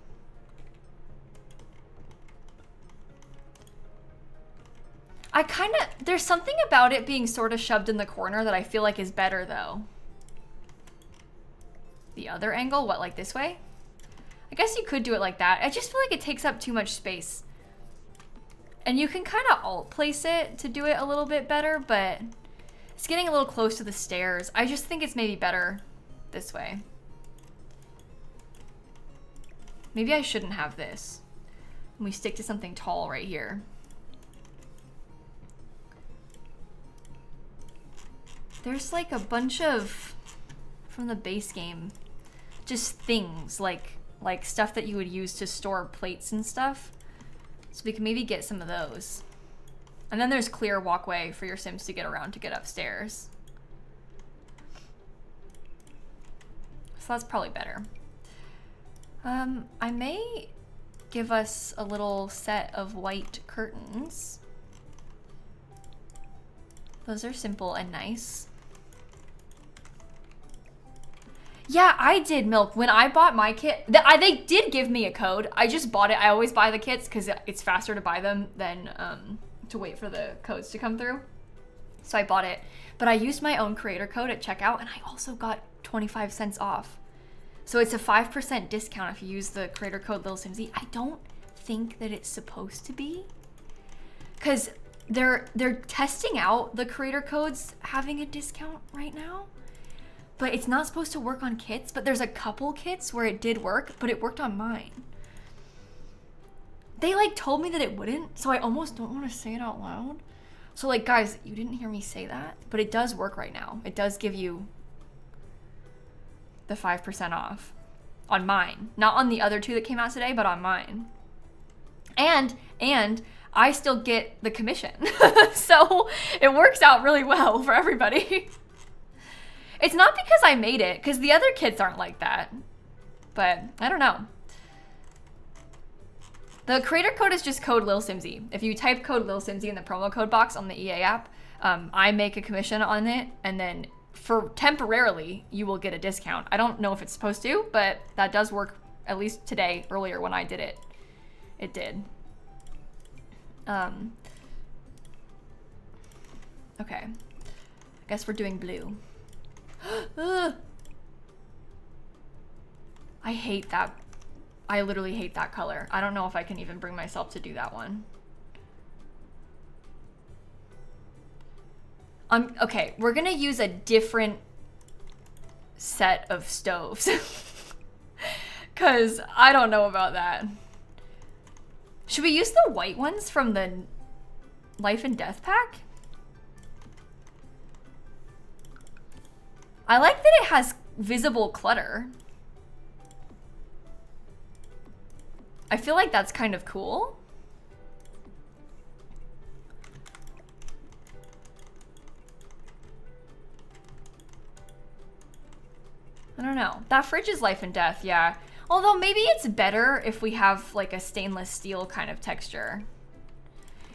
Speaker 1: I kind of, there's something about it being sort of shoved in the corner that I feel like is better though. The other angle, what, like this way? I guess you could do it like that. I just feel like it takes up too much space. And you can kind of alt place it to do it a little bit better, but it's getting a little close to the stairs. I just think it's maybe better this way. Maybe I shouldn't have this. And we stick to something tall right here. There's like a bunch of, from the base game, just things like stuff that you would use to store plates and stuff. So we can maybe get some of those. And then there's clear walkway for your Sims to get around to get upstairs. So that's probably better. I may give us a little set of white curtains. Those are simple and nice. Yeah, I did, Milk. When I bought my kit, they did give me a code. I just bought it. I always buy the kits because it's faster to buy them than to wait for the codes to come through. So I bought it. But I used my own creator code at checkout, and I also got 25 cents off. So it's a 5% discount if you use the creator code lilsimsie. I don't think that it's supposed to be, because they're testing out the creator codes having a discount right now. But it's not supposed to work on kits, but there's a couple kits where it did work, but it worked on mine. They like told me that it wouldn't, so I almost don't want to say it out loud. So like, guys, you didn't hear me say that, but it does work right now. It does give you the 5% off on mine. Not on the other two that came out today, but on mine. And I still get the commission. So it works out really well for everybody. It's not because I made it, because the other kits aren't like that. But I don't know. The creator code is just code lilsimsie. If you type code lilsimsie in the promo code box on the EA app, I make a commission on it, and then for temporarily, you will get a discount. I don't know if it's supposed to, but that does work, at least today, earlier when I did it. It did. Okay. I guess we're doing blue. I hate that. I literally hate that color. I don't know if I can even bring myself to do that one. Okay, we're gonna use a different set of stoves. Because I don't know about that. Should we use the white ones from the Life and Death pack? I like that it has visible clutter. I feel like that's kind of cool. I don't know. That fridge is Life and Death, yeah. Although maybe it's better if we have like a stainless steel kind of texture.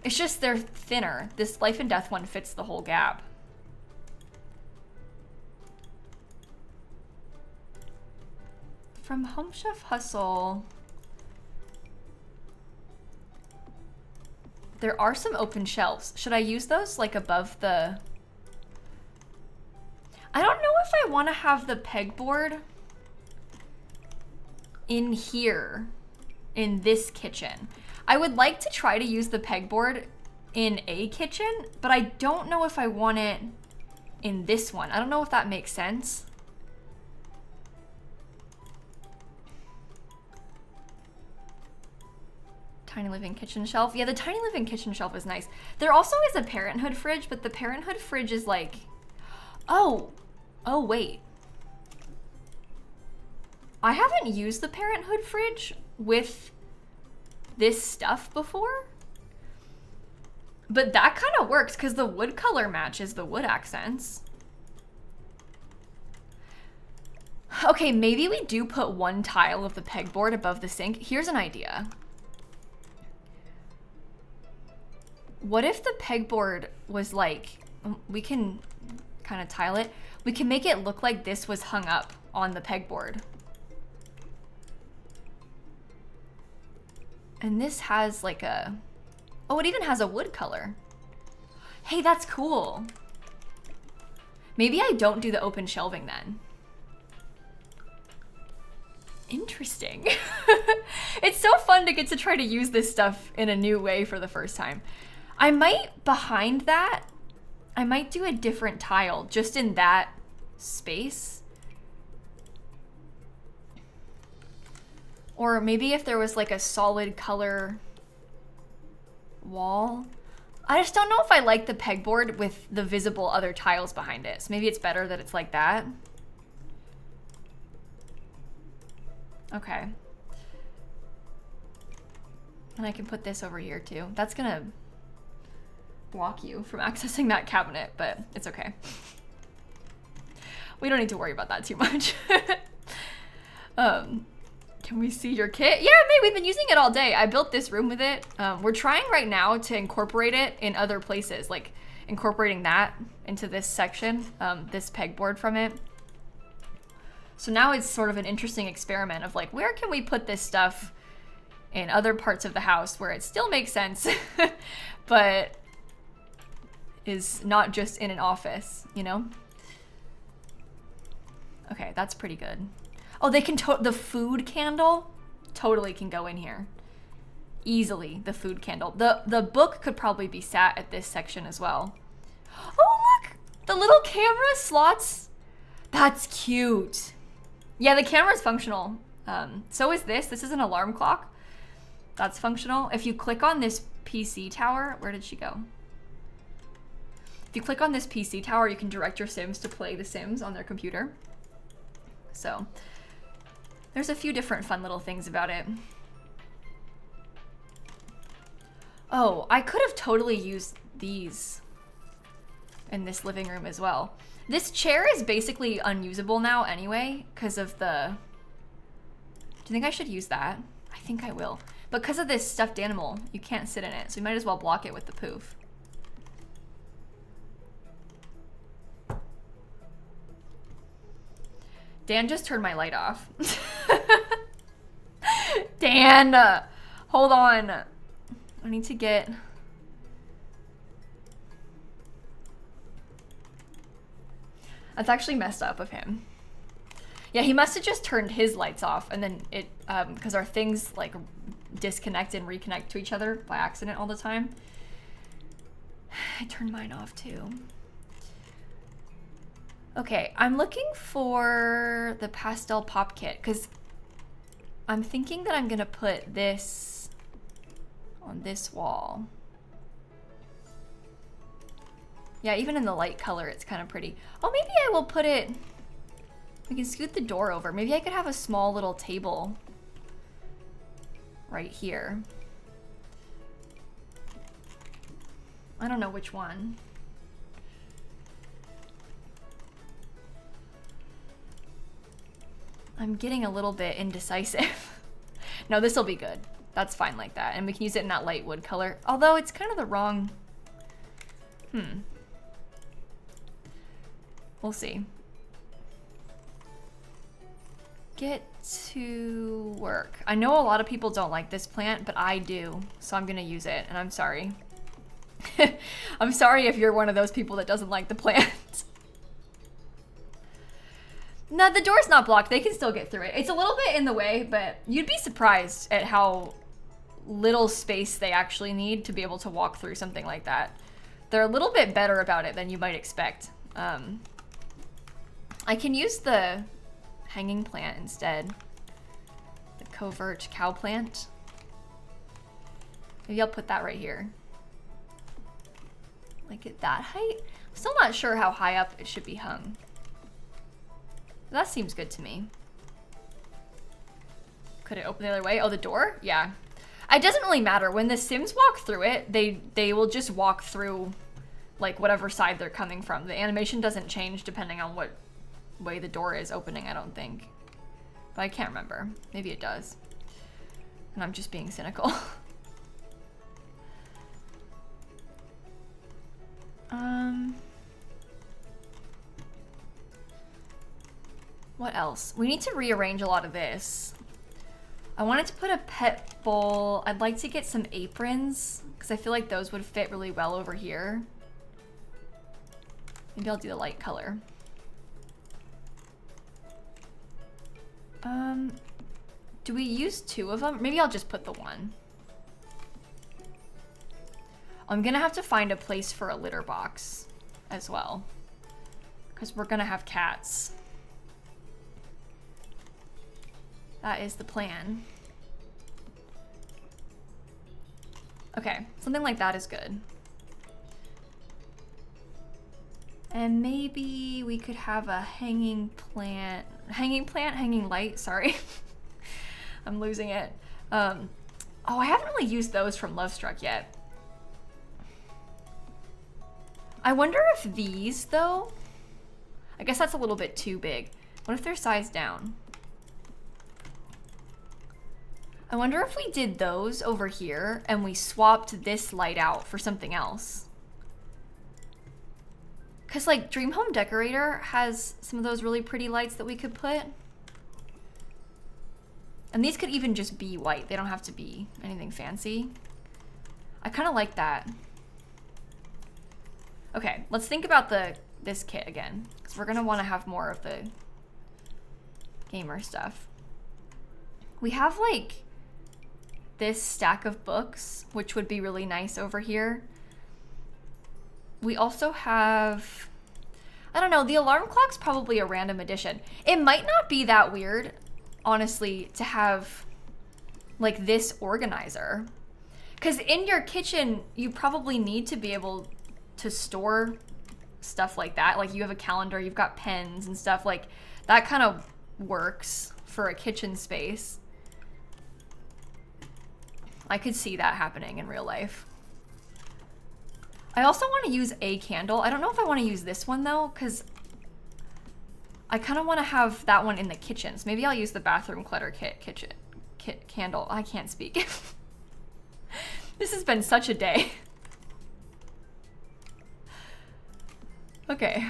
Speaker 1: It's just they're thinner. This Life and Death one fits the whole gap. From Home Chef Hustle, there are some open shelves. Should I use those like above the... I don't know if I want to have the pegboard in here, in this kitchen. I would like to try to use the pegboard in a kitchen, but I don't know if I want it in this one. I don't know if that makes sense. Tiny living kitchen shelf. Yeah, the tiny living kitchen shelf is nice. There also is a Parenthood fridge, but the Parenthood fridge is like, oh wait. I haven't used the Parenthood fridge with this stuff before, but that kind of works because the wood color matches the wood accents. Okay, maybe we do put one tile of the pegboard above the sink. Here's an idea. What if the pegboard was like, we can kind of tile it. We can make it look like this was hung up on the pegboard. And this has like a, oh, it even has a wood color. Hey, that's cool. Maybe I don't do the open shelving then. Interesting. It's so fun to get to try to use this stuff in a new way for the first time. I might, behind that, I might do a different tile just in that space. Or maybe if there was like a solid color wall. I just don't know if I like the pegboard with the visible other tiles behind it. So maybe it's better that it's like that. Okay. And I can put this over here too. That's gonna block you from accessing that cabinet, but it's okay. We don't need to worry about that too much. Can we see your kit? Yeah, May, we've been using it all day. I built this room with it. We're trying right now to incorporate it in other places, like incorporating that into this section, this pegboard from it. So now it's sort of an interesting experiment of like, where can we put this stuff in other parts of the house where it still makes sense, but is not just in an office, you know? Okay, that's pretty good. Oh, they can, the food candle totally can go in here. Easily, the food candle. The book could probably be sat at this section as well. Oh, look! The little camera slots. That's cute. Yeah, the camera's functional. So is this. This is an alarm clock. That's functional. If you click on this PC tower, where did she go? If you click on this PC tower, you can direct your Sims to play The Sims on their computer. So there's a few different fun little things about it. Oh, I could have totally used these in this living room as well. This chair is basically unusable now anyway, because of the... Do you think I should use that? I think I will. Because of this stuffed animal, you can't sit in it, so you might as well block it with the poof. Dan just turned my light off. Dan, hold on. I need to get... That's actually messed up of him. Yeah, he must have just turned his lights off, and then it, because our things like disconnect and reconnect to each other by accident all the time. I turned mine off too. Okay, I'm looking for the pastel pop kit because I'm thinking that I'm gonna put this on this wall. Yeah, even in the light color, it's kind of pretty. Oh, maybe I will put it, we can scoot the door over. Maybe I could have a small little table right here. I don't know which one. I'm getting a little bit indecisive. No, this will be good. That's fine like that. And we can use it in that light wood color. Although it's kind of the wrong, we'll see. Get to work. I know a lot of people don't like this plant, but I do. So I'm gonna use it, and I'm sorry. I'm sorry if you're one of those people that doesn't like the plant. No, the door's not blocked. They can still get through it. It's a little bit in the way, but you'd be surprised at how little space they actually need to be able to walk through something like that. They're a little bit better about it than you might expect. I can use the hanging plant instead. The covert cow plant. Maybe I'll put that right here. Like at that height? I'm still not sure how high up it should be hung. That seems good to me. Could it open the other way? Oh, the door? Yeah. It doesn't really matter. When the Sims walk through it, they will just walk through like whatever side they're coming from. The animation doesn't change depending on what way the door is opening, I don't think. But I can't remember. Maybe it does. And I'm just being cynical. What else? We need to rearrange a lot of this. I wanted to put a pet bowl. I'd like to get some aprons because I feel like those would fit really well over here. Maybe I'll do the light color. Do we use two of them? Maybe I'll just put the one. I'm gonna have to find a place for a litter box as well because we're gonna have cats. That is the plan. Okay, something like that is good. And maybe we could have a hanging light, sorry. I'm losing it. Oh, I haven't really used those from Love Struck yet. I wonder if these, though, I guess that's a little bit too big. What if they're sized down? I wonder if we did those over here and we swapped this light out for something else. Cause like Dream Home Decorator has some of those really pretty lights that we could put. And these could even just be white. They don't have to be anything fancy. I kind of like that. Okay, let's think about this kit again. Cause we're gonna wanna have more of the gamer stuff. We have like this stack of books, which would be really nice over here. We also have, I don't know, the alarm clock's probably a random addition. It might not be that weird, honestly, to have like this organizer. Because in your kitchen, you probably need to be able to store stuff like that. Like you have a calendar, you've got pens and stuff, like that kind of works for a kitchen space. I could see that happening in real life. I also want to use a candle. I don't know if I want to use this one though, because I kind of want to have that one in the kitchen. So maybe I'll use the bathroom clutter kit candle. I can't speak. This has been such a day. Okay.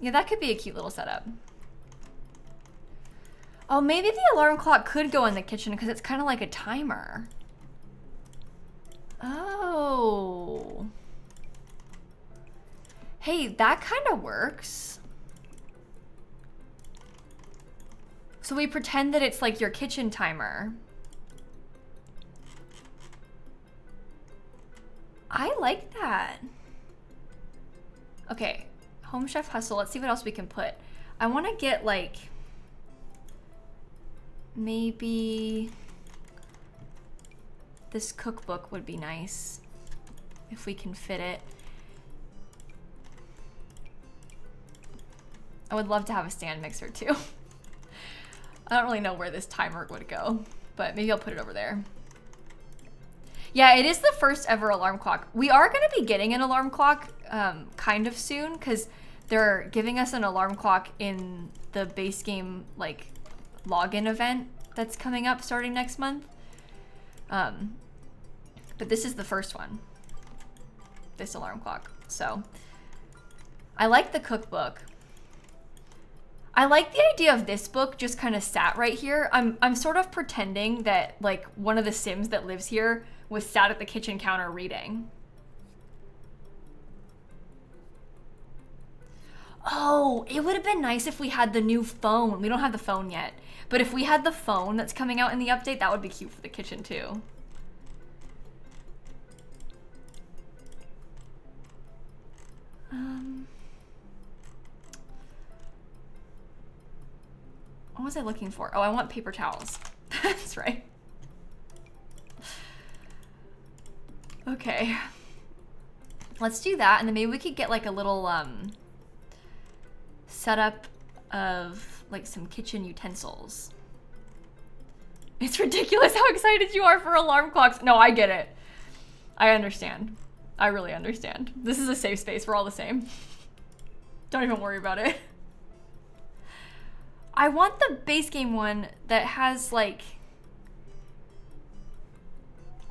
Speaker 1: Yeah, that could be a cute little setup. Oh, maybe the alarm clock could go in the kitchen because it's kind of like a timer. Oh. Hey, that kind of works. So we pretend that it's like your kitchen timer. I like that. Okay, Home Chef Hustle. Let's see what else we can put. I want to get like maybe this cookbook would be nice if we can fit it. I would love to have a stand mixer too. I don't really know where this timer would go, but maybe I'll put it over there. Yeah, it is the first ever alarm clock. We are going to be getting an alarm clock kind of soon because they're giving us an alarm clock in the base game like login event that's coming up starting next month. But this is the first one, this alarm clock. So I like the cookbook. I like the idea of this book just kind of sat right here. I'm sort of pretending that like one of the Sims that lives here was sat at the kitchen counter reading. Oh, it would have been nice if we had the new phone. We don't have the phone yet, but if we had the phone that's coming out in the update, that would be cute for the kitchen too. What was I looking for? Oh, I want paper towels. That's right. Okay. Let's do that, and then maybe we could get like a little setup of like some kitchen utensils. It's ridiculous how excited you are for alarm clocks. No, I get it. I understand. I really understand. This is a safe space. We're all the same. Don't even worry about it. I want the base game one that has like,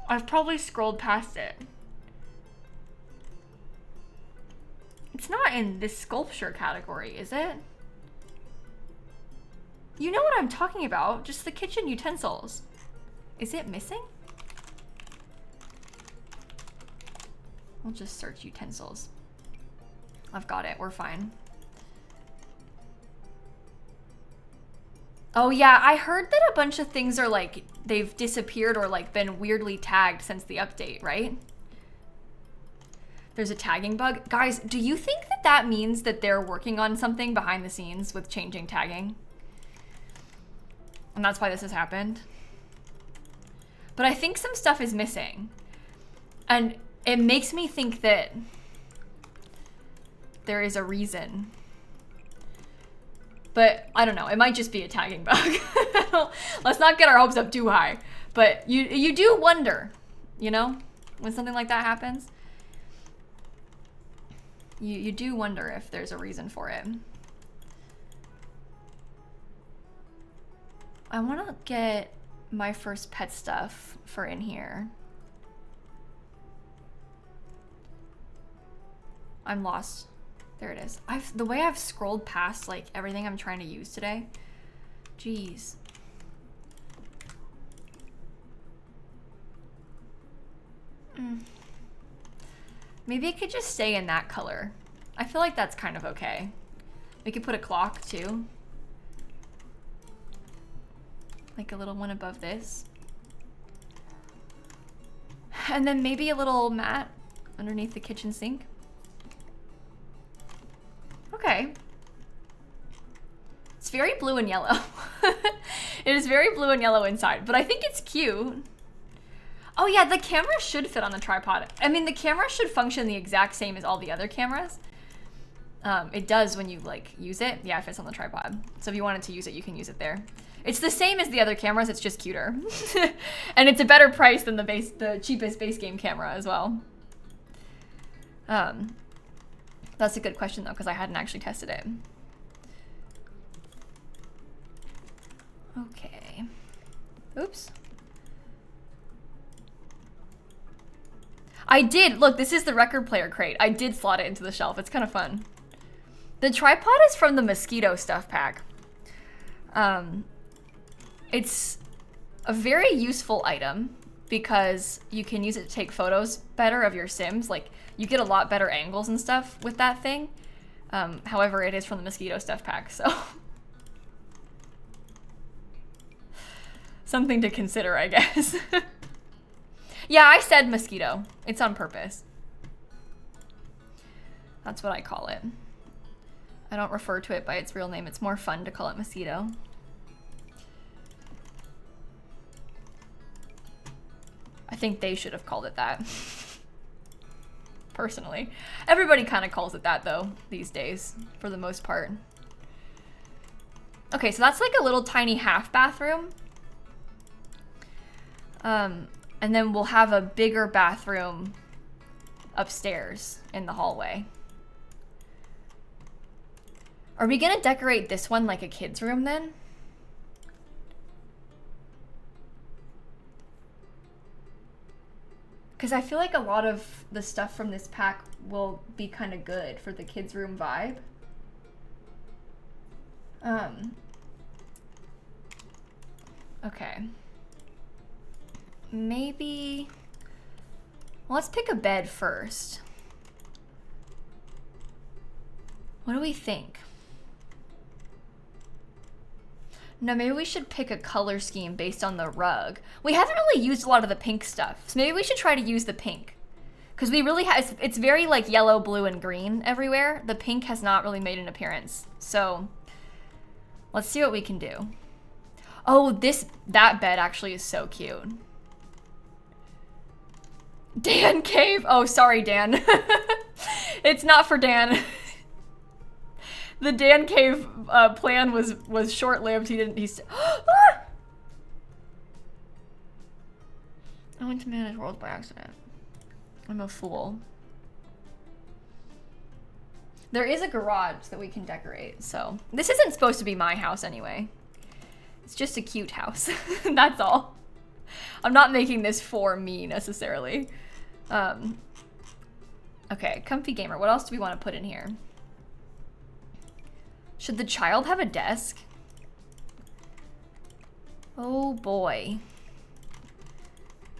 Speaker 1: I've probably scrolled past it. It's not in this sculpture category, is it? You know what I'm talking about, just the kitchen utensils. Is it missing? We'll just search utensils. I've got it, we're fine. Oh yeah, I heard that a bunch of things are like, they've disappeared or like been weirdly tagged since the update, right? There's a tagging bug. Guys, do you think that that means that they're working on something behind the scenes with changing tagging? And that's why this has happened? But I think some stuff is missing. And it makes me think that there is a reason. But I don't know, it might just be a tagging bug. Let's not get our hopes up too high. But you do wonder, you know, when something like that happens. You do wonder if there's a reason for it. I want to get my first pet stuff for in here. I'm lost. There it is. The way I've scrolled past like everything I'm trying to use today. Jeez. Maybe it could just stay in that color. I feel like that's kind of okay. We could put a clock too. Like a little one above this. And then maybe a little mat underneath the kitchen sink. Okay. It's very blue and yellow. It is very blue and yellow inside, but I think it's cute. Oh yeah, the camera should fit on the tripod. I mean, the camera should function the exact same as all the other cameras. It does when you like use it. Yeah, it fits on the tripod. So if you wanted to use it, you can use it there. It's the same as the other cameras, it's just cuter. And it's a better price than the cheapest base game camera as well. That's a good question though, because I hadn't actually tested it. Okay. Oops. I did, look, this is the record player crate. I did slot it into the shelf, it's kind of fun. The tripod is from the mosquito stuff pack. It's a very useful item because you can use it to take photos better of your Sims. Like, you get a lot better angles and stuff with that thing. However, it is from the mosquito stuff pack, so. Something to consider, I guess. Yeah, I said mosquito. It's on purpose. That's what I call it. I don't refer to it by its real name. It's more fun to call it mosquito. I think they should have called it that. Personally. Everybody kind of calls it that though, these days, for the most part. Okay, so that's like a little tiny half bathroom. And then we'll have a bigger bathroom upstairs in the hallway. Are we gonna decorate this one like a kid's room then? Because I feel like a lot of the stuff from this pack will be kind of good for the kids' room vibe. Okay. Maybe... Well, let's pick a bed first. What do we think? No, maybe we should pick a color scheme based on the rug. We haven't really used a lot of the pink stuff, so maybe we should try to use the pink. Because we really have, it's very like yellow, blue, and green everywhere. The pink has not really made an appearance. So let's see what we can do. Oh, that bed actually is so cute. Dan Cave. Oh, sorry, Dan. It's not for Dan. The Dan Cave plan was short-lived. He didn't. I went to manage worlds by accident. I'm a fool. There is a garage that we can decorate, so this isn't supposed to be my house anyway. It's just a cute house. That's all. I'm not making this for me necessarily. Okay, comfy gamer. What else do we want to put in here? Should the child have a desk? Oh boy.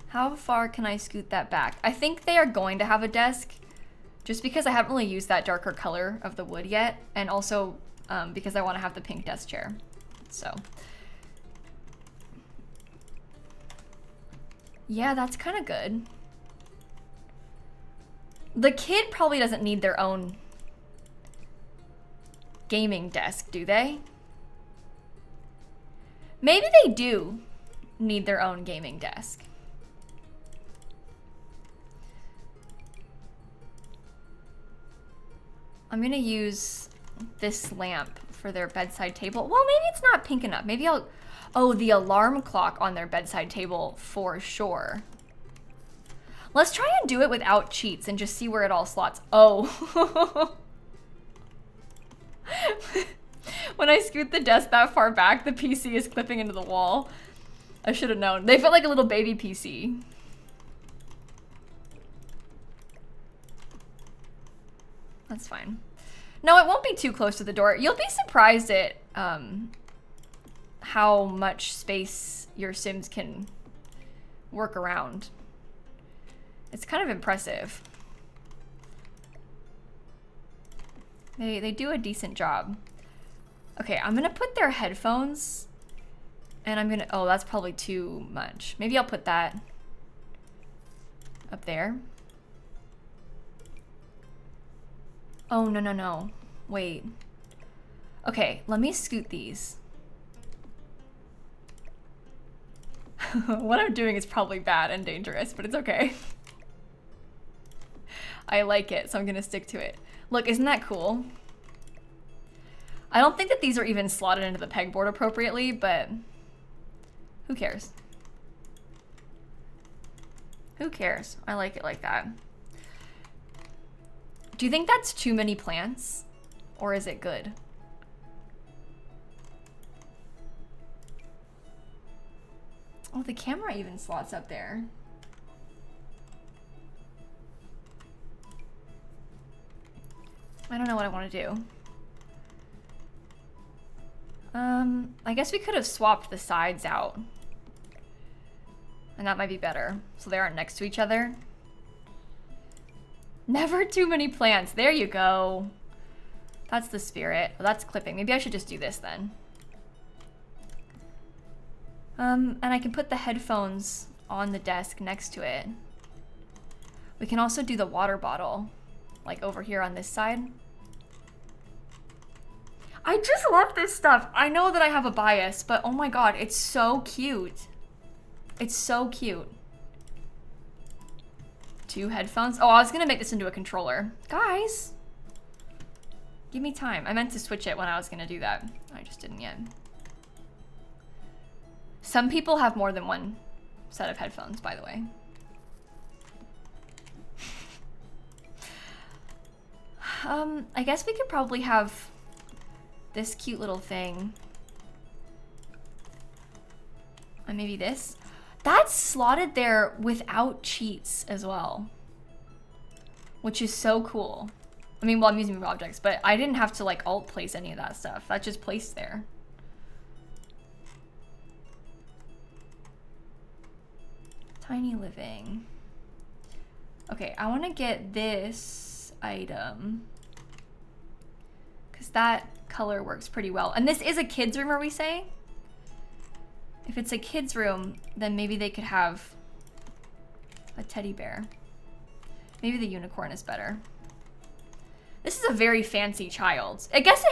Speaker 1: How far can I scoot that back? I think they are going to have a desk just because I haven't really used that darker color of the wood yet. And also because I want to have the pink desk chair. So. Yeah, that's kind of good. The kid probably doesn't need their own gaming desk, do they? Maybe they do need their own gaming desk. I'm gonna use this lamp for their bedside table. Well, maybe it's not pink enough. Maybe I'll... Oh, the alarm clock on their bedside table for sure. Let's try and do it without cheats and just see where it all slots. Oh. When I scoot the desk that far back, the PC is clipping into the wall. I should have known. They felt like a little baby PC. That's fine. No, it won't be too close to the door. You'll be surprised at how much space your Sims can work around. It's kind of impressive. They do a decent job. Okay, I'm gonna put their headphones and I'm gonna, oh, that's probably too much. Maybe I'll put that up there. Oh, no, no, no. Wait. Okay, let me scoot these. What I'm doing is probably bad and dangerous, but it's okay. I like it, so I'm gonna stick to it. Look, isn't that cool? I don't think that these are even slotted into the pegboard appropriately, but who cares? Who cares? I like it like that. Do you think that's too many plants? Or is it good? Oh, the camera even slots up there. I don't know what I want to do. I guess we could have swapped the sides out. And that might be better. So they aren't next to each other. Never too many plants. There you go. That's the spirit. Well, that's clipping. Maybe I should just do this then. And I can put the headphones on the desk next to it. We can also do the water bottle, like over here on this side. I just love this stuff. I know that I have a bias, but oh my god, it's so cute. It's so cute. 2 headphones. Oh, I was gonna make this into a controller. Guys, give me time. I meant to switch it when I was gonna do that. I just didn't yet. Some people have more than one set of headphones, by the way. I guess we could probably have this cute little thing. And maybe this. That's slotted there without cheats as well, which is so cool. I mean, well, I'm using Move Objects, but I didn't have to like alt place any of that stuff. That just placed there. Tiny living. Okay, I want to get this item because that color works pretty well. And this is a kid's room, are we saying? If it's a kid's room, then maybe they could have a teddy bear. Maybe the unicorn is better. This is a very fancy child. I guess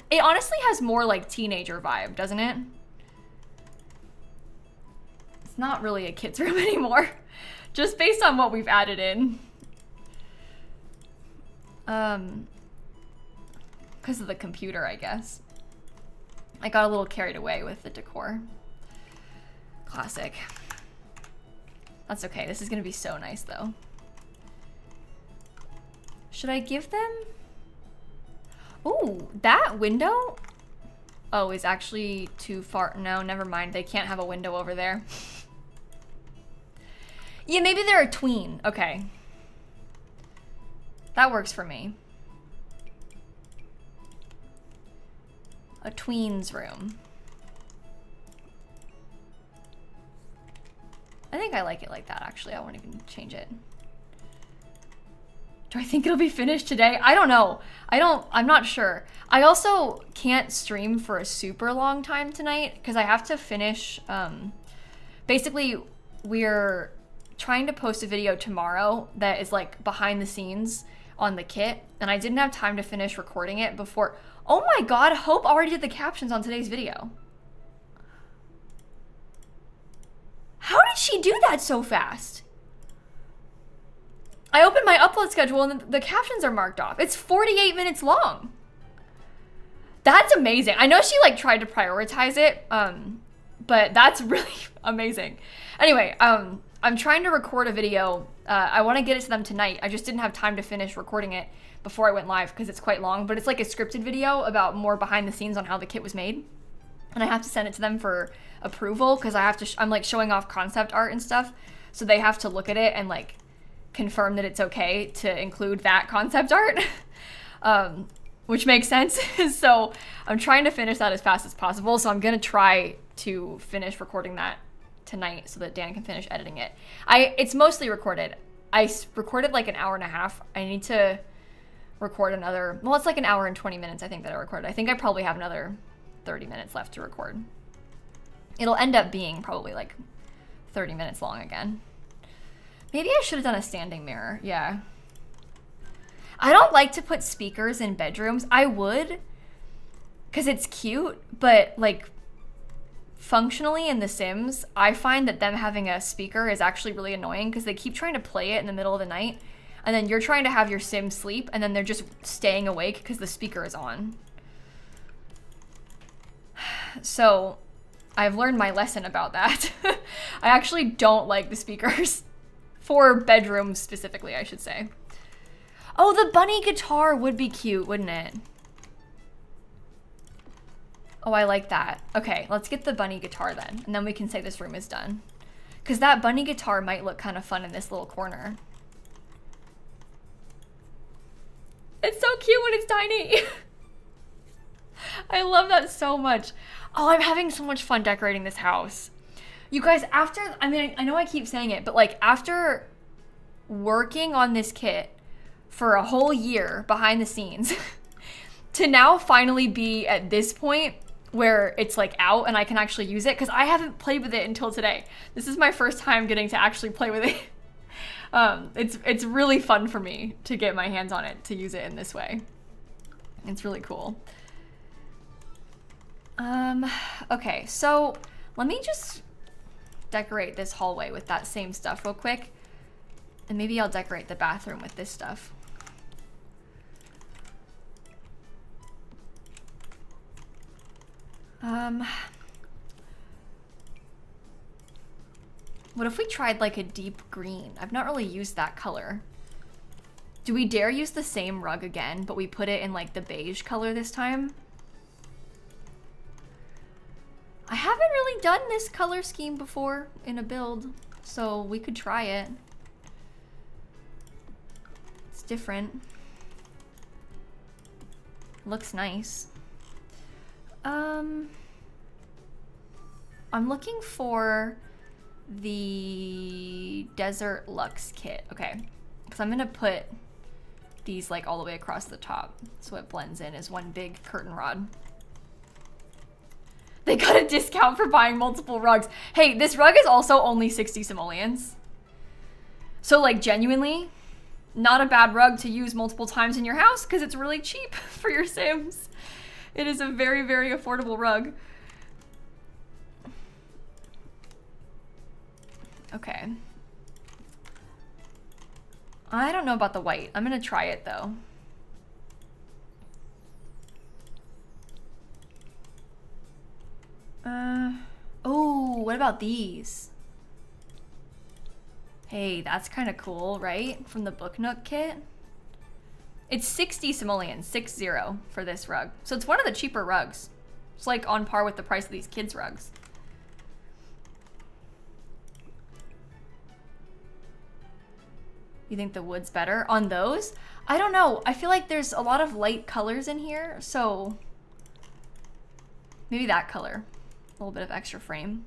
Speaker 1: it honestly has more like teenager vibe, doesn't it? It's not really a kid's room anymore, just based on what we've added in. Because of the computer, I guess. I got a little carried away with the decor. Classic. That's okay. This is gonna be so nice though. Should I give them? Ooh, that window? Oh, is actually too far. No, never mind. They can't have a window over there. Yeah, maybe they're a tween. Okay. That works for me. A tween's room. I think I like it like that, actually. I won't even change it. Do I think it'll be finished today? I don't know. I'm not sure. I also can't stream for a super long time tonight because I have to finish. Basically, we're trying to post a video tomorrow that is like behind the scenes on the kit, and I didn't have time to finish recording it before. Oh my god, Hope already did the captions on today's video. How did she do that so fast? I opened my upload schedule and the captions are marked off. It's 48 minutes long. That's amazing. I know she like tried to prioritize it, but that's really amazing. Anyway, I'm trying to record a video. I want to get it to them tonight. I just didn't have time to finish recording it before I went live because it's quite long, but it's like a scripted video about more behind the scenes on how the kit was made. And I have to send it to them for approval because I have to, I'm like showing off concept art and stuff. So they have to look at it and like confirm that it's okay to include that concept art, which makes sense. So I'm trying to finish that as fast as possible. So I'm going to try to finish recording that tonight so that Dan can finish editing it. It's mostly recorded. I recorded like an hour and a half. I need to record another, well, it's like an hour and 20 minutes, I think, that I recorded. I think I probably have another 30 minutes left to record. It'll end up being probably like 30 minutes long again. Maybe I should have done a standing mirror. Yeah. I don't like to put speakers in bedrooms. I would, because it's cute, but like functionally in The Sims, I find that them having a speaker is actually really annoying because they keep trying to play it in the middle of the night, and then you're trying to have your Sim sleep, and then they're just staying awake because the speaker is on. So I've learned my lesson about that. I actually don't like the speakers. For bedrooms specifically, I should say. Oh, the bunny guitar would be cute, wouldn't it? Oh, I like that. Okay, let's get the bunny guitar then, and then we can say this room is done. Because that bunny guitar might look kind of fun in this little corner. It's so cute when it's tiny. I love that so much. Oh, I'm having so much fun decorating this house. You guys, after, I mean, I know I keep saying it, but like after working on this kit for a whole year behind the scenes, to now finally be at this point where it's like out and I can actually use it, because I haven't played with it until today. This is my first time getting to actually play with it. It's really fun for me to get my hands on it, to use it in this way. It's really cool. Okay, so let me just decorate this hallway with that same stuff real quick. And maybe I'll decorate the bathroom with this stuff. What if we tried like a deep green? I've not really used that color. Do we dare use the same rug again, but we put it in like the beige color this time? I haven't really done this color scheme before in a build, so we could try it. It's different. Looks nice. I'm looking for the Desert Luxe kit. Okay, because I'm gonna put these like all the way across the top so it blends in as one big curtain rod. They got a discount for buying multiple rugs. Hey, this rug is also only 60 simoleons. So like genuinely, not a bad rug to use multiple times in your house because it's really cheap for your Sims. It is a very, very affordable rug. Okay. I don't know about the white. I'm gonna try it though. Oh, what about these? Hey, that's kind of cool, right? From the Book Nook kit. It's 60 simoleons, 60 for this rug. So it's one of the cheaper rugs. It's like on par with the price of these kids' rugs. You think the wood's better on those? I don't know. I feel like there's a lot of light colors in here, so maybe that color. A little bit of extra frame.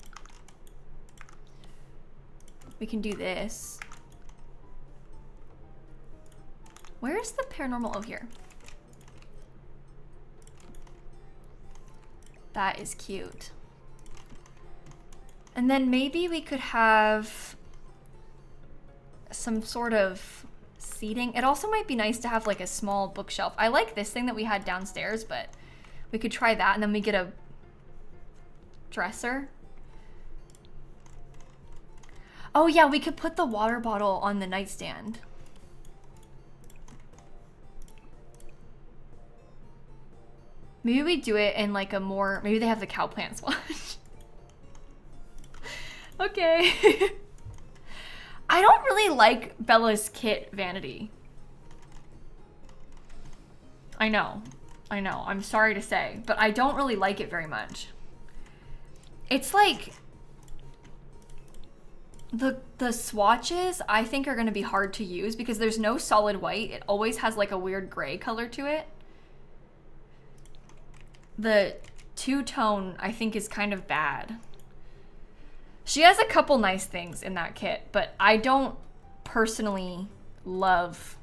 Speaker 1: We can do this. Where is the paranormal? Oh, here. That is cute. And then maybe we could have some sort of seating. It also might be nice to have like a small bookshelf. I like this thing that we had downstairs, but we could try that and then we get a dresser. Oh yeah, we could put the water bottle on the nightstand. Maybe we do it in like a more, maybe they have the cow plant swatch. Okay. I don't really like Bella's kit vanity. I know, I'm sorry to say, but I don't really like it very much. It's like, the swatches I think are gonna be hard to use because there's no solid white. It always has like a weird gray color to it. The two-tone I think is kind of bad. She has a couple nice things in that kit, but I don't personally love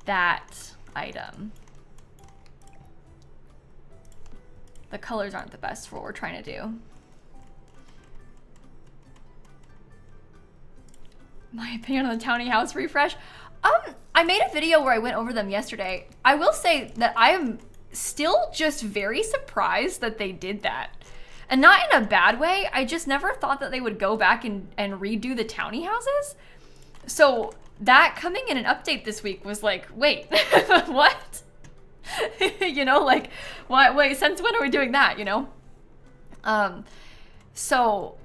Speaker 1: that item. The colors aren't the best for what we're trying to do. My opinion on the tiny house refresh. I made a video where I went over them yesterday. I will say that I am still just very surprised that they did that. And not in a bad way. I just never thought that they would go back and redo the townie houses. So that coming in an update this week was like, wait, what? You know, like, what? Wait, since when are we doing that, you know? So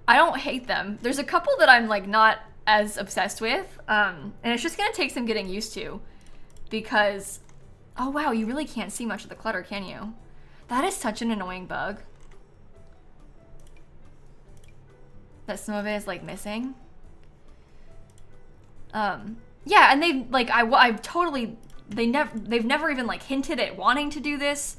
Speaker 1: I don't hate them. There's a couple that I'm like not as obsessed with. And it's just gonna take some getting used to because, oh wow, you really can't see much of the clutter, can you? That is such an annoying bug. That some of it is like missing. Yeah, and they've like I've totally they've never even like hinted at wanting to do this,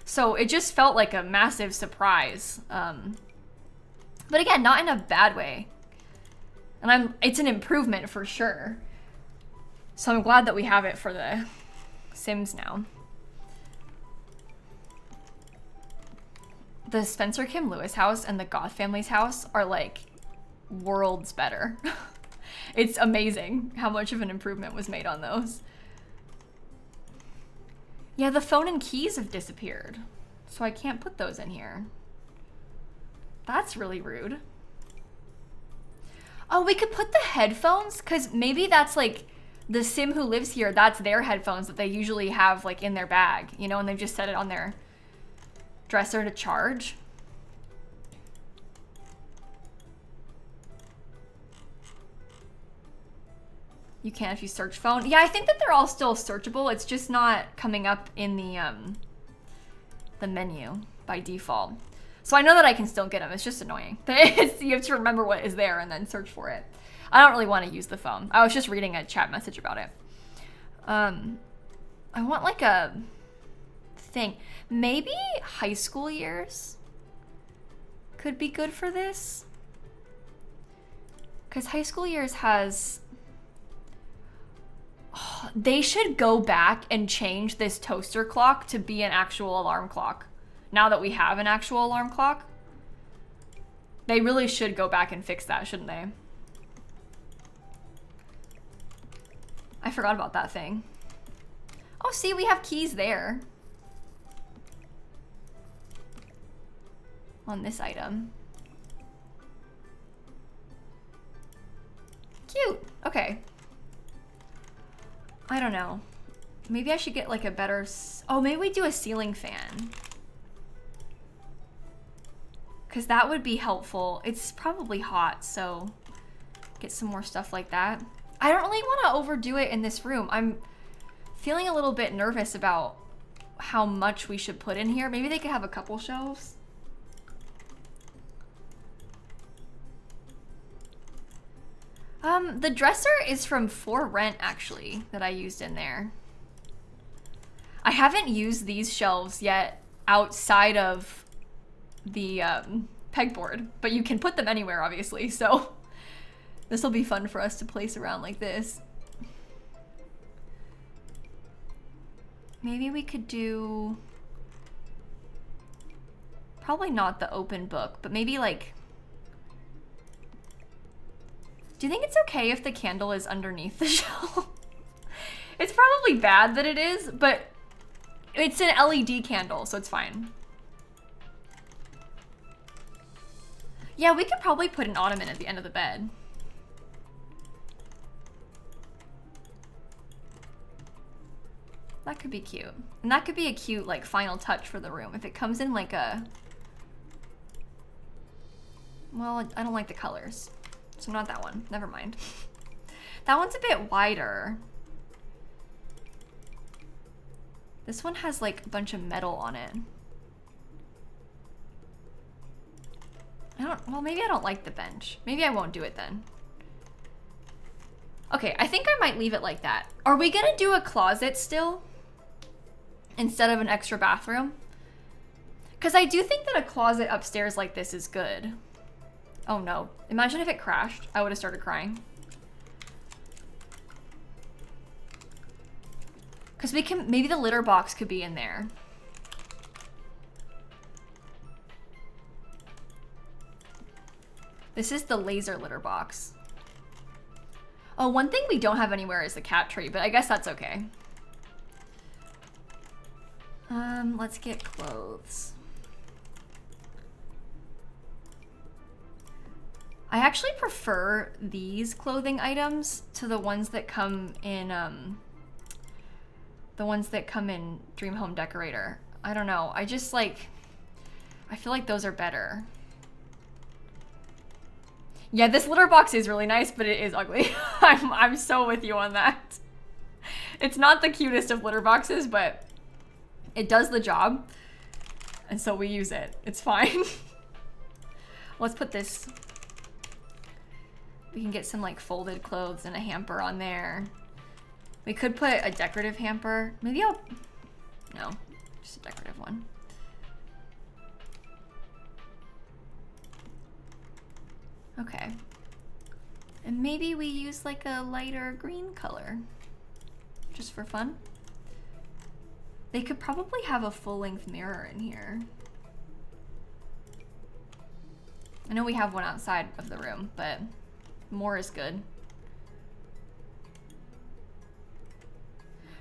Speaker 1: so it just felt like a massive surprise. But again, not in a bad way, and it's an improvement for sure. So I'm glad that we have it for the Sims now. The Spencer Kim Lewis house and the Goth family's house are like worlds better. It's amazing how much of an improvement was made on those. Yeah, the phone and keys have disappeared. So I can't put those in here. That's really rude. Oh, we could put the headphones, because maybe that's like the sim who lives here, that's their headphones that they usually have like in their bag, you know, and they've just set it on their dresser to charge. You can if you search phone. Yeah, I think that they're all still searchable. It's just not coming up in the menu by default. So I know that I can still get them. It's just annoying. You have to remember what is there and then search for it. I don't really want to use the phone. I was just reading a chat message about it. I want like a thing. Maybe high school years could be good for this. Because high school years has... Oh, they should go back and change this toaster clock to be an actual alarm clock. Now that we have an actual alarm clock. They really should go back and fix that, shouldn't they? I forgot about that thing. Oh, see, we have keys there. On this item. Cute. Okay. I don't know. Maybe I should get like a better... Oh, maybe we do a ceiling fan. Because that would be helpful. It's probably hot, so get some more stuff like that. I don't really want to overdo it in this room. I'm feeling a little bit nervous about how much we should put in here. Maybe they could have a couple shelves. The dresser is from For Rent, actually, that I used in there. I haven't used these shelves yet outside of the pegboard, but you can put them anywhere, obviously, so this will be fun for us to place around like this. Maybe we could do... Probably not the open book, but maybe like... Do you think it's okay if the candle is underneath the shelf? It's probably bad that it is, but it's an LED candle, so it's fine. Yeah, we could probably put an ottoman at the end of the bed. That could be cute. And that could be a cute, like, final touch for the room. If it comes in like a... Well, I don't like the colors. So not that one. Never mind. That one's a bit wider. This one has like a bunch of metal on it. Well, maybe I don't like the bench. Maybe I won't do it then. Okay, I think I might leave it like that. Are we gonna do a closet still? Instead of an extra bathroom? Because I do think that a closet upstairs like this is good. Oh no. Imagine if it crashed. I would have started crying. Because we can, maybe the litter box could be in there. This is the laser litter box. Oh, one thing we don't have anywhere is the cat tree, but I guess that's okay. Let's get clothes. I actually prefer these clothing items to the ones that come in Dream Home Decorator. I don't know. I just like, I feel like those are better. Yeah, this litter box is really nice, but it is ugly. I'm so with you on that. It's not the cutest of litter boxes, but it does the job. And so we use it. It's fine. Let's put this. We can get some like folded clothes and a hamper on there. We could put a decorative hamper. Maybe no, just a decorative one. Okay. And maybe we use like a lighter green color, just for fun. They could probably have a full-length mirror in here. I know we have one outside of the room, but more is good.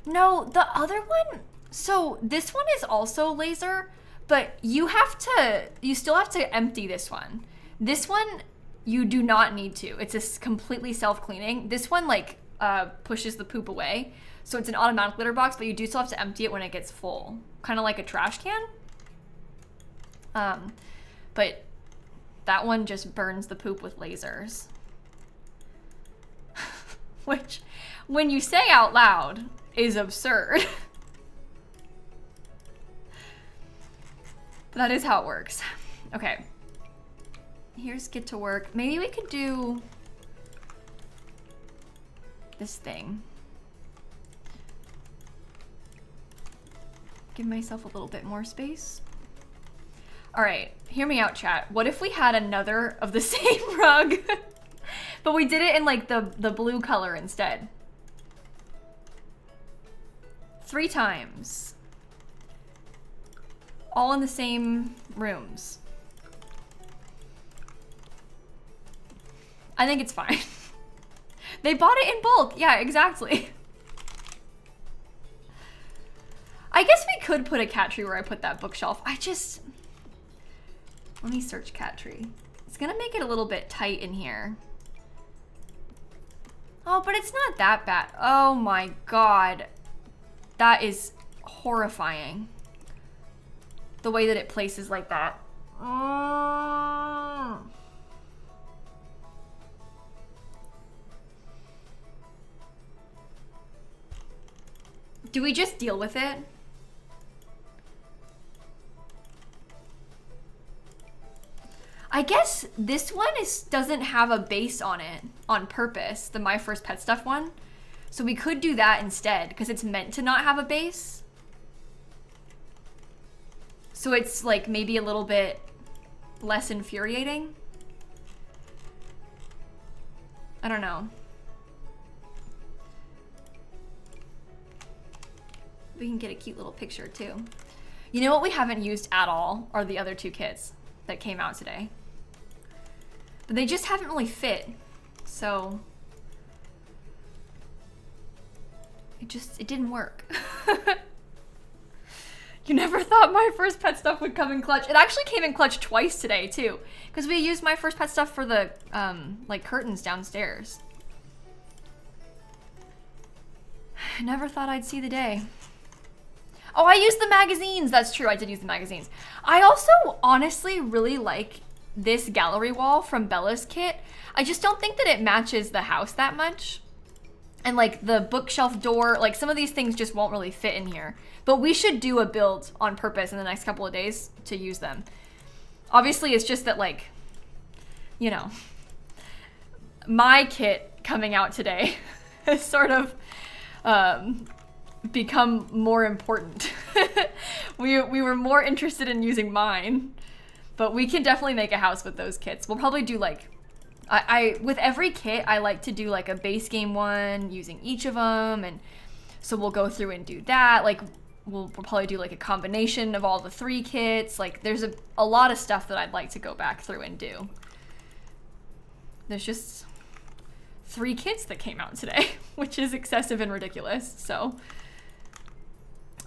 Speaker 1: No, the other one, So this one is also laser, but you still have to empty this one. This one, you do not need to. It's a completely self-cleaning. This one like pushes the poop away. So it's an automatic litter box, but you do still have to empty it when it gets full. Kind of like a trash can. But that one just burns the poop with lasers. Which, when you say out loud, is absurd. But that is how it works. Okay. Here's get to work. Maybe we could do this thing. Give myself a little bit more space. All right, hear me out, chat. What if we had another of the same rug, but we did it in like the blue color instead? 3 times. All in the same rooms. I think it's fine. They bought it in bulk. Yeah, exactly. I guess we could put a cat tree where I put that bookshelf. Let me search cat tree. It's gonna make it a little bit tight in here. Oh, but it's not that bad. Oh my God. That is horrifying. The way that it places like that. Do we just deal with it? I guess this one doesn't have a base on it on purpose, the My First Pet Stuff one. So we could do that instead because it's meant to not have a base. So it's like maybe a little bit less infuriating. I don't know. We can get a cute little picture too. You know what we haven't used at all are the other 2 kits that came out today. But they just haven't really fit. So it didn't work. You never thought My First Pet Stuff would come in clutch. It actually came in clutch twice today too, because we used My First Pet Stuff for the like curtains downstairs. I never thought I'd see the day. Oh, I used the magazines. That's true. I did use the magazines. I also honestly really like this gallery wall from Bella's kit. I just don't think that it matches the house that much. And like the bookshelf door, like some of these things just won't really fit in here. But we should do a build on purpose in the next couple of days to use them. Obviously, it's just that like, you know, my kit coming out today has sort of become more important. we were more interested in using mine, but we can definitely make a house with those kits. We'll probably do like, I with every kit, I like to do like a base game one using each of them. And so we'll go through and do that. Like we'll probably do like a combination of all the 3 kits. Like there's a lot of stuff that I'd like to go back through and do. There's just 3 kits that came out today, which is excessive and ridiculous. So,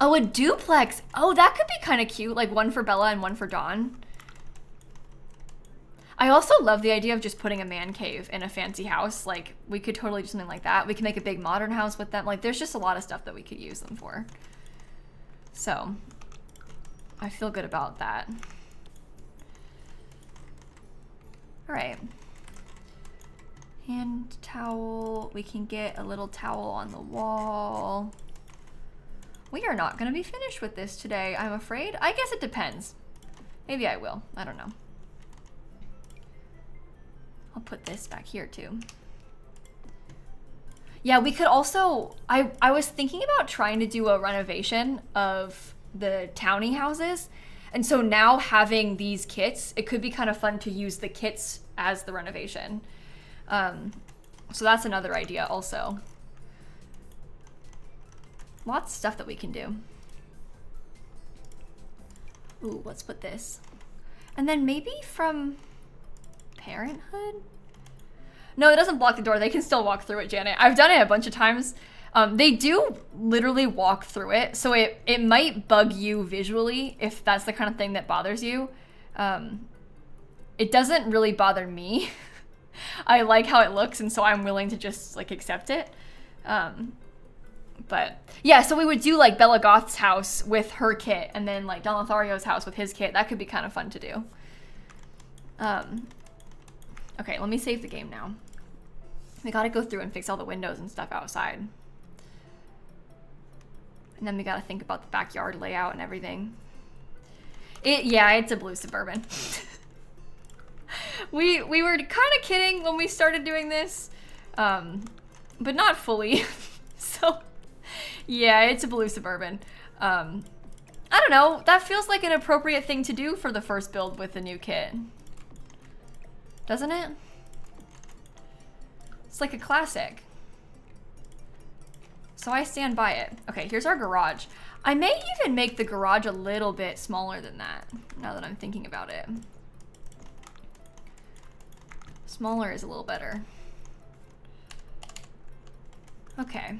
Speaker 1: oh, a duplex. Oh, that could be kind of cute. Like one for Bella and one for Dawn. I also love the idea of just putting a man cave in a fancy house. Like we could totally do something like that. We can make a big modern house with them. Like there's just a lot of stuff that we could use them for. So I feel good about that. All right. Hand towel. We can get a little towel on the wall. We are not going to be finished with this today, I'm afraid. I guess it depends. Maybe I will. I don't know. I'll put this back here too. Yeah, we could also, I was thinking about trying to do a renovation of the townie houses. And so now having these kits, it could be kind of fun to use the kits as the renovation. So that's another idea also. Lots of stuff that we can do. Ooh, let's put this. And then maybe from Parenthood? No, it doesn't block the door. They can still walk through it, Janet. I've done it a bunch of times. They do literally walk through it, so it might bug you visually if that's the kind of thing that bothers you. It doesn't really bother me. I like how it looks, and so I'm willing to just like accept it. But yeah, so we would do like Bella Goth's house with her kit, and then like Don Lothario's house with his kit. That could be kind of fun to do. Okay, let me save the game now. We gotta go through and fix all the windows and stuff outside. And then we gotta think about the backyard layout and everything. Yeah, it's a blue Suburban. We were kind of kidding when we started doing this, but not fully. So yeah, it's a blue Suburban. I don't know, that feels like an appropriate thing to do for the first build with the new kit. Doesn't it? It's like a classic. So I stand by it. Okay, here's our garage. I may even make the garage a little bit smaller than that, now that I'm thinking about it. Smaller is a little better. Okay.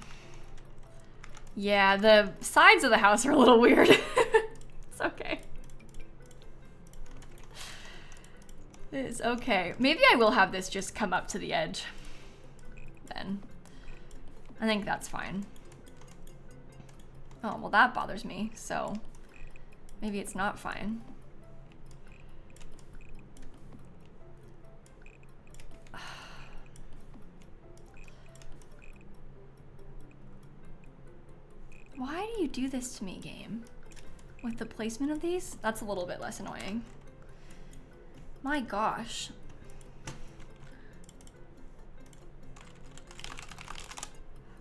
Speaker 1: Yeah, the sides of the house are a little weird. It's okay. It's okay. Maybe I will have this just come up to the edge. Then. I think that's fine. Oh, well that bothers me, so maybe it's not fine. Why do you do this to me, game? With the placement of these? That's a little bit less annoying. My gosh.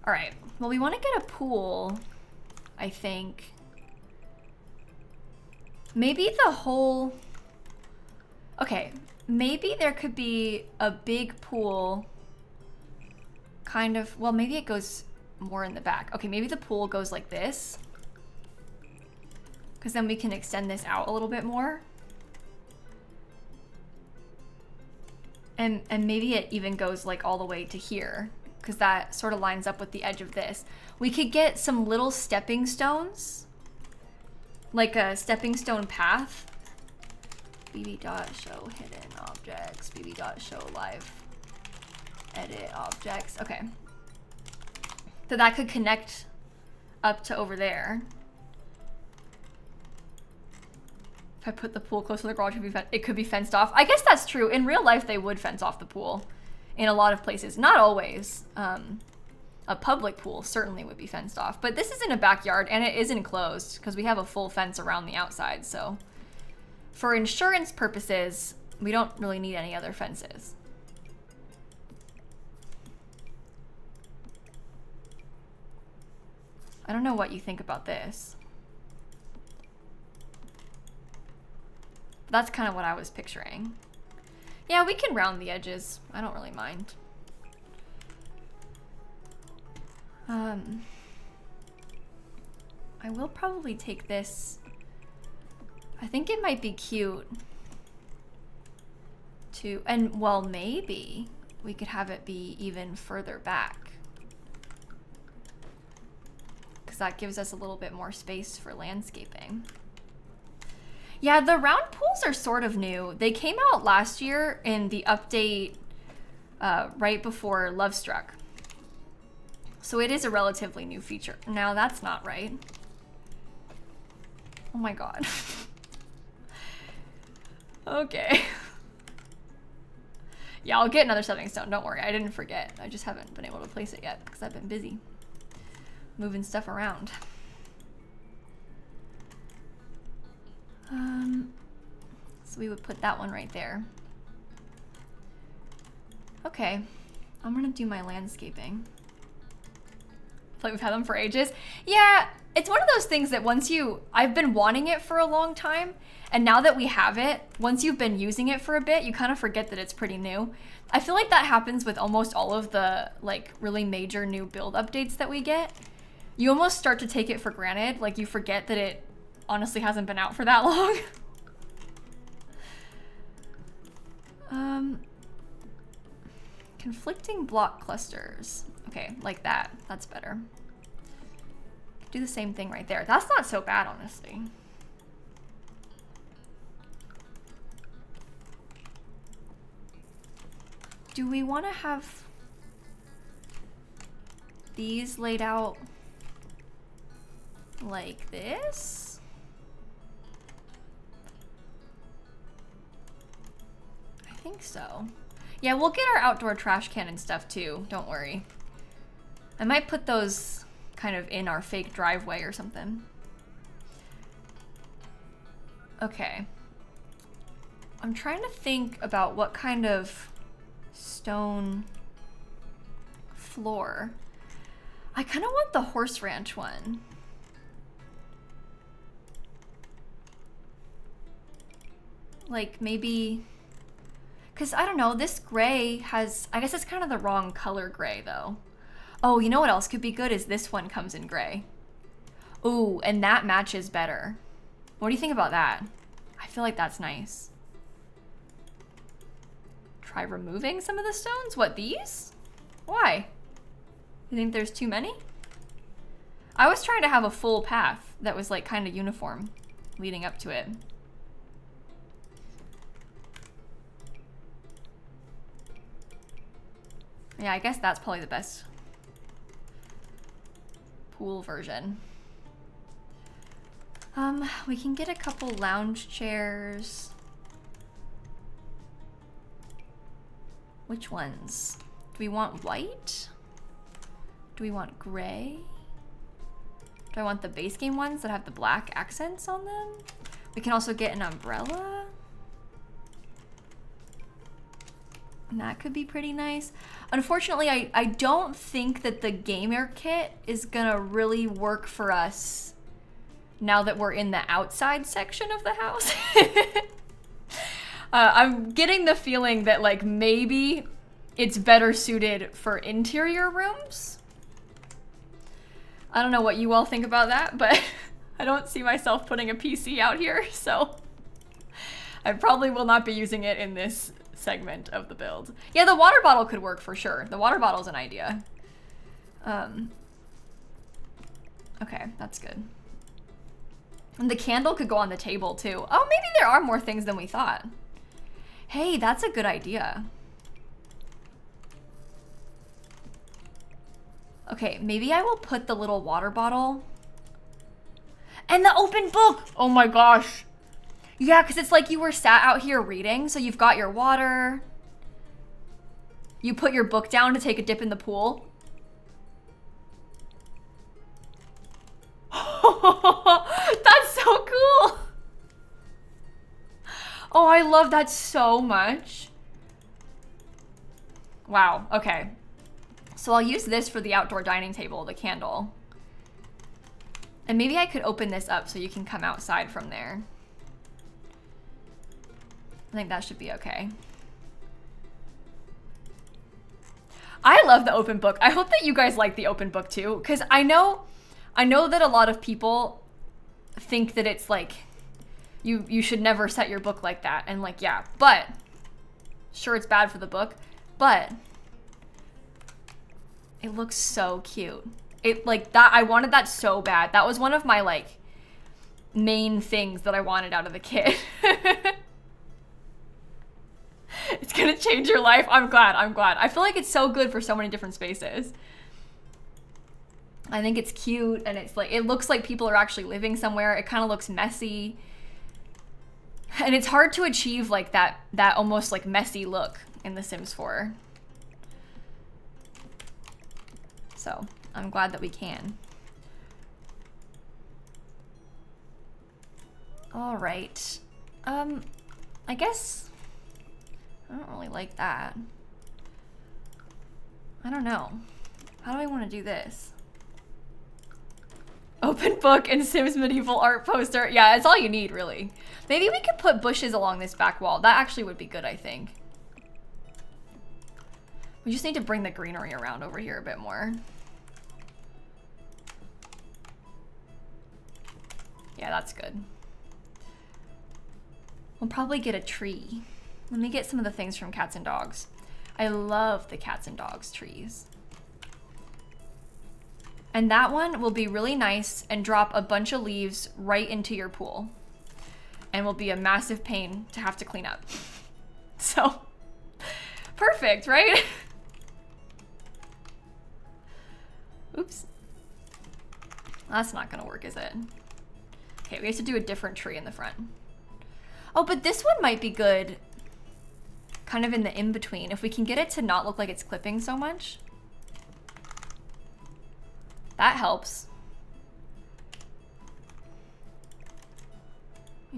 Speaker 1: All right, well, we want to get a pool, I think. Maybe the whole, okay, maybe there could be a big pool kind of, well, maybe it goes more in the back. Okay, maybe the pool goes like this, because then we can extend this out a little bit more. And maybe it even goes like all the way to here, because that sort of lines up with the edge of this. We could get some little stepping stones, like a stepping stone path. bb.show hidden objects, bb.show live edit objects. Okay. So that could connect up to over there. If I put the pool close to the garage, it could be fenced off. I guess that's true. In real life, they would fence off the pool in a lot of places. Not always. A public pool certainly would be fenced off. But this is in a backyard, and it is enclosed because we have a full fence around the outside. So for insurance purposes, we don't really need any other fences. I don't know what you think about this. That's kind of what I was picturing. Yeah, we can round the edges. I don't really mind. I will probably take this. I think it might be cute to, and well, maybe we could have it be even further back, because that gives us a little bit more space for landscaping. Yeah, the round pools are sort of new. They came out last year in the update right before Love Struck. So it is a relatively new feature. Now that's not right. Oh my god. Okay. Yeah, I'll get another stepping stone. Don't worry, I didn't forget. I just haven't been able to place it yet because I've been busy moving stuff around. So we would put that one right there. Okay, I'm gonna do my landscaping. Like we've had them for ages. Yeah, it's one of those things that once I've been wanting it for a long time, and now that we have it, once you've been using it for a bit, you kind of forget that it's pretty new. I feel like that happens with almost all of the like really major new build updates that we get. You almost start to take it for granted, like you forget that it honestly hasn't been out for that long. Conflicting block clusters. Okay, like that. That's better. Do the same thing right there. That's not so bad, honestly. Do we want to have these laid out like this? I think so. Yeah, we'll get our outdoor trash can and stuff too, don't worry. I might put those kind of in our fake driveway or something. Okay. I'm trying to think about what kind of stone floor. I kind of want the horse ranch one. Like maybe, because I don't know, this gray has, I guess it's kind of the wrong color gray though. Oh, you know what else could be good is this one comes in gray. Ooh, and that matches better. What do you think about that? I feel like that's nice. Try removing some of the stones? What, these? Why? You think there's too many? I was trying to have a full path that was like kind of uniform leading up to it. Yeah, I guess that's probably the best pool version. We can get a couple lounge chairs. Which ones? Do we want white? Do we want gray? Do I want the base game ones that have the black accents on them? We can also get an umbrella. And that could be pretty nice. Unfortunately, I don't think that the gamer kit is gonna really work for us now that we're in the outside section of the house. I'm getting the feeling that like maybe it's better suited for interior rooms. I don't know what you all think about that, but I don't see myself putting a PC out here, so I probably will not be using it in this segment of the build. Yeah, the water bottle could work for sure. The water bottle's an idea. Okay, that's good. And the candle could go on the table too. Oh, maybe there are more things than we thought. Hey, that's a good idea. Okay, maybe I will put the little water bottle and the open book. Oh my gosh. Yeah, because it's like you were sat out here reading, so you've got your water. You put your book down to take a dip in the pool. That's so cool. Oh, I love that so much. Wow, okay. So I'll use this for the outdoor dining table, the candle. And maybe I could open this up so you can come outside from there. I think that should be okay. I love the open book. I hope that you guys like the open book too, because I know that a lot of people think that it's like, you should never set your book like that. And like, yeah, but sure, it's bad for the book, but it looks so cute. It like that, I wanted that so bad. That was one of my like main things that I wanted out of the kit. It's gonna change your life. I'm glad. I feel like it's so good for so many different spaces. I think it's cute and it's like, it looks like people are actually living somewhere. It kind of looks messy. And it's hard to achieve like that almost like messy look in The Sims 4. So I'm glad that we can. All right. I guess I don't really like that. I don't know. How do I want to do this? Open book and Sims medieval art poster. Yeah, it's all you need, really. Maybe we could put bushes along this back wall. That actually would be good, I think. We just need to bring the greenery around over here a bit more. Yeah, that's good. We'll probably get a tree. Let me get some of the things from Cats and Dogs. I love the Cats and Dogs trees. And that one will be really nice and drop a bunch of leaves right into your pool. And will be a massive pain to have to clean up. So, perfect, right? Oops. That's not gonna work, is it? Okay, we have to do a different tree in the front. Oh, but this one might be good kind of in the in-between. If we can get it to not look like it's clipping so much. That helps.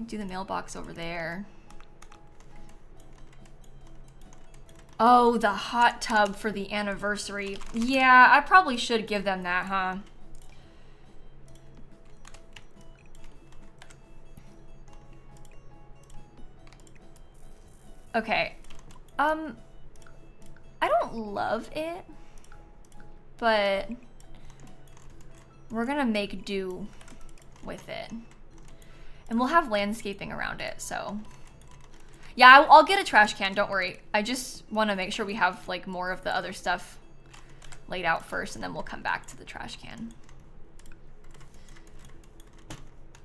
Speaker 1: Do the mailbox over there. Oh, the hot tub for the anniversary. Yeah, I probably should give them that, huh? Okay. I don't love it, but we're gonna make do with it. And we'll have landscaping around it, so. Yeah, I'll get a trash can, don't worry. I just want to make sure we have like more of the other stuff laid out first, and then we'll come back to the trash can.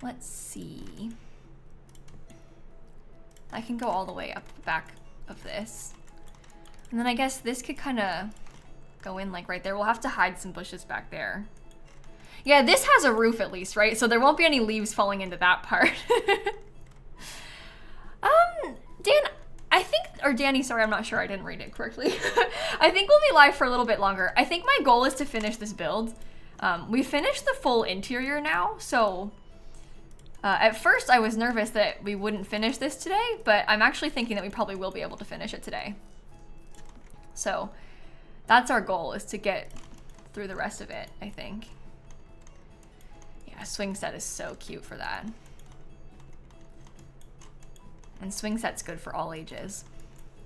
Speaker 1: Let's see. I can go all the way up the back of this. And then I guess this could kind of go in like right there. We'll have to hide some bushes back there. Yeah, this has a roof at least, right? So there won't be any leaves falling into that part. Dan, I think, or Danny, sorry, I'm not sure, I didn't read it correctly. I think we'll be live for a little bit longer. I think my goal is to finish this build. We finished the full interior now, so at first I was nervous that we wouldn't finish this today, but I'm actually thinking that we probably will be able to finish it today. So that's our goal, is to get through the rest of it, I think. Yeah, swing set is so cute for that. And swing set's good for all ages.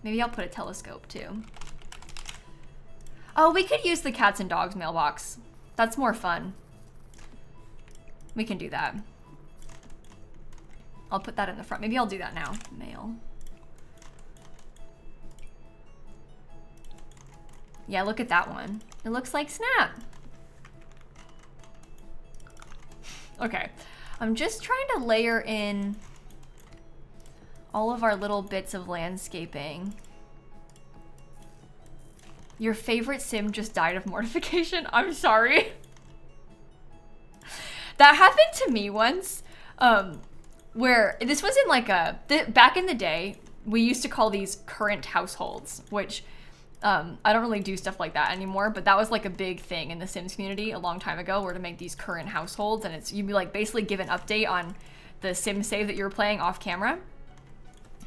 Speaker 1: Maybe I'll put a telescope too. Oh, we could use the cats and dogs mailbox. That's more fun. We can do that. I'll put that in the front. Maybe I'll do that now. Mail. Yeah, look at that one. It looks like Snap. Okay, I'm just trying to layer in all of our little bits of landscaping. Your favorite sim just died of mortification? I'm sorry. That happened to me once, where this was in like back in the day, we used to call these current households, which I don't really do stuff like that anymore, but that was like a big thing in the Sims community a long time ago, where to make these current households, and you'd be like basically give an update on the sim save that you were playing off camera.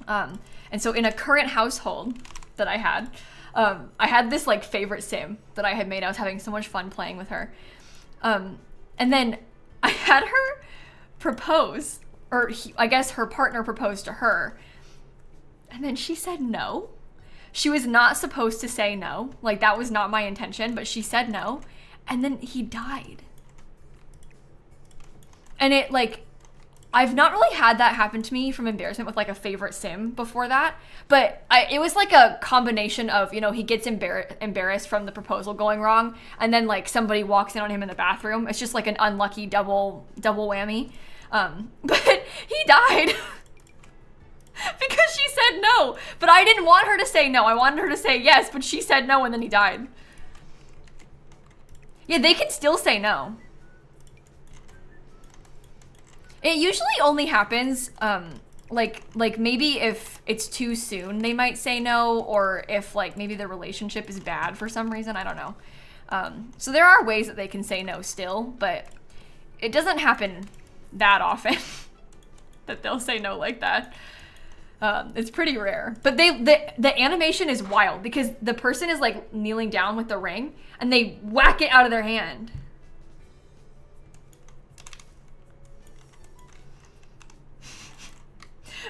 Speaker 1: And so in a current household that I had this like favorite sim that I had made. I was having so much fun playing with her. And then I had her propose, or I guess her partner proposed to her. And then she said no. She was not supposed to say no. Like, that was not my intention, but she said no. And then he died. And it like, I've not really had that happen to me from embarrassment with like a favorite sim before that, but it was like a combination of, you know, he gets embarrassed from the proposal going wrong, and then like somebody walks in on him in the bathroom. It's just like an unlucky double whammy. But he died because she said no, but I didn't want her to say no. I wanted her to say yes, but she said no, and then he died. Yeah, they can still say no. It usually only happens, like maybe if it's too soon, they might say no, or if like maybe the relationship is bad for some reason, I don't know. So there are ways that they can say no still, but it doesn't happen that often that they'll say no like that. It's pretty rare, but the animation is wild because the person is like kneeling down with the ring and they whack it out of their hand.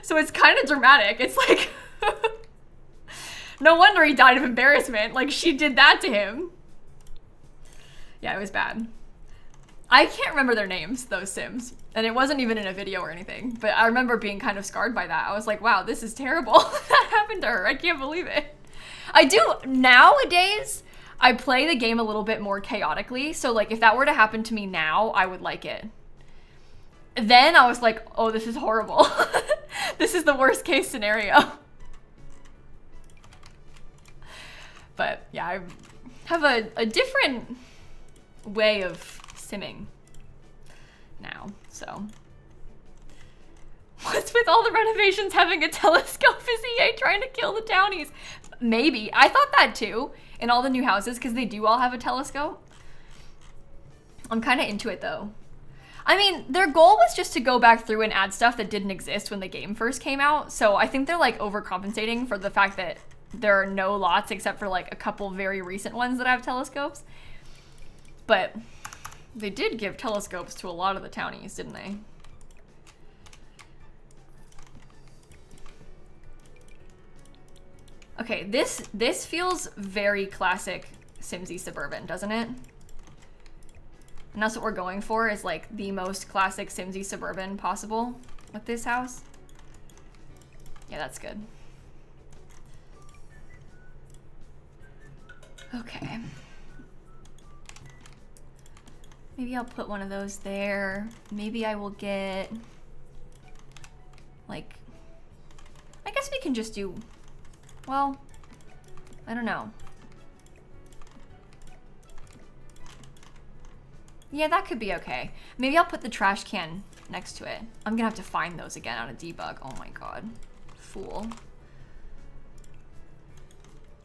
Speaker 1: So it's kind of dramatic. It's like, no wonder he died of embarrassment. Like, she did that to him. Yeah, it was bad. I can't remember their names, those Sims. And it wasn't even in a video or anything. But I remember being kind of scarred by that. I was like, wow, this is terrible. That happened to her. I can't believe it. I do, nowadays, I play the game a little bit more chaotically. So like if that were to happen to me now, I would like it. Then I was like, oh, this is horrible. This is the worst case scenario. But yeah, I have a different way of simming now, so. What's with all the renovations having a telescope? Is EA trying to kill the townies? Maybe. I thought that too, in all the new houses, because they do all have a telescope. I'm kind of into it though. I mean, their goal was just to go back through and add stuff that didn't exist when the game first came out, so I think they're like overcompensating for the fact that there are no lots except for like a couple very recent ones that have telescopes. But they did give telescopes to a lot of the townies, didn't they? Okay, this feels very classic SIMSy suburban, doesn't it? And that's what we're going for, is like the most classic SIMSy suburban possible with this house. Yeah, that's good. Okay. Maybe I'll put one of those there. Maybe I will get, like, I guess we can just do, well, I don't know. Yeah, that could be okay. Maybe I'll put the trash can next to it. I'm gonna have to find those again on a debug. Oh my god. Fool.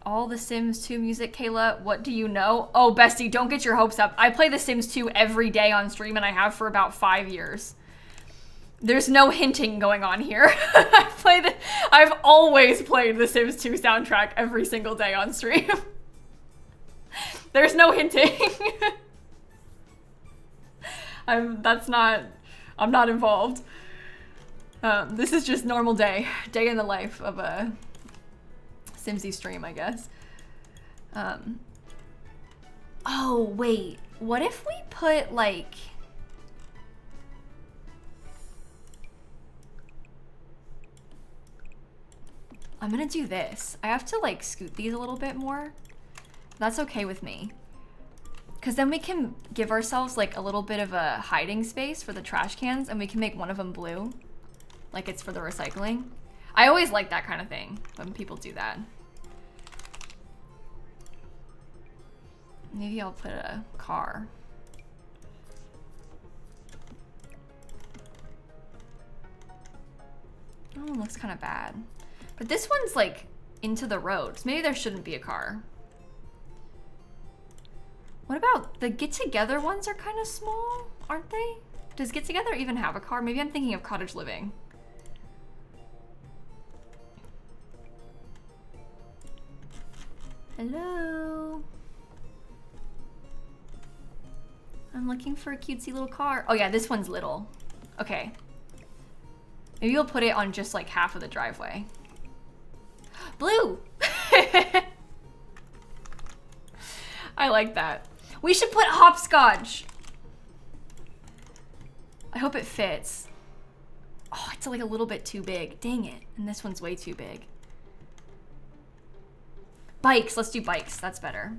Speaker 1: All the Sims 2 music, Kayla. What do you know? Oh, bestie, don't get your hopes up. I play the Sims 2 every day on stream, and I have for about 5 years. There's no hinting going on here. I've always played the Sims 2 soundtrack every single day on stream. There's no hinting. I'm not involved. This is just normal day in the life of a SimSy stream, I guess. Oh wait, what if we put like, I'm gonna do this. I have to like scoot these a little bit more. That's okay with me. Because then we can give ourselves like a little bit of a hiding space for the trash cans, and we can make one of them blue. Like it's for the recycling. I always like that kind of thing when people do that. Maybe I'll put a car. That one looks kind of bad. But this one's like into the road, so maybe there shouldn't be a car. What about the get together ones? Are kind of small, aren't they? Does get together even have a car? Maybe I'm thinking of cottage living. Hello. I'm looking for a cutesy little car. Oh yeah, this one's little. Okay. Maybe we'll put it on just like half of the driveway. Blue. I like that. We should put hopscotch. I hope it fits. Oh, it's like a little bit too big. Dang it. And this one's way too big. Bikes. Let's do bikes. That's better.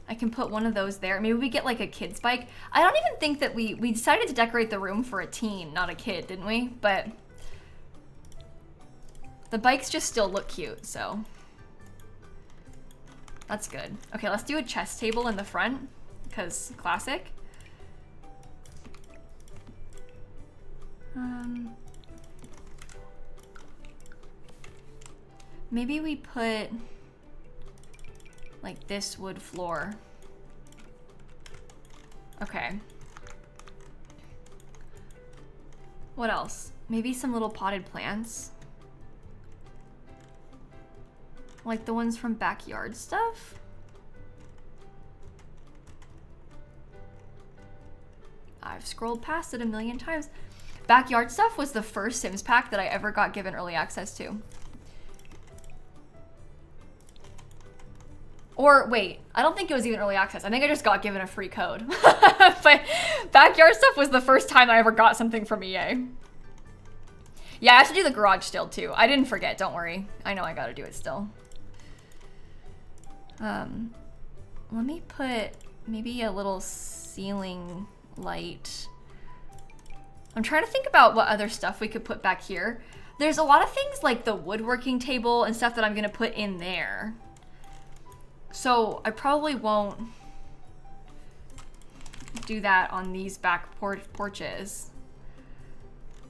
Speaker 1: I can put one of those there. Maybe we get like a kid's bike. I don't even think that we decided to decorate the room for a teen, not a kid, didn't we? But the bikes just still look cute, so that's good. Okay, let's do a chess table in the front, because classic. Maybe we put like this wood floor. Okay. What else? Maybe some little potted plants. Like the ones from Backyard Stuff? I've scrolled past it a million times. Backyard Stuff was the first Sims pack that I ever got given early access to. Or wait, I don't think it was even early access. I think I just got given a free code. But Backyard Stuff was the first time I ever got something from EA. Yeah, I have to do the garage still too. I didn't forget, don't worry. I know I gotta do it still. Let me put maybe a little ceiling light. I'm trying to think about what other stuff we could put back here. There's a lot of things like the woodworking table and stuff that I'm gonna put in there. So I probably won't do that on these back porches.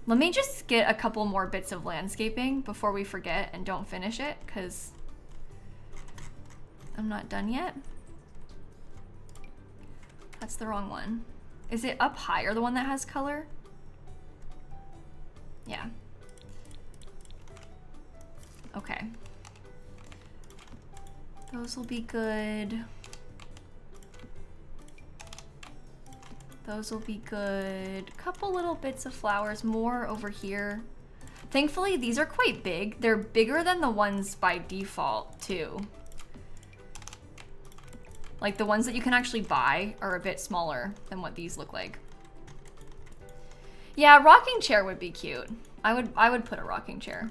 Speaker 1: Let me just get a couple more bits of landscaping before we forget and don't finish it, because I'm not done yet. That's the wrong one. Is it up higher, the one that has color? Yeah. Okay. Those will be good. Those will be good. Couple little bits of flowers, more over here. Thankfully, these are quite big. They're bigger than the ones by default, too. Like, the ones that you can actually buy are a bit smaller than what these look like. Yeah, rocking chair would be cute. I would put a rocking chair.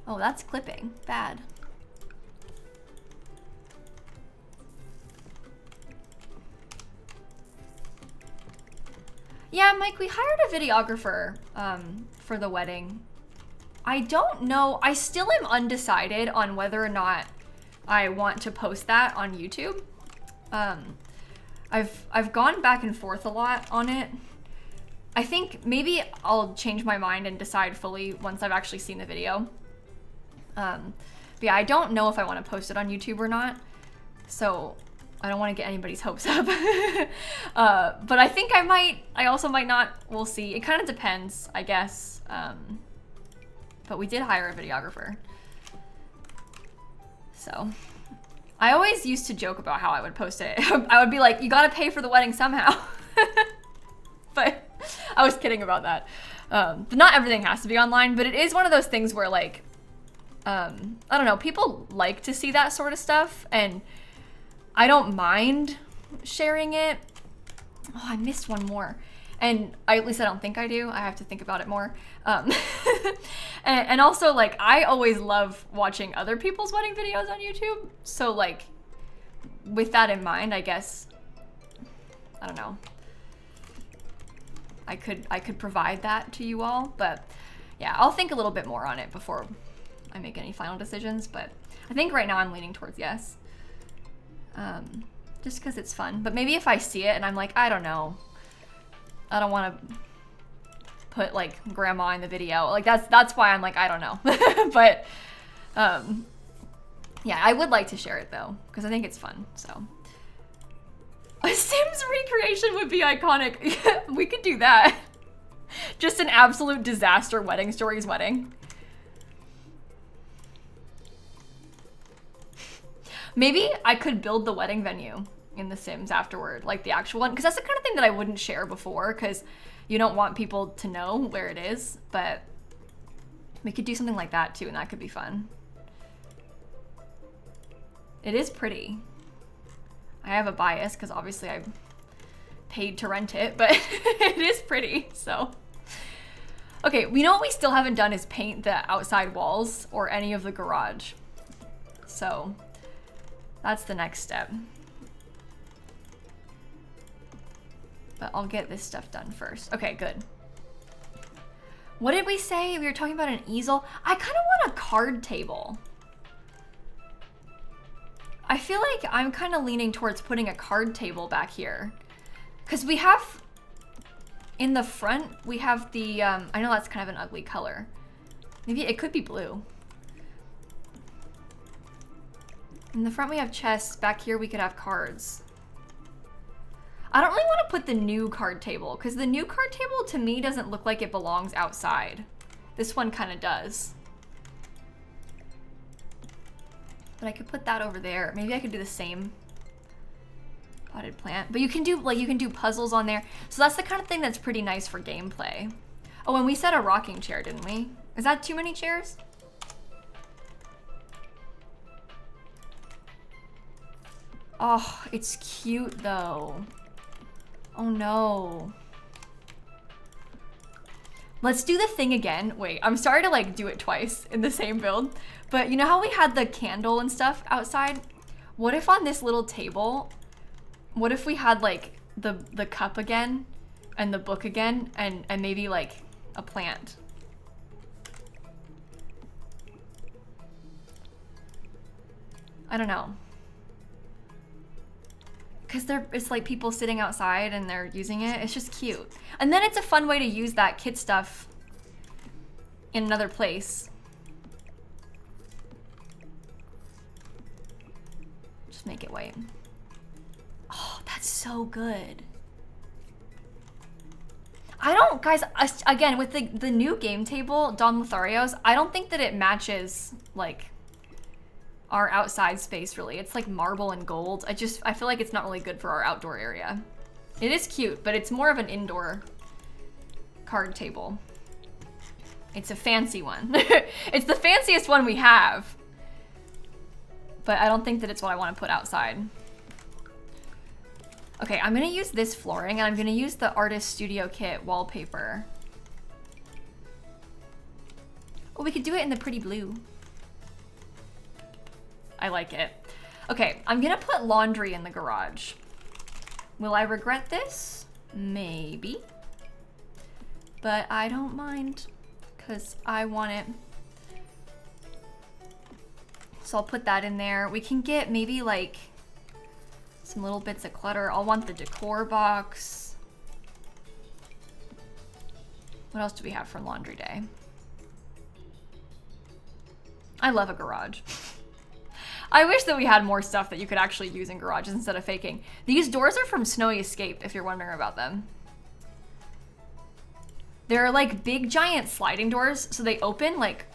Speaker 1: Oh, that's clipping. Bad. Yeah, Mike, we hired a videographer for the wedding. I don't know. I still am undecided on whether or not I want to post that on YouTube. I've gone back and forth a lot on it. I think maybe I'll change my mind and decide fully once I've actually seen the video. But yeah, I don't know if I want to post it on YouTube or not. So I don't want to get anybody's hopes up. But I think I might. I also might not. We'll see. It kind of depends, I guess. But we did hire a videographer. So I always used to joke about how I would post it. I would be like, you got to pay for the wedding somehow. But I was kidding about that. But not everything has to be online. But it is one of those things where, like, I don't know, people like to see that sort of stuff. And I don't mind sharing it. Oh, I missed one more. And at least I don't think I do. I have to think about it more. And also, like, I always love watching other people's wedding videos on YouTube. So, like, with that in mind, I guess, I don't know. I could provide that to you all. But yeah, I'll think a little bit more on it before I make any final decisions. But I think right now I'm leaning towards yes. Just because it's fun. But maybe if I see it and I'm like, I don't know, I don't want to put like grandma in the video. Like that's why I'm like, I don't know. But yeah, I would like to share it though, because I think it's fun. So a Sims recreation would be iconic. We could do that. Just an absolute disaster wedding stories wedding. Maybe I could build the wedding venue in The Sims afterward, like the actual one, because that's the kind of thing that I wouldn't share before, because you don't want people to know where it is, but we could do something like that too, and that could be fun. It is pretty. I have a bias, because obviously I paid to rent it, but it is pretty, so. Okay, we know what we still haven't done is paint the outside walls or any of the garage. So that's the next step. But I'll get this stuff done first. Okay, good. What did we say? We were talking about an easel. I kind of want a card table. I feel like I'm kind of leaning towards putting a card table back here. Because we have, in the front, we have the, I know that's kind of an ugly color. Maybe it could be blue. In the front we have chests. Back here we could have cards. I don't really want to put the new card table, because the new card table to me doesn't look like it belongs outside. This one kind of does. But I could put that over there. Maybe I could do the same potted plant. But you can do, like, you can do puzzles on there. So that's the kind of thing that's pretty nice for gameplay. Oh, and we said a rocking chair, didn't we? Is that too many chairs? Oh, it's cute though. Oh no. Let's do the thing again. Wait, I'm sorry to like do it twice in the same build, but you know how we had the candle and stuff outside? What if on this little table, what if we had like the cup again and the book again and maybe like a plant? I don't know. Because it's like people sitting outside and they're using it. It's just cute. And then it's a fun way to use that kit stuff in another place. Just make it white. Oh, that's so good. I don't, guys, again, with the new game table, Don Lotharios, I don't think that it matches like our outside space really. It's like marble and gold. I feel like it's not really good for our outdoor area. It is cute, but it's more of an indoor card table. It's a fancy one. It's the fanciest one we have, but I don't think that it's what I want to put outside. Okay, I'm gonna use this flooring and I'm gonna use the Artist Studio Kit wallpaper. Oh, we could do it in the pretty blue. I like it. Okay, I'm gonna put laundry in the garage. Will I regret this? Maybe. But I don't mind, because I want it. So I'll put that in there. We can get maybe like some little bits of clutter. I'll want the decor box. What else do we have for laundry day? I love a garage. I wish that we had more stuff that you could actually use in garages instead of faking. These doors are from Snowy Escape, if you're wondering about them. They're like big giant sliding doors, so they open like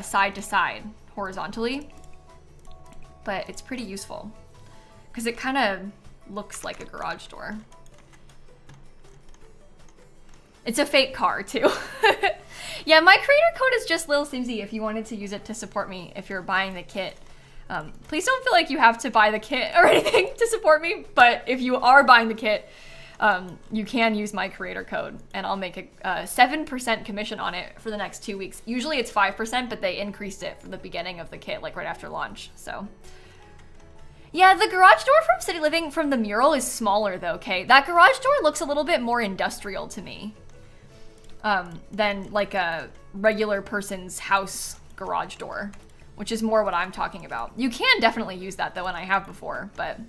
Speaker 1: side to side horizontally. But it's pretty useful because it kind of looks like a garage door. It's a fake car too. Yeah, my creator code is just lilsimsie if you wanted to use it to support me if you're buying the kit. Please don't feel like you have to buy the kit or anything to support me, but if you are buying the kit, you can use my creator code and I'll make a 7% commission on it for the next 2 weeks. Usually it's 5%, but they increased it from the beginning of the kit, like right after launch, so. Yeah, the garage door from City Living from the mural is smaller though, okay? That garage door looks a little bit more industrial to me than like a regular person's house garage door, which is more what I'm talking about. You can definitely use that though, and I have before, but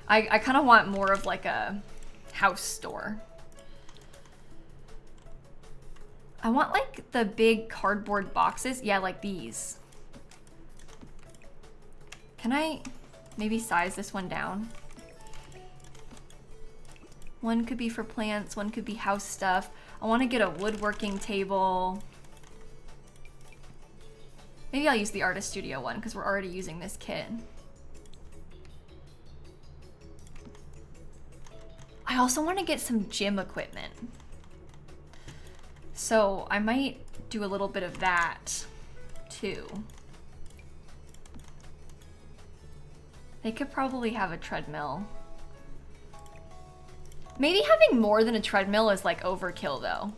Speaker 1: I kind of want more of like a house door. I want like the big cardboard boxes. Yeah, like these. Can I maybe size this one down? One could be for plants, one could be house stuff. I want to get a woodworking table. Maybe I'll use the Artist Studio one because we're already using this kit. I also want to get some gym equipment. So I might do a little bit of that too. They could probably have a treadmill. Maybe having more than a treadmill is like overkill though.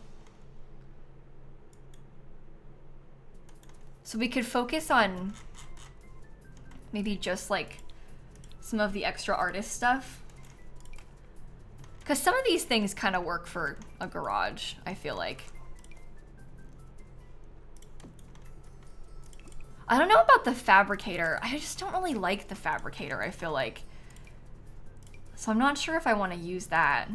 Speaker 1: So we could focus on maybe just like some of the extra artist stuff. Because some of these things kind of work for a garage, I feel like. I don't know about the fabricator. I just don't really like the fabricator, I feel like. So I'm not sure if I want to use that.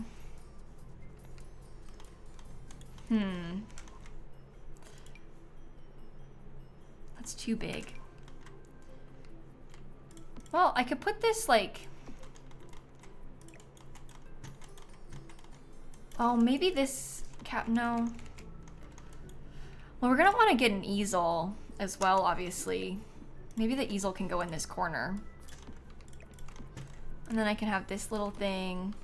Speaker 1: That's too big. Well, I could put this like... Oh, maybe this cap, no. Well, we're gonna want to get an easel as well, obviously. Maybe the easel can go in this corner. And then I can have this little thing.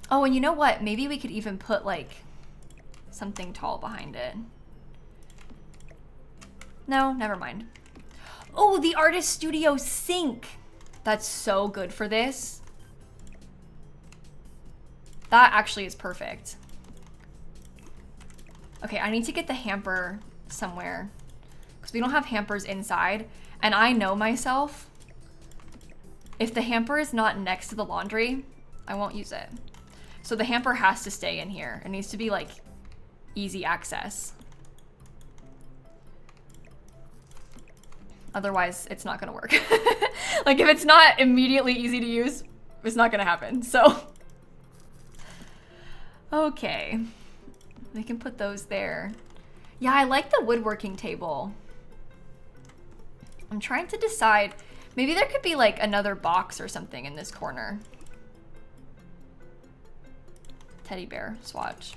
Speaker 1: Oh, and you know what? Maybe we could even put like something tall behind it. No, never mind. Oh, the Artist Studio sink. That's so good for this. That actually is perfect. Okay, I need to get the hamper somewhere because we don't have hampers inside. And I know myself, if the hamper is not next to the laundry, I won't use it. So the hamper has to stay in here. It needs to be like easy access. Otherwise, it's not gonna work. Like if it's not immediately easy to use, it's not gonna happen, so. Okay, we can put those there. Yeah, I like the woodworking table. I'm trying to decide, maybe there could be like another box or something in this corner. Teddy bear swatch.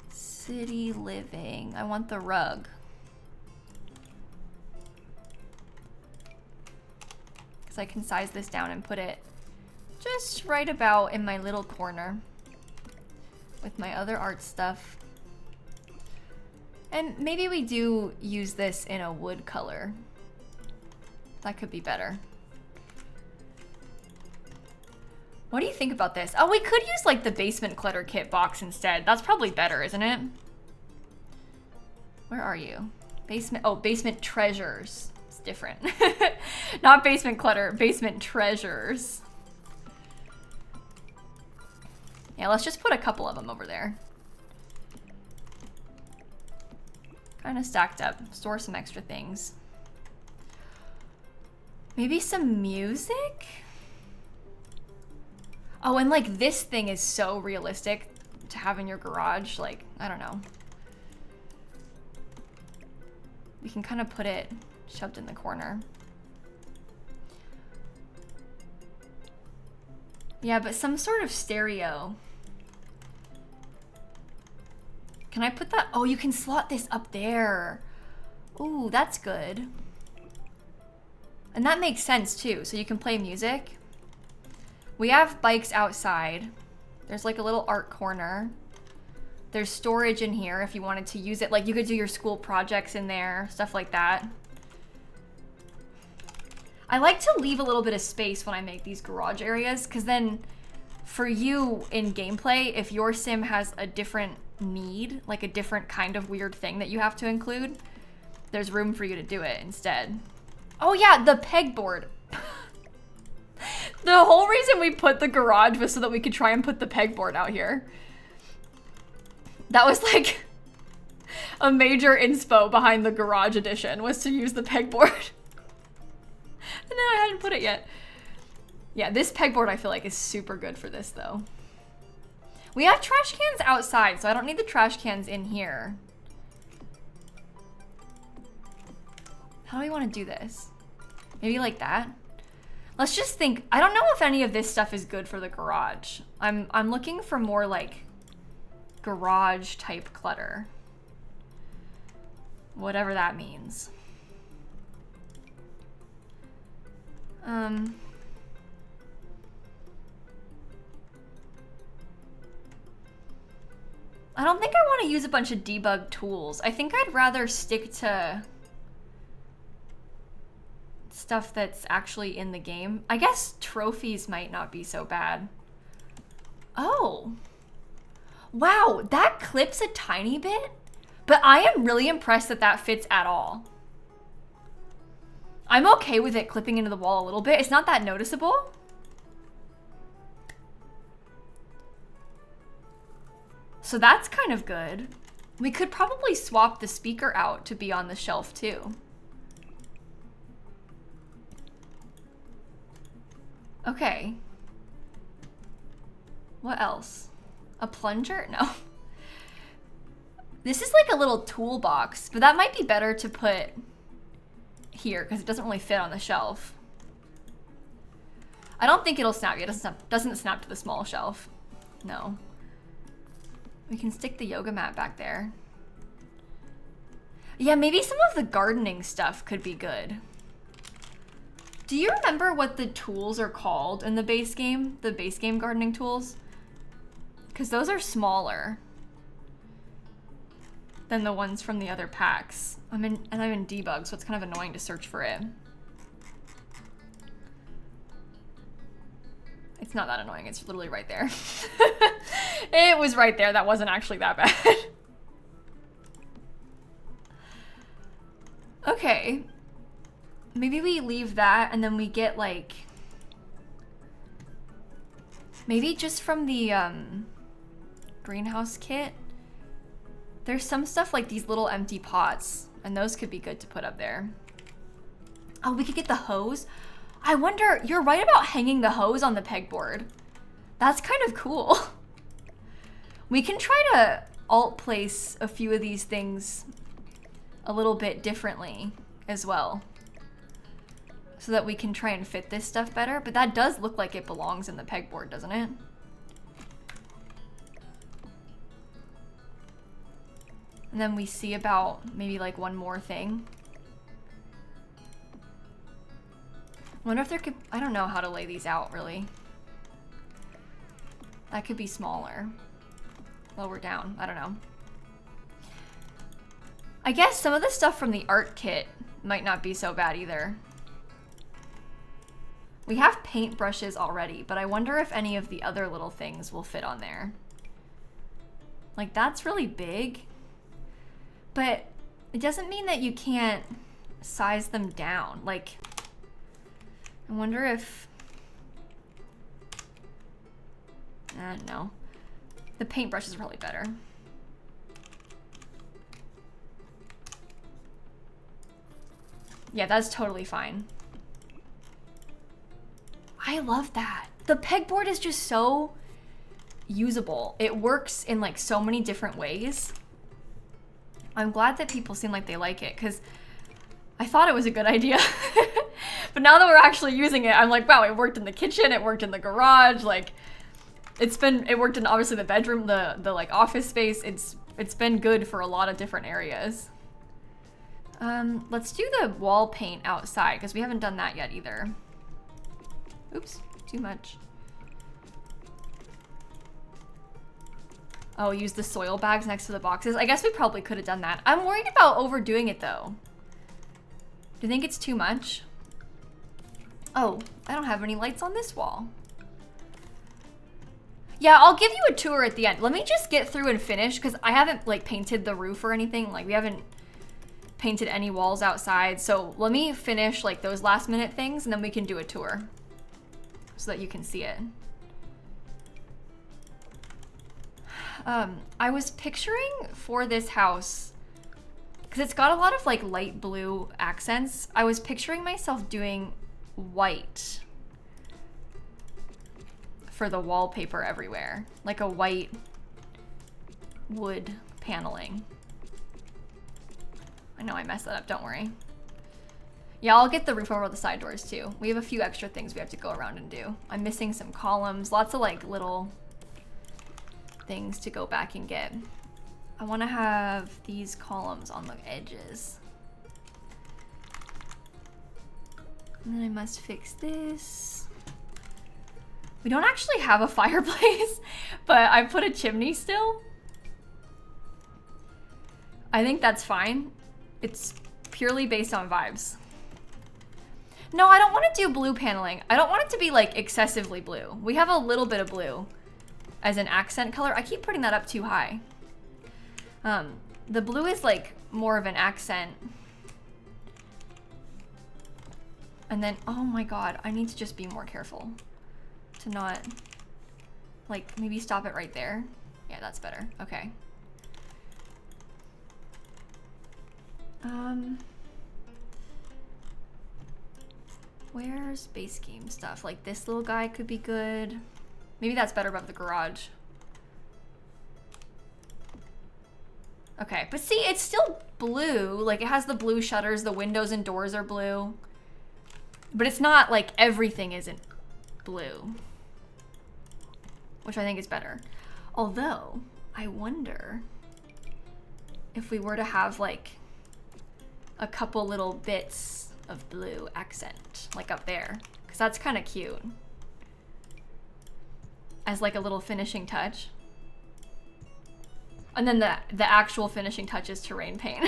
Speaker 1: City living, I want the rug. Because I can size this down and put it just right about in my little corner with my other art stuff. And maybe we do use this in a wood color. That could be better. What do you think about this? Oh, we could use like the basement clutter kit box instead. That's probably better, isn't it? Where are you? Basement, oh, basement treasures. It's different. Not basement clutter, basement treasures. Yeah, let's just put a couple of them over there. Kind of stacked up. Store some extra things. Maybe some music? Oh, and like this thing is so realistic to have in your garage. Like, I don't know. We can kind of put it shoved in the corner. Yeah, but some sort of stereo. Can I put that? Oh, you can slot this up there. Ooh, that's good. And that makes sense too. So you can play music. We have bikes outside. There's like a little art corner. There's storage in here if you wanted to use it. Like you could do your school projects in there, stuff like that. I like to leave a little bit of space when I make these garage areas, because then for you in gameplay, if your sim has a different need, like a different kind of weird thing that you have to include, there's room for you to do it instead. Oh yeah, the pegboard. The whole reason we put the garage was so that we could try and put the pegboard out here. That was like a major inspo behind the garage edition, was to use the pegboard. And then I hadn't put it yet. Yeah, this pegboard I feel like is super good for this though. We have trash cans outside, so I don't need the trash cans in here. How do we want to do this? Maybe like that? Let's just think. I don't know if any of this stuff is good for the garage. I'm looking for more like garage type clutter. Whatever that means. I don't think I want to use a bunch of debug tools. I think I'd rather stick to stuff that's actually in the game. I guess trophies might not be so bad. Oh. Wow, that clips a tiny bit, but I am really impressed that that fits at all. I'm okay with it clipping into the wall a little bit. It's not that noticeable. So that's kind of good. We could probably swap the speaker out to be on the shelf too. Okay. What else? A plunger? No. This is like a little toolbox, but that might be better to put here because it doesn't really fit on the shelf. I don't think it'll snap. It doesn't snap to the small shelf. No. We can stick the yoga mat back there. Yeah, maybe some of the gardening stuff could be good. Do you remember what the tools are called in the base game? The base game gardening tools? Because those are smaller than the ones from the other packs. I'm in debug, so it's kind of annoying to search for it. It's not that annoying. It's literally right there. It was right there. That wasn't actually that bad. Okay. Maybe we leave that and then we get like... Maybe just from the greenhouse kit. There's some stuff like these little empty pots, and those could be good to put up there. Oh, we could get the hose. I wonder, you're right about hanging the hose on the pegboard. That's kind of cool. We can try to alt place a few of these things a little bit differently as well, so that we can try and fit this stuff better. But that does look like it belongs in the pegboard, doesn't it? And then we see about maybe like one more thing. I wonder if there could, I don't know how to lay these out really. That could be smaller. Lower down, I don't know. I guess some of the stuff from the art kit might not be so bad either. We have paint brushes already, but I wonder if any of the other little things will fit on there. Like that's really big, but it doesn't mean that you can't size them down. Like, I wonder if, I don't know. The paintbrush is probably better. Yeah, that's totally fine. I love that. The pegboard is just so usable. It works in like so many different ways. I'm glad that people seem like they like it, because I thought it was a good idea. But now that we're actually using it, I'm like, wow, it worked in the kitchen, it worked in the garage, like it worked in obviously the bedroom, the like office space. It's been good for a lot of different areas. Let's do the wall paint outside, because we haven't done that yet either. Oops, too much. Oh, use the soil bags next to the boxes. I guess we probably could have done that. I'm worried about overdoing it though. Do you think it's too much? Oh, I don't have any lights on this wall. Yeah, I'll give you a tour at the end. Let me just get through and finish, because I haven't like painted the roof or anything. Like we haven't painted any walls outside. So let me finish like those last minute things, and then we can do a tour so that you can see it. I was picturing for this house, because it's got a lot of like light blue accents, I was picturing myself doing white for the wallpaper everywhere, like a white wood paneling. I know I messed that up, don't worry. Yeah, I'll get the roof over the side doors too. We have a few extra things we have to go around and do. I'm missing some columns, lots of like little things to go back and get. I want to have these columns on the edges. And then I must fix this. We don't actually have a fireplace, but I put a chimney still. I think that's fine. It's purely based on vibes. No, I don't want to do blue paneling. I don't want it to be like excessively blue. We have a little bit of blue as an accent color. I keep putting that up too high. The blue is like more of an accent. And then, oh my God, I need to just be more careful to not, like, maybe stop it right there. Yeah, that's better. Okay. Where's base scheme stuff? Like this little guy could be good. Maybe that's better above the garage. Okay, but see, it's still blue. Like it has the blue shutters, the windows and doors are blue. But it's not like everything isn't blue, which I think is better. Although, I wonder if we were to have like a couple little bits of blue accent, like up there, because that's kind of cute. As like a little finishing touch. And then the actual finishing touch is terrain paint.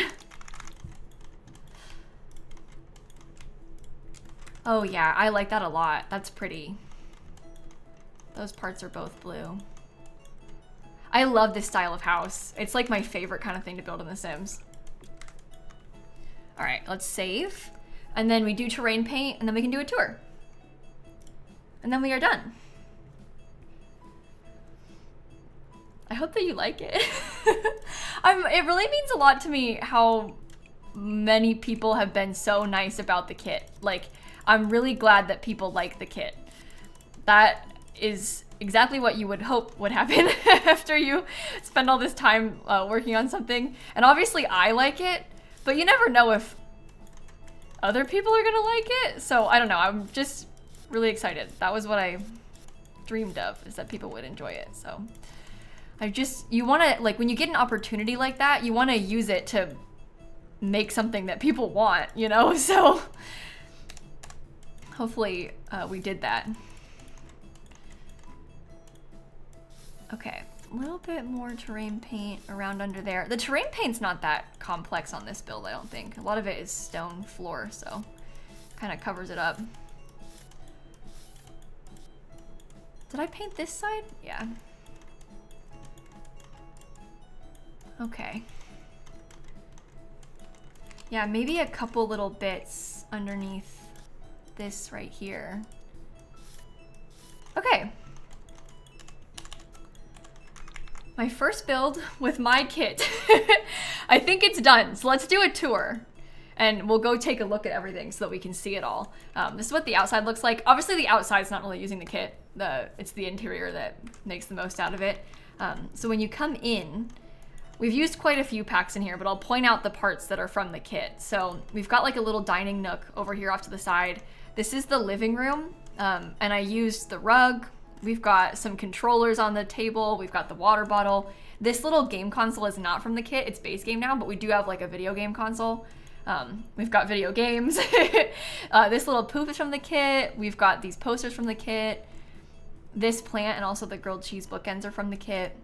Speaker 1: Oh yeah, I like that a lot. That's pretty. Those parts are both blue. I love this style of house. It's like my favorite kind of thing to build in The Sims. All right, let's save. And then we do terrain paint, and then we can do a tour. And then we are done. I hope that you like it. It really means a lot to me how many people have been so nice about the kit. Like, I'm really glad that people like the kit. That is exactly what you would hope would happen after you spend all this time working on something. And obviously I like it, but you never know if other people are gonna like it. So I don't know, I'm just really excited. That was what I dreamed of, is that people would enjoy it. So you wanna, like, when you get an opportunity like that, you wanna use it to make something that people want, you know? So hopefully we did that. Okay, a little bit more terrain paint around under there. The terrain paint's not that complex on this build, I don't think. A lot of it is stone floor, so kind of covers it up. Did I paint this side? Yeah. Okay. Yeah, maybe a couple little bits underneath this right here. Okay. My first build with my kit. I think it's done, so let's do a tour. And we'll go take a look at everything so that we can see it all. This is what the outside looks like. Obviously the outside's not really using the kit. It's the interior that makes the most out of it. So when you come in, we've used quite a few packs in here, but I'll point out the parts that are from the kit. So we've got like a little dining nook over here off to the side. This is the living room, and I used the rug. We've got some controllers on the table. We've got the water bottle. This little game console is not from the kit. It's base game now, but we do have like a video game console. We've got video games. This little poof is from the kit. We've got these posters from the kit. This plant and also the grilled cheese bookends are from the kit.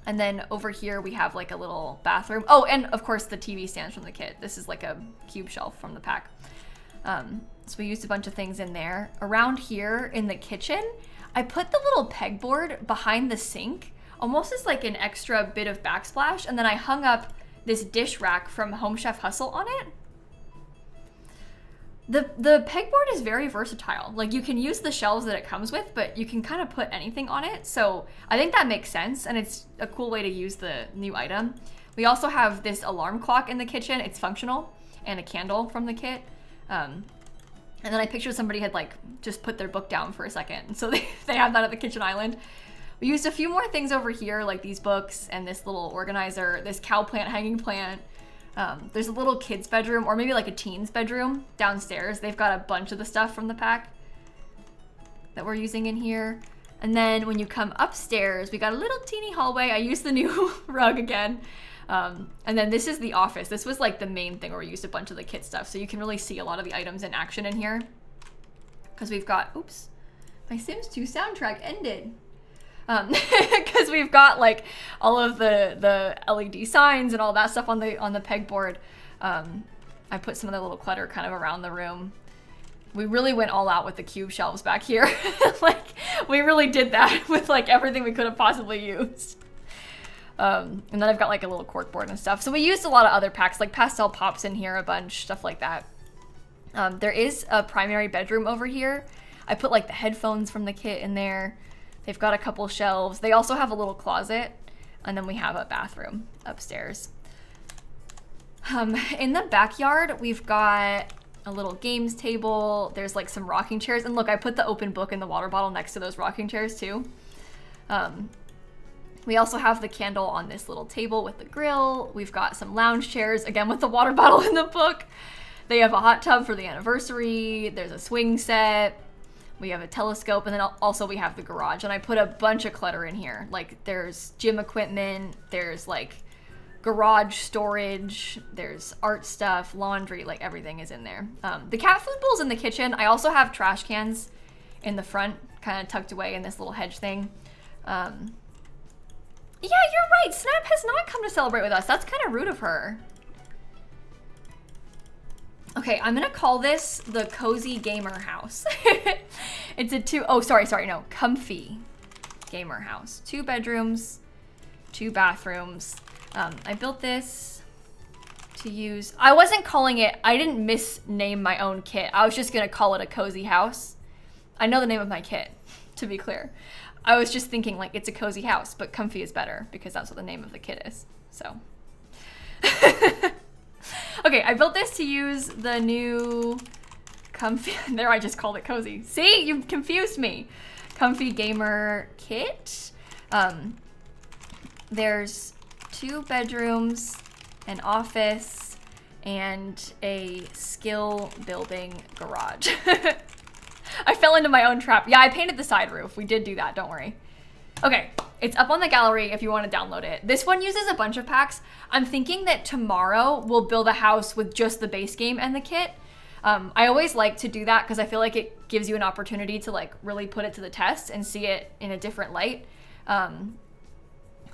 Speaker 1: And then over here we have like a little bathroom. Oh, and of course the TV stands from the kit. This is like a cube shelf from the pack. So we used a bunch of things in there. Around here in the kitchen, I put the little pegboard behind the sink, almost as like an extra bit of backsplash, and then I hung up this dish rack from Home Chef Hustle on it. The pegboard is very versatile. Like, you can use the shelves that it comes with, but you can kind of put anything on it. So I think that makes sense, and it's a cool way to use the new item. We also have this alarm clock in the kitchen. It's functional, and a candle from the kit. And then I pictured somebody had like just put their book down for a second. So they have that at the kitchen island. We used a few more things over here, like these books and this little organizer, this cow plant, hanging plant. There's a little kid's bedroom, or maybe like a teen's bedroom downstairs. They've got a bunch of the stuff from the pack that we're using in here. And then when you come upstairs, we got a little teeny hallway. I used the new rug again. And then this is the office. This was like the main thing where we used a bunch of the kit stuff. So you can really see a lot of the items in action in here. Because we've got, oops, my Sims 2 soundtrack ended. Because we've got like all of the LED signs and all that stuff on the pegboard. I put some of the little clutter kind of around the room. We really went all out with the cube shelves back here. Like, we really did that with like everything we could have possibly used. And then I've got like a little corkboard and stuff. So we used a lot of other packs, like pastel pops in here, a bunch, stuff like that. There is a primary bedroom over here. I put like the headphones from the kit in there. They've got a couple shelves. They also have a little closet. And then we have a bathroom upstairs. In the backyard, we've got a little games table. There's like some rocking chairs. And look, I put the open book and the water bottle next to those rocking chairs too. We also have the candle on this little table with the grill. We've got some lounge chairs, again with the water bottle in the book. They have a hot tub for the anniversary. There's a swing set. We have a telescope, and then also we have the garage. And I put a bunch of clutter in here. Like, there's gym equipment, there's like garage storage, there's art stuff, laundry, like everything is in there. The cat food bowl's in the kitchen. I also have trash cans in the front, kind of tucked away in this little hedge thing. Yeah, you're right. Snap has not come to celebrate with us. That's kind of rude of her. Okay, I'm gonna call this the Cozy Gamer House. It's a comfy gamer house. 2 bedrooms, 2 bathrooms. I built this to use, I wasn't calling it, I didn't misname my own kit. I was just gonna call it a cozy house. I know the name of my kit, to be clear. I was just thinking like it's a cozy house, but comfy is better because that's what the name of the kit is, so. Okay, I built this to use the new comfy, there I just called it cozy. See, you confused me. Comfy gamer kit. There's 2 bedrooms, an office, and a skill building garage. I fell into my own trap. Yeah, I painted the side roof. We did do that, don't worry. Okay, it's up on the gallery if you want to download it. This one uses a bunch of packs. I'm thinking that tomorrow we'll build a house with just the base game and the kit. I always like to do that because I feel like it gives you an opportunity to like really put it to the test and see it in a different light.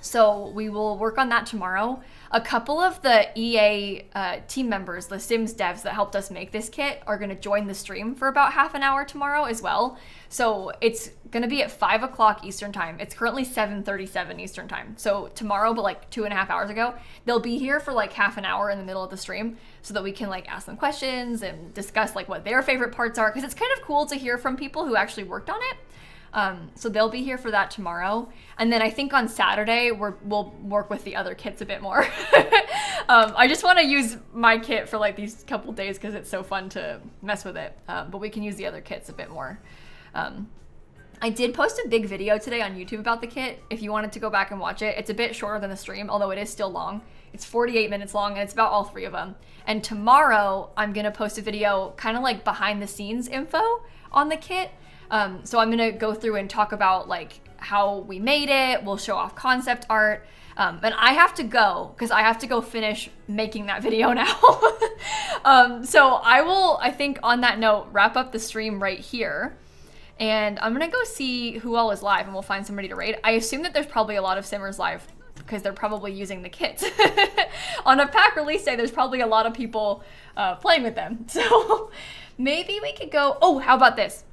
Speaker 1: So we will work on that tomorrow. A couple of the EA team members, the SIMS devs that helped us make this kit, are going to join the stream for about half an hour tomorrow as well. So it's going to be at 5 o'clock Eastern time. It's currently 7:37 Eastern time. So tomorrow, but like 2.5 hours ago, they'll be here for like half an hour in the middle of the stream so that we can like ask them questions and discuss like what their favorite parts are. Because it's kind of cool to hear from people who actually worked on it. So they'll be here for that tomorrow. And then I think on Saturday, we'll work with the other kits a bit more. I just want to use my kit for like these couple days because it's so fun to mess with it. But we can use the other kits a bit more. I did post a big video today on YouTube about the kit. If you wanted to go back and watch it, it's a bit shorter than the stream, although it is still long. It's 48 minutes long and it's about all 3 of them. And tomorrow I'm going to post a video kind of like behind the scenes info on the kit. So I'm gonna go through and talk about like how we made it. We'll show off concept art. And I have to go because I have to go finish making that video now. So I will, I think on that note, wrap up the stream right here. And I'm gonna go see who all is live and we'll find somebody to raid. I assume that there's probably a lot of Simmers live because they're probably using the kits. On a pack release day, there's probably a lot of people playing with them. So maybe we could go, oh, how about this?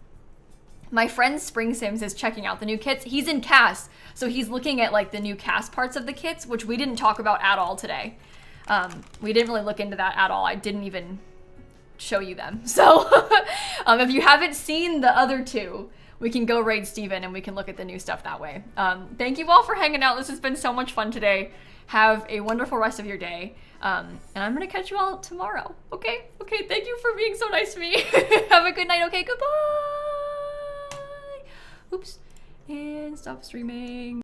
Speaker 1: My friend Spring Sims is checking out the new kits. He's in CAS, so he's looking at like the new CAS parts of the kits, which we didn't talk about at all today. We didn't really look into that at all. I didn't even show you them. So if you haven't seen the other 2, we can go raid Steven and we can look at the new stuff that way. Thank you all for hanging out. This has been so much fun today. Have a wonderful rest of your day. And I'm gonna catch you all tomorrow. Okay? Okay, thank you for being so nice to me. Have a good night. Okay, goodbye. Oops, and stop streaming.